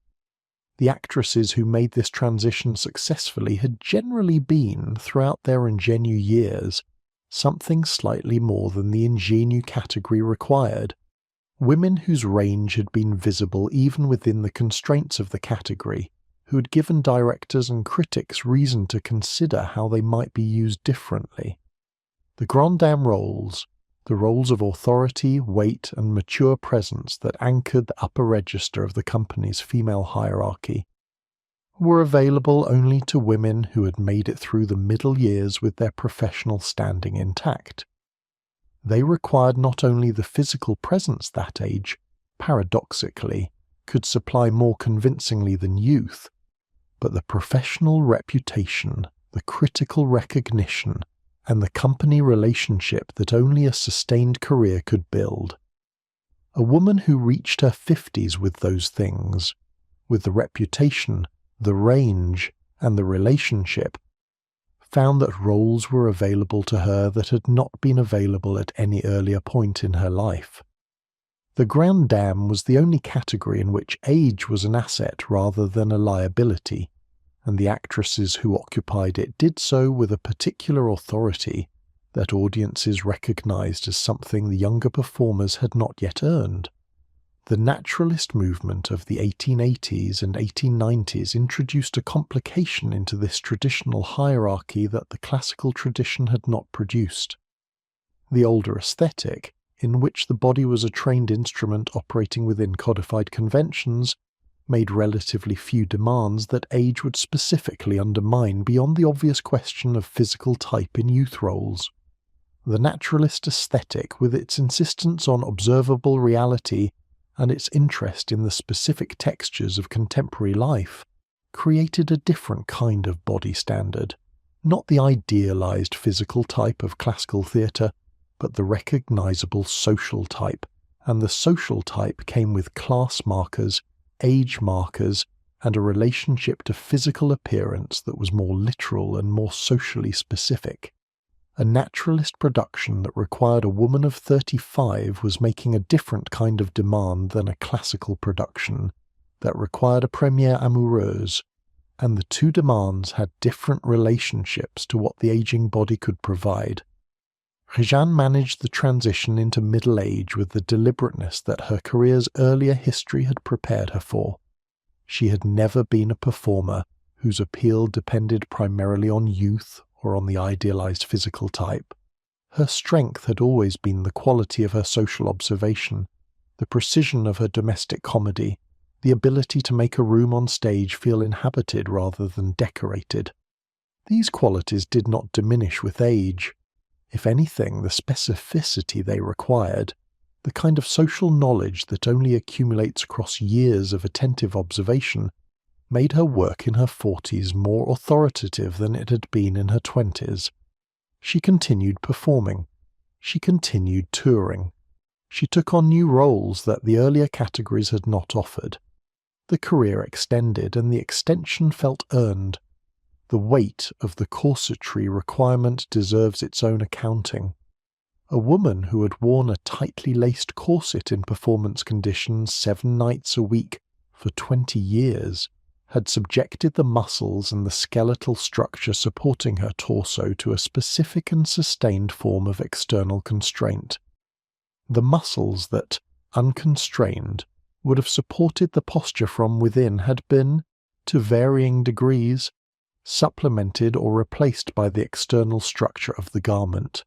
The actresses who made this transition successfully had generally been, throughout their ingenue years, something slightly more than the ingenue category required. Women whose range had been visible even within the constraints of the category, who had given directors and critics reason to consider how they might be used differently. The grand dame roles, the roles of authority, weight, and mature presence that anchored the upper register of the company's female hierarchy, were available only to women who had made it through the middle years with their professional standing intact. They required not only the physical presence that age, paradoxically, could supply more convincingly than youth, but the professional reputation, the critical recognition, and the company relationship that only a sustained career could build. A woman who reached her 50s with those things, with the reputation, the range, and the relationship, found that roles were available to her that had not been available at any earlier point in her life. The grande dame was the only category in which age was an asset rather than a liability, and the actresses who occupied it did so with a particular authority that audiences recognized as something the younger performers had not yet earned. The naturalist movement of the 1880s and 1890s introduced a complication into this traditional hierarchy that the classical tradition had not produced. The older aesthetic, in which the body was a trained instrument operating within codified conventions, made relatively few demands that age would specifically undermine beyond the obvious question of physical type in youth roles. The naturalist aesthetic, with its insistence on observable reality and its interest in the specific textures of contemporary life, created a different kind of body standard, not the idealized physical type of classical theatre, but the recognizable social type, and the social type came with class markers, age markers, and a relationship to physical appearance that was more literal and more socially specific. A naturalist production that required a woman of 35 was making a different kind of demand than a classical production that required a première amoureuse, and the two demands had different relationships to what the aging body could provide. Rejane managed the transition into middle age with the deliberateness that her career's earlier history had prepared her for. She had never been a performer whose appeal depended primarily on youth or on the idealized physical type. Her strength had always been the quality of her social observation, the precision of her domestic comedy, the ability to make a room on stage feel inhabited rather than decorated. These qualities did not diminish with age. If anything, the specificity they required, the kind of social knowledge that only accumulates across years of attentive observation, made her work in her 40s more authoritative than it had been in her 20s. She continued performing. She continued touring. She took on new roles that the earlier categories had not offered. The career extended, and the extension felt earned. The weight of the corsetry requirement deserves its own accounting. A woman who had worn a tightly laced corset in performance conditions 7 nights a week for 20 years had subjected the muscles and the skeletal structure supporting her torso to a specific and sustained form of external constraint. The muscles that, unconstrained, would have supported the posture from within had been, to varying degrees, supplemented or replaced by the external structure of the garment.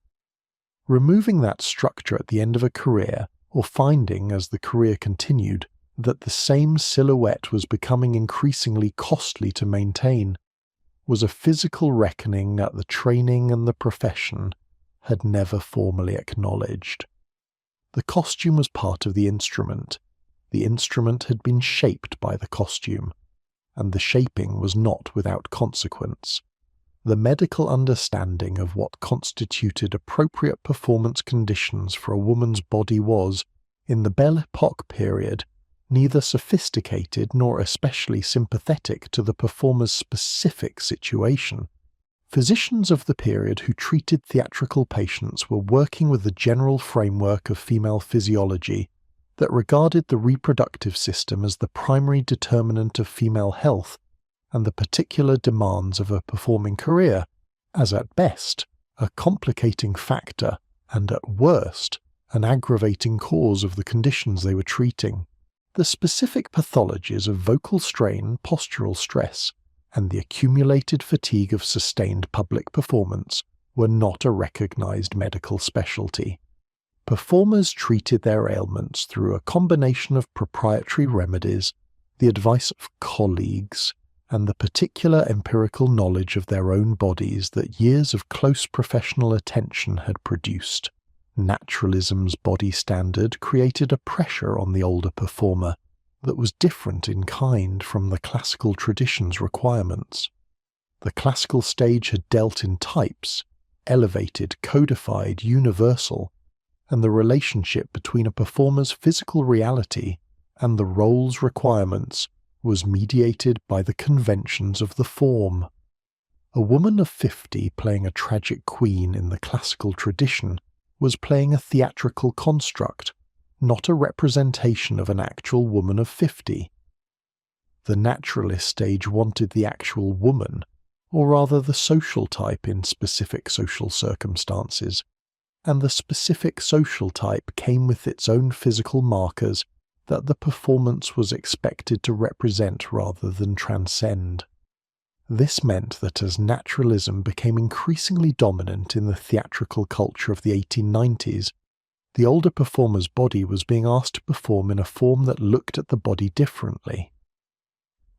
Removing that structure at the end of a career, or finding, as the career continued, that the same silhouette was becoming increasingly costly to maintain, was a physical reckoning that the training and the profession had never formally acknowledged. The costume was part of the instrument. The instrument had been shaped by the costume, and the shaping was not without consequence. The medical understanding of what constituted appropriate performance conditions for a woman's body was, in the Belle Epoque period, neither sophisticated nor especially sympathetic to the performer's specific situation. Physicians of the period who treated theatrical patients were working with the general framework of female physiology that regarded the reproductive system as the primary determinant of female health and the particular demands of a performing career as at best a complicating factor and at worst an aggravating cause of the conditions they were treating. The specific pathologies of vocal strain, postural stress, and the accumulated fatigue of sustained public performance were not a recognized medical specialty. Performers treated their ailments through a combination of proprietary remedies, the advice of colleagues, and the particular empirical knowledge of their own bodies that years of close professional attention had produced. Naturalism's body standard created a pressure on the older performer that was different in kind from the classical tradition's requirements. The classical stage had dealt in types, elevated, codified, universal, and the relationship between a performer's physical reality and the role's requirements was mediated by the conventions of the form. A woman of 50 playing a tragic queen in the classical tradition was playing a theatrical construct, not a representation of an actual woman of 50. The naturalist stage wanted the actual woman, or rather the social type in specific social circumstances, and the specific social type came with its own physical markers that the performance was expected to represent rather than transcend. This meant that as naturalism became increasingly dominant in the theatrical culture of the 1890s, the older performer's body was being asked to perform in a form that looked at the body differently.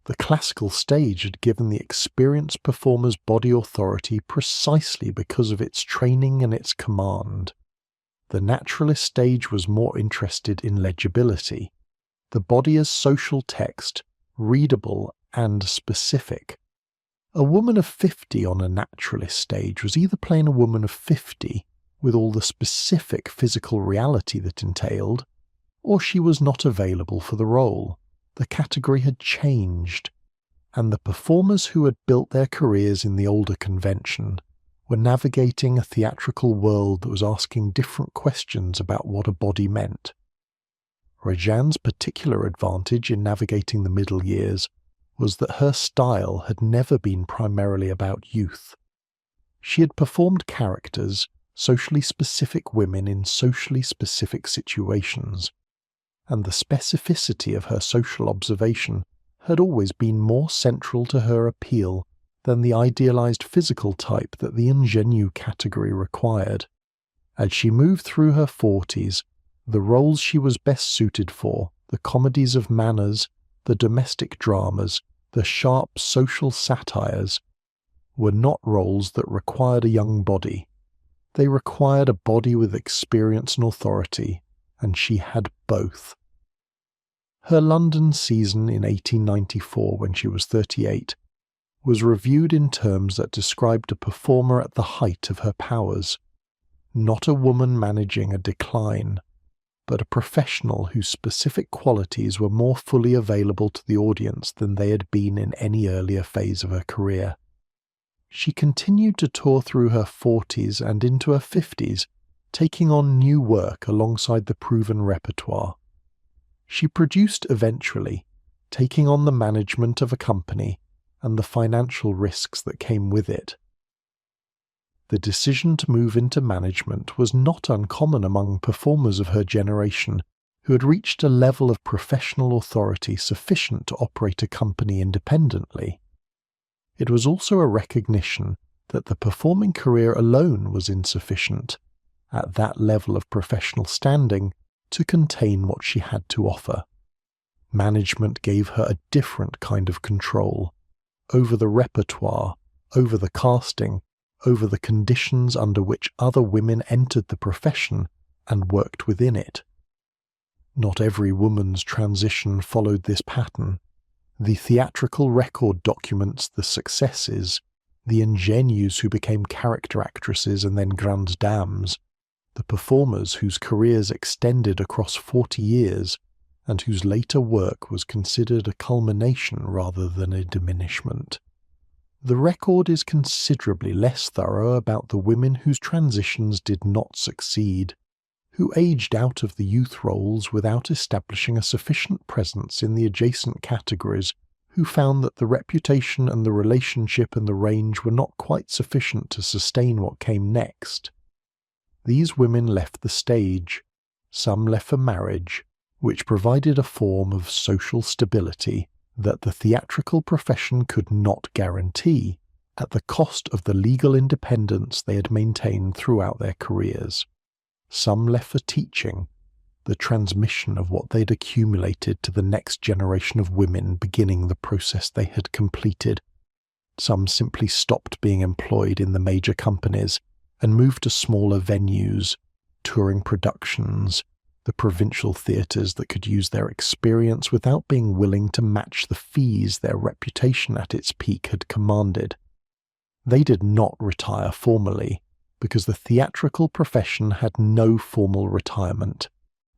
The classical stage had given the experienced performer's body authority precisely because of its training and its command. The naturalist stage was more interested in legibility, the body as social text, readable and specific. A woman of 50 on a naturalist stage was either playing a woman of 50 with all the specific physical reality that entailed, or she was not available for the role. The category had changed, and the performers who had built their careers in the older convention were navigating a theatrical world that was asking different questions about what a body meant. Rejane's particular advantage in navigating the middle years was that her style had never been primarily about youth. She had performed characters, socially specific women in socially specific situations, and the specificity of her social observation had always been more central to her appeal than the idealized physical type that the ingenue category required. As she moved through her 40s, the roles she was best suited for, the comedies of manners, the domestic dramas, the sharp social satires, were not roles that required a young body. They required a body with experience and authority, and she had both. Her London season in 1894, when she was 38, was reviewed in terms that described a performer at the height of her powers, not a woman managing a decline, but a professional whose specific qualities were more fully available to the audience than they had been in any earlier phase of her career. She continued to tour through her 40s and into her 50s, taking on new work alongside the proven repertoire. She produced eventually, taking on the management of a company and the financial risks that came with it. The decision to move into management was not uncommon among performers of her generation who had reached a level of professional authority sufficient to operate a company independently. It was also a recognition that the performing career alone was insufficient, at that level of professional standing, to contain what she had to offer. Management gave her a different kind of control, over the repertoire, over the casting, over the conditions under which other women entered the profession and worked within it. Not every woman's transition followed this pattern. The theatrical record documents the successes, the ingenues who became character actresses and then grandes dames, the performers whose careers extended across 40 years and whose later work was considered a culmination rather than a diminishment. The record is considerably less thorough about the women whose transitions did not succeed, who aged out of the youth roles without establishing a sufficient presence in the adjacent categories, who found that the reputation and the relationship and the range were not quite sufficient to sustain what came next. These women left the stage. Some left for marriage, which provided a form of social stability that the theatrical profession could not guarantee, at the cost of the legal independence they had maintained throughout their careers. Some left for teaching, the transmission of what they'd accumulated to the next generation of women beginning the process they had completed. Some simply stopped being employed in the major companies and moved to smaller venues, touring productions, the provincial theatres that could use their experience without being willing to match the fees their reputation at its peak had commanded. They did not retire formally, because the theatrical profession had no formal retirement.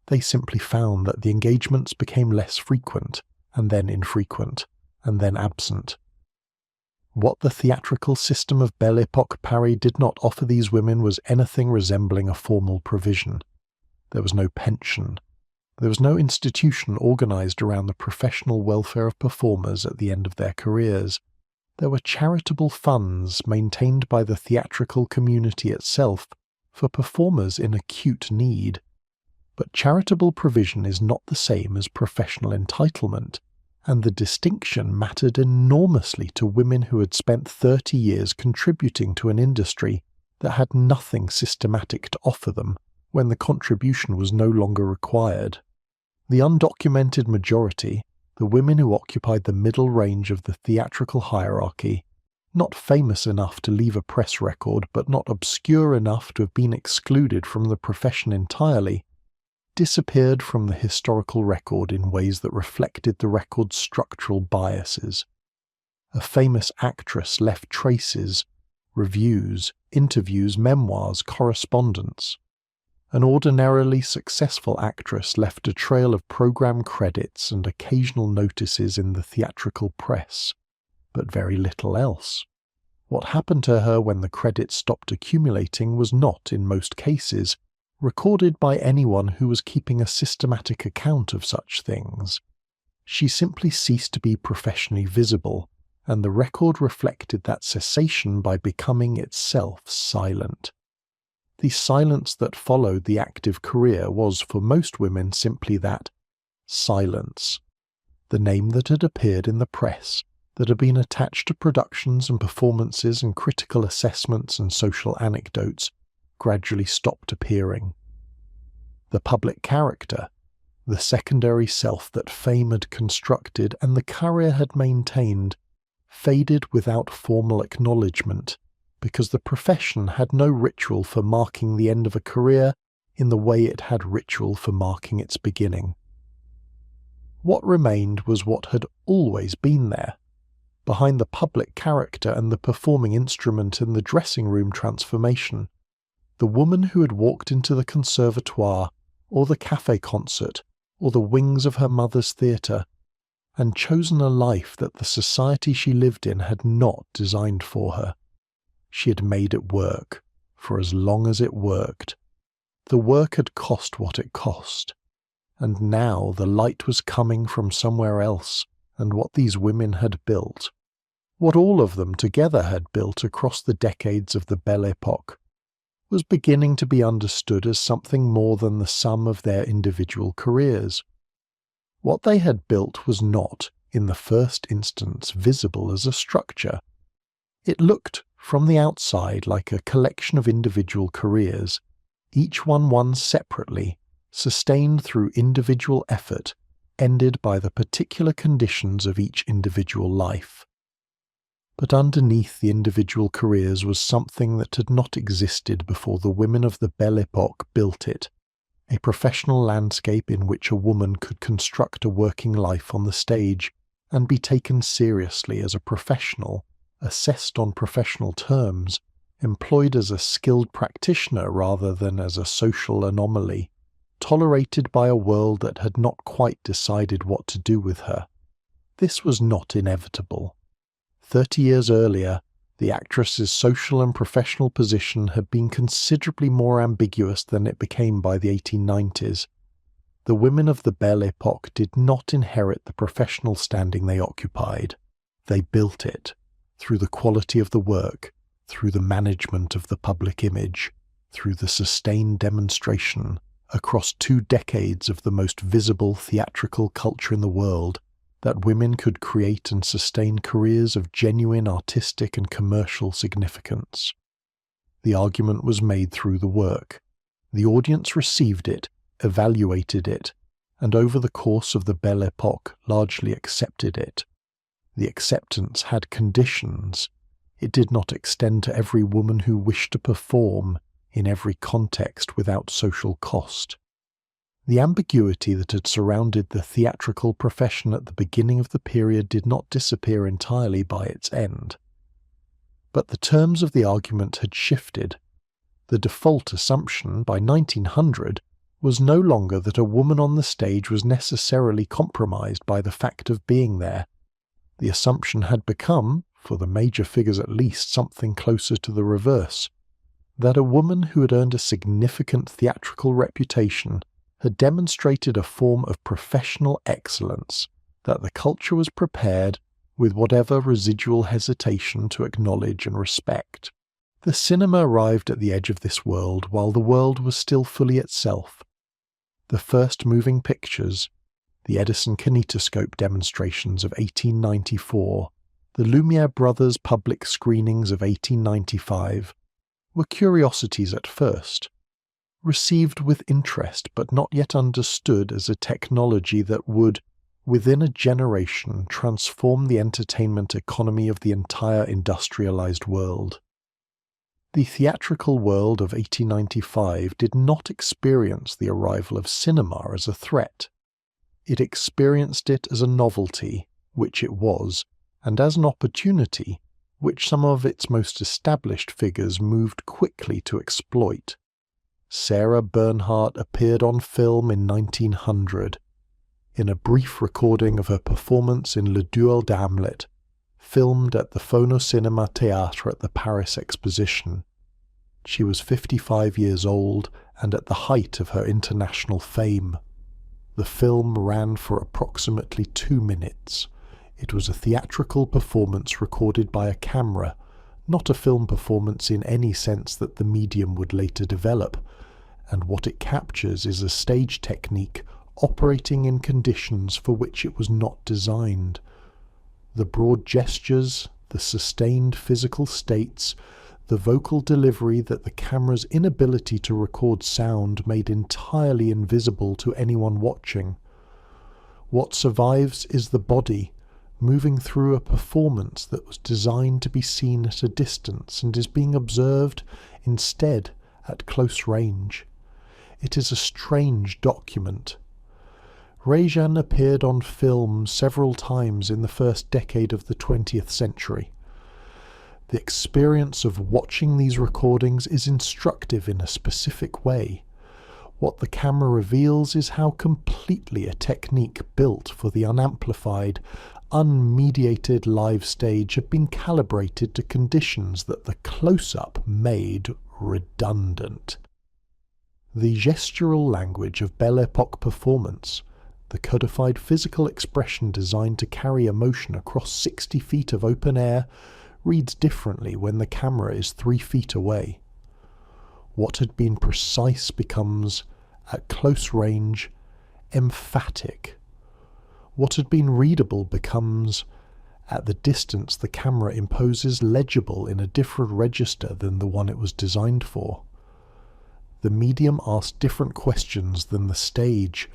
They simply found that the engagements became less frequent, and then infrequent, and then absent. What the theatrical system of Belle Epoque Paris did not offer these women was anything resembling a formal provision. There was no pension. There was no institution organised around the professional welfare of performers at the end of their careers. There were charitable funds maintained by the theatrical community itself for performers in acute need. But charitable provision is not the same as professional entitlement, and the distinction mattered enormously to women who had spent 30 years contributing to an industry that had nothing systematic to offer them when the contribution was no longer required. The undocumented majority, the women who occupied the middle range of the theatrical hierarchy, not famous enough to leave a press record but not obscure enough to have been excluded from the profession entirely, disappeared from the historical record in ways that reflected the record's structural biases. A famous actress left traces, reviews, interviews, memoirs, correspondence. An ordinarily successful actress left a trail of program credits and occasional notices in the theatrical press, but very little else. What happened to her when the credits stopped accumulating was not, in most cases, recorded by anyone who was keeping a systematic account of such things. She simply ceased to be professionally visible, and the record reflected that cessation by becoming itself silent. The silence that followed the active career was, for most women, simply that silence. The name that had appeared in the press, that had been attached to productions and performances and critical assessments and social anecdotes, gradually stopped appearing. The public character, the secondary self that fame had constructed and the career had maintained, faded without formal acknowledgement, because the profession had no ritual for marking the end of a career in the way it had ritual for marking its beginning. What remained was what had always been there. Behind the public character and the performing instrument and the dressing room transformation, the woman who had walked into the Conservatoire, or the café concert, or the wings of her mother's theatre, and chosen a life that the society she lived in had not designed for her. She had made it work, for as long as it worked. The work had cost what it cost, and now the light was coming from somewhere else, and what these women had built, what all of them together had built across the decades of the Belle Epoque, was beginning to be understood as something more than the sum of their individual careers. What they had built was not, in the first instance, visible as a structure. It looked, from the outside, like a collection of individual careers, each one won separately, sustained through individual effort, ended by the particular conditions of each individual life. But underneath the individual careers was something that had not existed before the women of the Belle Epoque built it, a professional landscape in which a woman could construct a working life on the stage and be taken seriously as a professional, assessed on professional terms, employed as a skilled practitioner rather than as a social anomaly, tolerated by a world that had not quite decided what to do with her. This was not inevitable. 30 years earlier, the actress's social and professional position had been considerably more ambiguous than it became by the 1890s. The women of the Belle Epoque did not inherit the professional standing they occupied. They built it, through the quality of the work, through the management of the public image, through the sustained demonstration, across 2 decades of the most visible theatrical culture in the world, that women could create and sustain careers of genuine artistic and commercial significance. The argument was made through the work. The audience received it, evaluated it, and over the course of the Belle Epoque largely accepted it. The acceptance had conditions. It did not extend to every woman who wished to perform, in every context without social cost. The ambiguity that had surrounded the theatrical profession at the beginning of the period did not disappear entirely by its end. But the terms of the argument had shifted. The default assumption, by 1900, was no longer that a woman on the stage was necessarily compromised by the fact of being there. The assumption had become, for the major figures at least, something closer to the reverse, that a woman who had earned a significant theatrical reputation had demonstrated a form of professional excellence that the culture was prepared, with whatever residual hesitation, to acknowledge and respect. The cinema arrived at the edge of this world while the world was still fully itself. The first moving pictures, the Edison kinetoscope demonstrations of 1894, the Lumiere brothers' public screenings of 1895, were curiosities at first, received with interest but not yet understood as a technology that would, within a generation, transform the entertainment economy of the entire industrialized world. The theatrical world of 1895 did not experience the arrival of cinema as a threat. It experienced it as a novelty, which it was, and as an opportunity which some of its most established figures moved quickly to exploit. Sarah Bernhardt appeared on film in 1900, in a brief recording of her performance in Le Duel d'Hamlet, filmed at the Phonocinema Théâtre at the Paris Exposition. She was 55 years old and at the height of her international fame. The film ran for approximately 2 minutes. It was a theatrical performance recorded by a camera, not a film performance in any sense that the medium would later develop, and what it captures is a stage technique operating in conditions for which it was not designed. The broad gestures, the sustained physical states, the vocal delivery that the camera's inability to record sound made entirely invisible to anyone watching. What survives is the body, moving through a performance that was designed to be seen at a distance and is being observed instead at close range. It is a strange document. Rejane appeared on film several times in the first decade of the 20th century. The experience of watching these recordings is instructive in a specific way. What the camera reveals is how completely a technique built for the unamplified, unmediated live stage had been calibrated to conditions that the close-up made redundant. The gestural language of Belle Epoque performance, the codified physical expression designed to carry emotion across 60 feet of open air, reads differently when the camera is 3 feet away. What had been precise becomes, at close range, emphatic. What had been readable becomes, at the distance the camera imposes, legible in a different register than the one it was designed for. The medium asked different questions than the stage,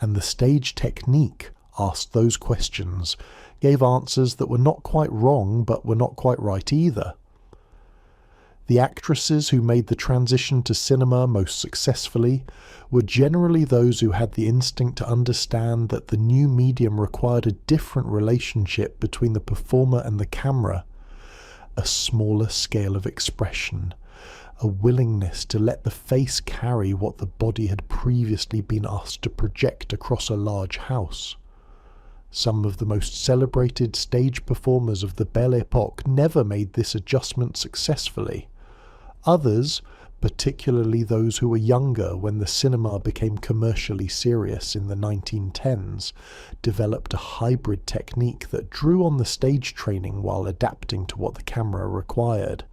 and the stage technique asked those questions, gave answers that were not quite wrong but were not quite right either. The actresses who made the transition to cinema most successfully were generally those who had the instinct to understand that the new medium required a different relationship between the performer and the camera, a smaller scale of expression, a willingness to let the face carry what the body had previously been asked to project across a large house. Some of the most celebrated stage performers of the Belle Epoque never made this adjustment successfully. Others, particularly those who were younger when the cinema became commercially serious in the 1910s, developed a hybrid technique that drew on the stage training while adapting to what the camera required.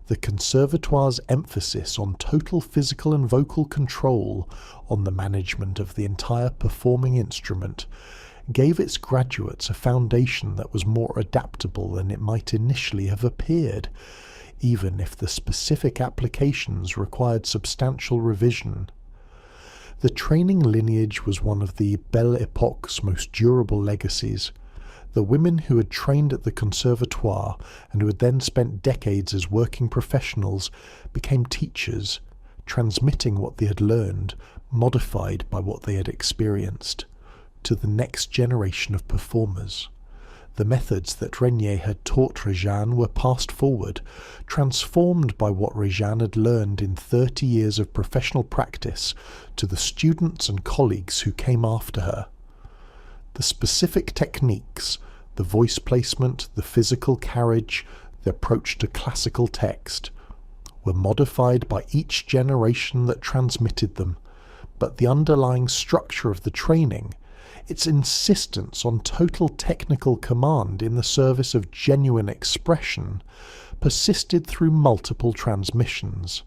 The Conservatoire's emphasis on total physical and vocal control, on the management of the entire performing instrument, gave its graduates a foundation that was more adaptable than it might initially have appeared, even if the specific applications required substantial revision. The training lineage was one of the Belle Epoque's most durable legacies. The women who had trained at the Conservatoire and who had then spent decades as working professionals became teachers, transmitting what they had learned, modified by what they had experienced, to the next generation of performers. The methods that Renier had taught Rejane were passed forward, transformed by what Rejane had learned in 30 years of professional practice to the students and colleagues who came after her. The specific techniques, the voice placement, the physical carriage, the approach to classical text, were modified by each generation that transmitted them, but the underlying structure of the training, its insistence on total technical command in the service of genuine expression, persisted through multiple transmissions.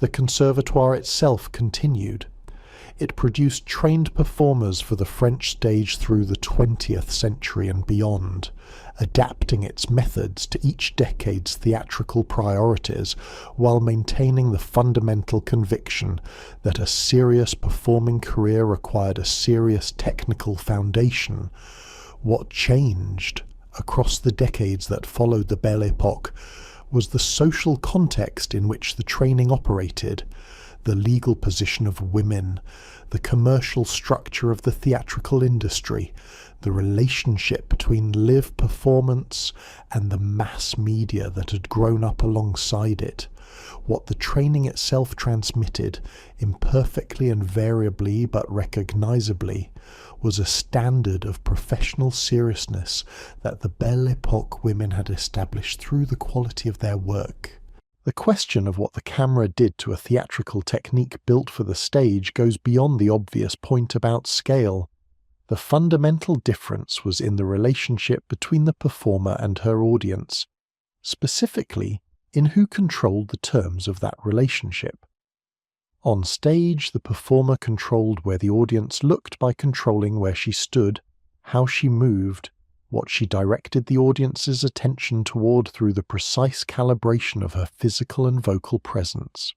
The Conservatoire itself continued. It produced trained performers for the French stage through the 20th century and beyond, adapting its methods to each decade's theatrical priorities while maintaining the fundamental conviction that a serious performing career required a serious technical foundation. What changed across the decades that followed the Belle Epoque was the social context in which the training operated, the legal position of women, the commercial structure of the theatrical industry, the relationship between live performance and the mass media that had grown up alongside it, what the training itself transmitted, imperfectly and variably but recognisably, was a standard of professional seriousness that the Belle Epoque women had established through the quality of their work. The question of what the camera did to a theatrical technique built for the stage goes beyond the obvious point about scale. The fundamental difference was in the relationship between the performer and her audience, specifically in who controlled the terms of that relationship. On stage, the performer controlled where the audience looked by controlling where she stood, how she moved, what she directed the audience's attention toward through the precise calibration of her physical and vocal presence.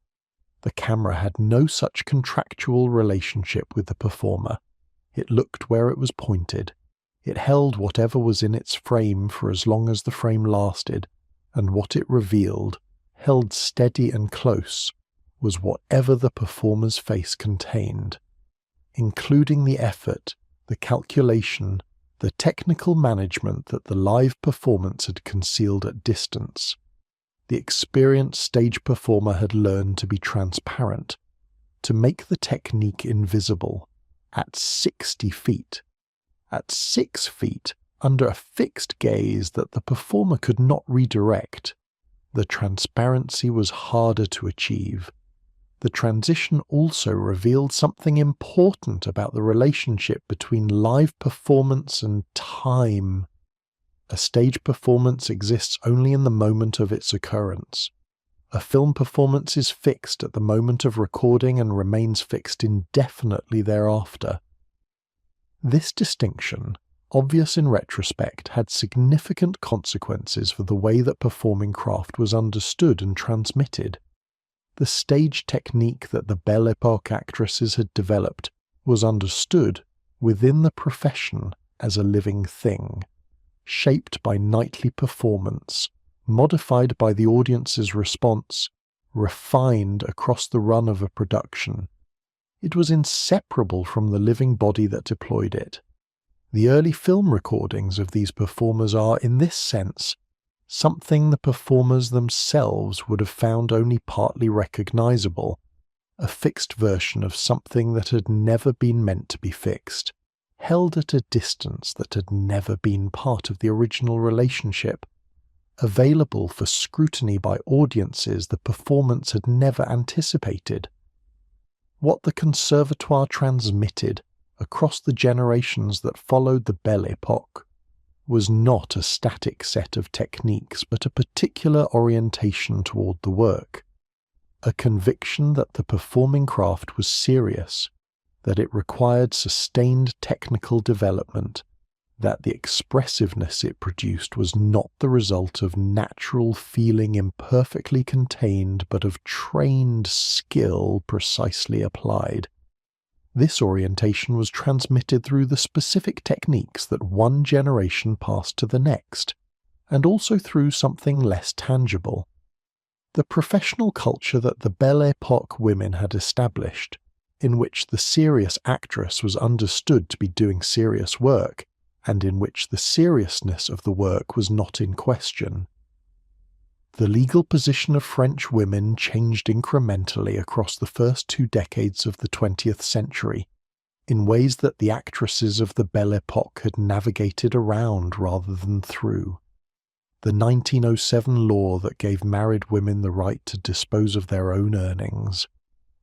The camera had no such contractual relationship with the performer. It looked where it was pointed. It held whatever was in its frame for as long as the frame lasted, and what it revealed, held steady and close, was whatever the performer's face contained, including the effort, the calculation, the technical management that the live performance had concealed at distance. The experienced stage performer had learned to be transparent, to make the technique invisible, at 60 feet. At 6 feet, under a fixed gaze that the performer could not redirect, the transparency was harder to achieve. The transition also revealed something important about the relationship between live performance and time. A stage performance exists only in the moment of its occurrence. A film performance is fixed at the moment of recording and remains fixed indefinitely thereafter. This distinction, obvious in retrospect, had significant consequences for the way that performing craft was understood and transmitted. The stage technique that the Belle Epoque actresses had developed was understood within the profession as a living thing, shaped by nightly performance, modified by the audience's response, refined across the run of a production. It was inseparable from the living body that deployed it. The early film recordings of these performers are, in this sense, something the performers themselves would have found only partly recognizable, a fixed version of something that had never been meant to be fixed, held at a distance that had never been part of the original relationship, available for scrutiny by audiences the performance had never anticipated. What the Conservatoire transmitted across the generations that followed the Belle Epoque was not a static set of techniques but a particular orientation toward the work, a conviction that the performing craft was serious, that it required sustained technical development, that the expressiveness it produced was not the result of natural feeling imperfectly contained but of trained skill precisely applied. This orientation was transmitted through the specific techniques that one generation passed to the next, and also through something less tangible. The professional culture that the Belle Epoque women had established, in which the serious actress was understood to be doing serious work, and in which the seriousness of the work was not in question. The legal position of French women changed incrementally across the first 2 decades of the 20th century, in ways that the actresses of the Belle Epoque had navigated around rather than through. The 1907 law that gave married women the right to dispose of their own earnings,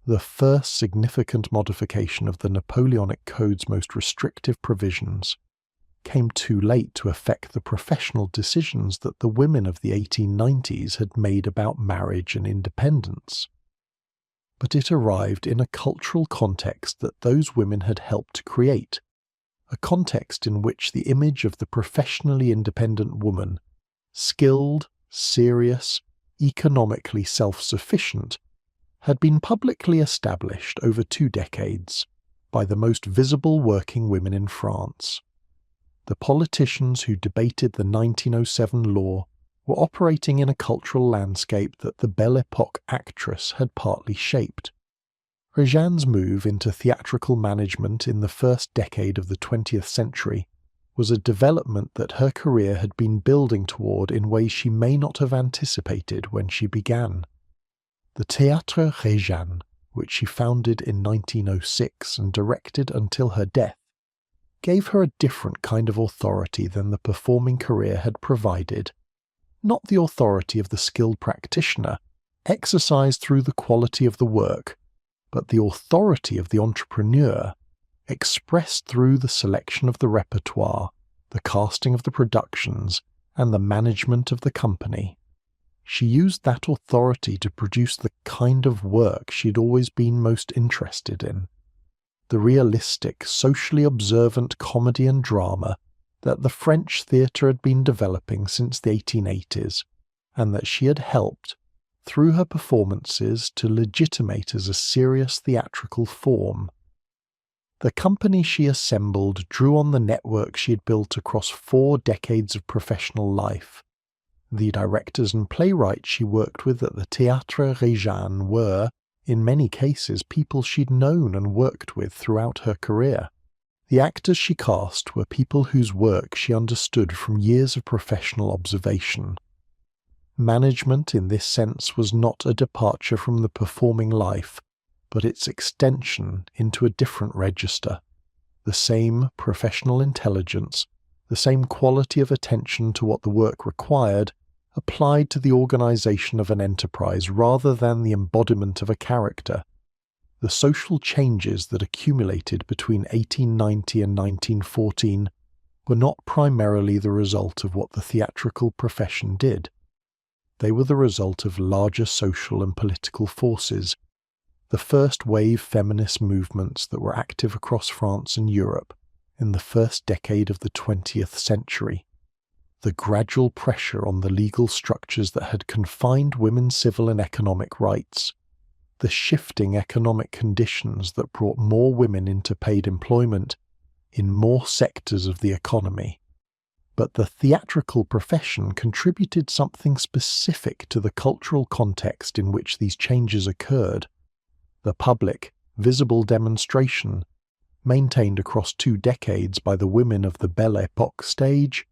the first significant modification of the Napoleonic Code's most restrictive provisions, came too late to affect the professional decisions that the women of the 1890s had made about marriage and independence. But it arrived in a cultural context that those women had helped to create, a context in which the image of the professionally independent woman, skilled, serious, economically self-sufficient, had been publicly established over 2 decades by the most visible working women in France. The politicians who debated the 1907 law were operating in a cultural landscape that the Belle Epoque actress had partly shaped. Rejane's move into theatrical management in the first decade of the 20th century was a development that her career had been building toward in ways she may not have anticipated when she began. The Théâtre Rejane, which she founded in 1906 and directed until her death, gave her a different kind of authority than the performing career had provided. Not the authority of the skilled practitioner, exercised through the quality of the work, but the authority of the entrepreneur, expressed through the selection of the repertoire, the casting of the productions, and the management of the company. She used that authority to produce the kind of work she'd always been most interested in. The realistic, socially observant comedy and drama that the French theatre had been developing since the 1880s, and that she had helped, through her performances, to legitimate as a serious theatrical form. The company she assembled drew on the network she had built across 4 decades of professional life. The directors and playwrights she worked with at the Théâtre Rejane were, in many cases, people she'd known and worked with throughout her career. The actors she cast were people whose work she understood from years of professional observation. Management in this sense was not a departure from the performing life, but its extension into a different register. The same professional intelligence, the same quality of attention to what the work required, applied to the organization of an enterprise rather than the embodiment of a character. The social changes that accumulated between 1890 and 1914 were not primarily the result of what the theatrical profession did. They were the result of larger social and political forces, the first wave feminist movements that were active across France and Europe in the first decade of the 20th century, the gradual pressure on the legal structures that had confined women's civil and economic rights, the shifting economic conditions that brought more women into paid employment in more sectors of the economy. But the theatrical profession contributed something specific to the cultural context in which these changes occurred. The public, visible demonstration, maintained across 2 decades by the women of the Belle Epoque stage,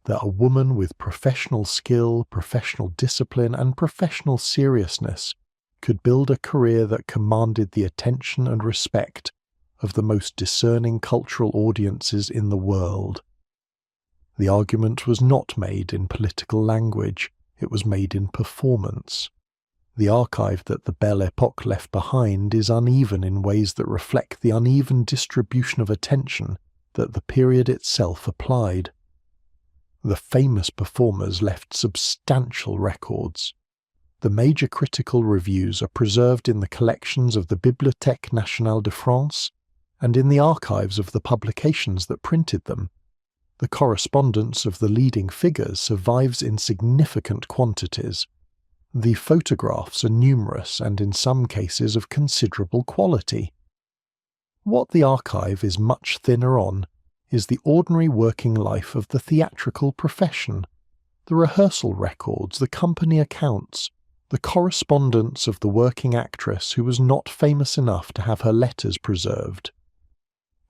that a woman with professional skill, professional discipline, and professional seriousness could build a career that commanded the attention and respect of the most discerning cultural audiences in the world. The argument was not made in political language, it was made in performance. The archive that the Belle Epoque left behind is uneven in ways that reflect the uneven distribution of attention that the period itself applied. The famous performers left substantial records. The major critical reviews are preserved in the collections of the Bibliothèque Nationale de France and in the archives of the publications that printed them. The correspondence of the leading figures survives in significant quantities. The photographs are numerous and in some cases of considerable quality. What the archive is much thinner on is the ordinary working life of the theatrical profession, the rehearsal records, the company accounts, the correspondence of the working actress who was not famous enough to have her letters preserved.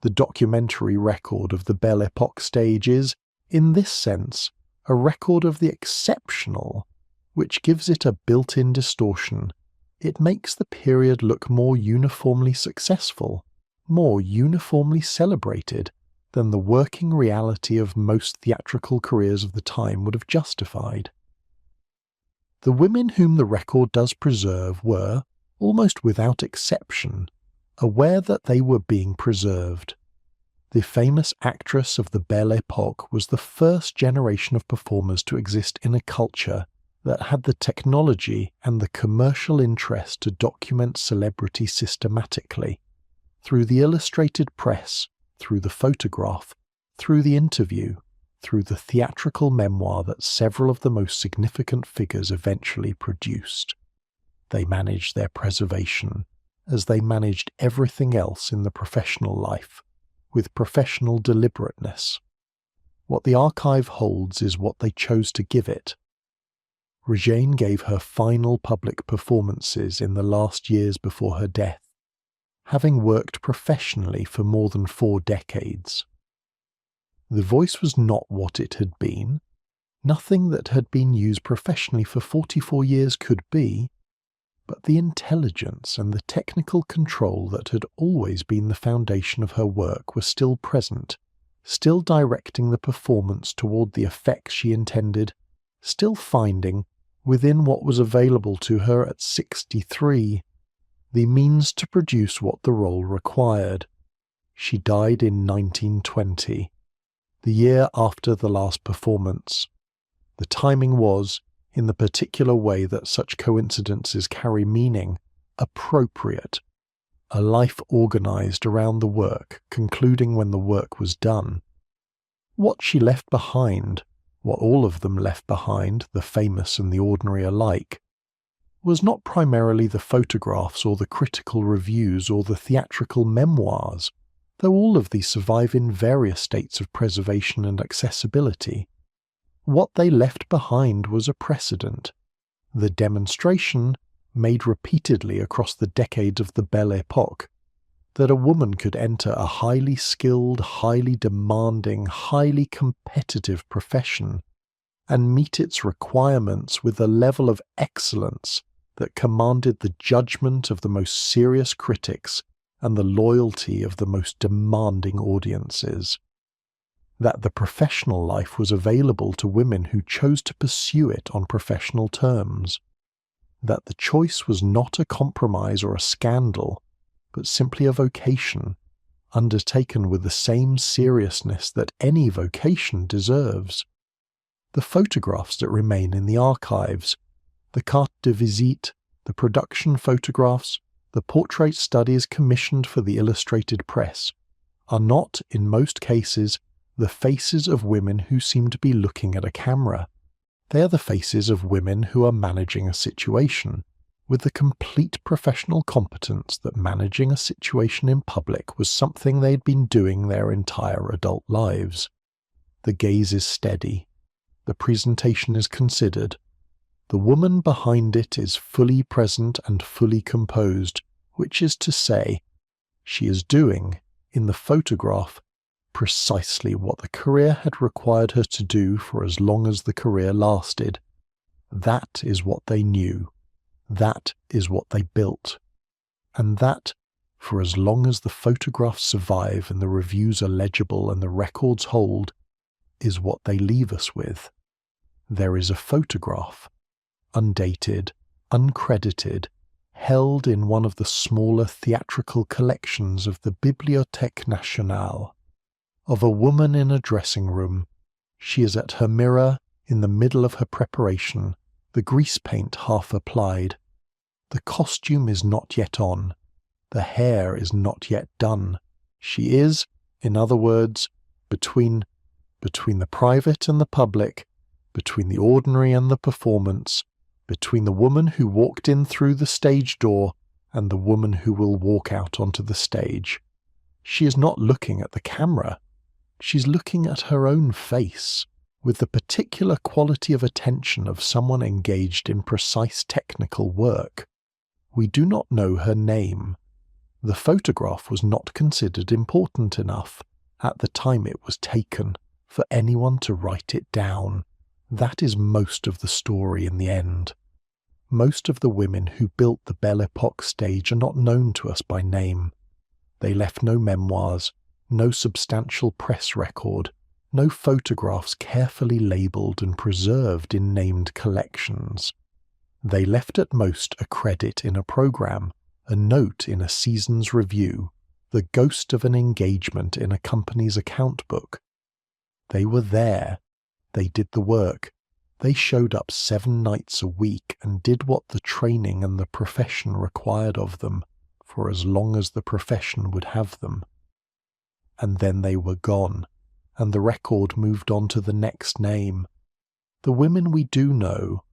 The documentary record of the Belle Epoque stage is, in this sense, a record of the exceptional, which gives it a built-in distortion. It makes the period look more uniformly successful, more uniformly celebrated, than the working reality of most theatrical careers of the time would have justified. The women whom the record does preserve were, almost without exception, aware that they were being preserved. The famous actress of the Belle Epoque was the first generation of performers to exist in a culture that had the technology and the commercial interest to document celebrity systematically, through the illustrated press, through the photograph, through the interview, through the theatrical memoir that several of the most significant figures eventually produced. They managed their preservation, as they managed everything else in the professional life, with professional deliberateness. What the archive holds is what they chose to give it. Rejane gave her final public performances in the last years before her death, having worked professionally for more than 4 decades. The voice was not what it had been. Nothing that had been used professionally for 44 years could be, but the intelligence and the technical control that had always been the foundation of her work were still present, still directing the performance toward the effect she intended, still finding, within what was available to her at 63, the means to produce what the role required. She died in 1920, the year after the last performance. The timing was, in the particular way that such coincidences carry meaning, appropriate. A life organized around the work, concluding when the work was done. What she left behind, what all of them left behind, the famous and the ordinary alike, was not primarily the photographs or the critical reviews or the theatrical memoirs, though all of these survive in various states of preservation and accessibility. What they left behind was a precedent, the demonstration, made repeatedly across the decades of the Belle Epoque, that a woman could enter a highly skilled, highly demanding, highly competitive profession and meet its requirements with a level of excellence that commanded the judgment of the most serious critics and the loyalty of the most demanding audiences. That the professional life was available to women who chose to pursue it on professional terms. That the choice was not a compromise or a scandal, but simply a vocation, undertaken with the same seriousness that any vocation deserves. The photographs that remain in the archives, the carte de visite, the production photographs, the portrait studies commissioned for the illustrated press, are not, in most cases, the faces of women who seem to be looking at a camera. They are the faces of women who are managing a situation, with the complete professional competence that managing a situation in public was something they had been doing their entire adult lives. The gaze is steady. The presentation is considered. The woman behind it is fully present and fully composed, which is to say, she is doing, in the photograph, precisely what the career had required her to do for as long as the career lasted. That is what they knew. That is what they built. And that, for as long as the photographs survive and the reviews are legible and the records hold, is what they leave us with. There is a photograph, undated, uncredited, held in one of the smaller theatrical collections of the Bibliothèque Nationale, of a woman in a dressing room. She is at her mirror, in the middle of her preparation, the grease paint half applied. The costume is not yet on. The hair is not yet done. She is, in other words, between the private and the public, between the ordinary and the performance, between the woman who walked in through the stage door and the woman who will walk out onto the stage. She is not looking at the camera. She's looking at her own face, with the particular quality of attention of someone engaged in precise technical work. We do not know her name. The photograph was not considered important enough, at the time it was taken, for anyone to write it down. That is most of the story in the end. Most of the women who built the Belle Epoque stage are not known to us by name. They left no memoirs, no substantial press record, no photographs carefully labelled and preserved in named collections. They left at most a credit in a programme, a note in a season's review, the ghost of an engagement in a company's account book. They were there. They did the work. They showed up 7 nights a week and did what the training and the profession required of them, for as long as the profession would have them. And then they were gone, and the record moved on to the next name. The women we do know,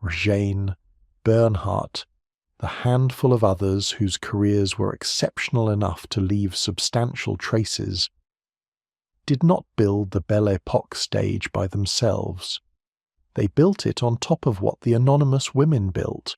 Rejane, Bernhardt, the handful of others whose careers were exceptional enough to leave substantial traces, did not build the Belle Epoque stage by themselves. They built it on top of what the anonymous women built.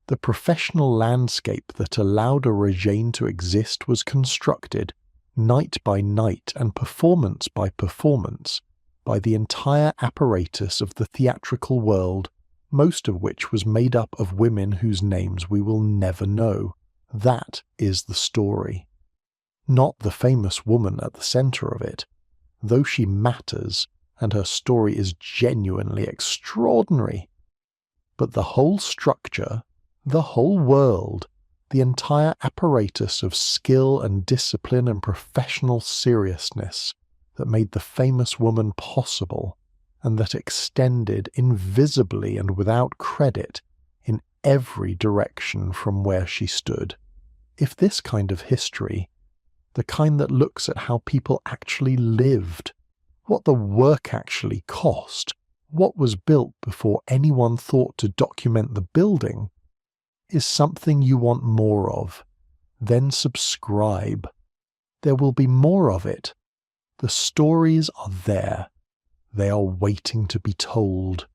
The professional landscape that allowed a Rejane to exist was constructed, night by night and performance by performance, by the entire apparatus of the theatrical world, most of which was made up of women whose names we will never know. That is the story. Not the famous woman at the centre of it, though she matters and her story is genuinely extraordinary. But the whole structure, the whole world, the entire apparatus of skill and discipline and professional seriousness that made the famous woman possible, and that extended invisibly and without credit in every direction from where she stood. If this kind of history, the kind that looks at how people actually lived, what the work actually cost, what was built before anyone thought to document the building, is something you want more of, then subscribe. There will be more of it. The stories are there. They are waiting to be told.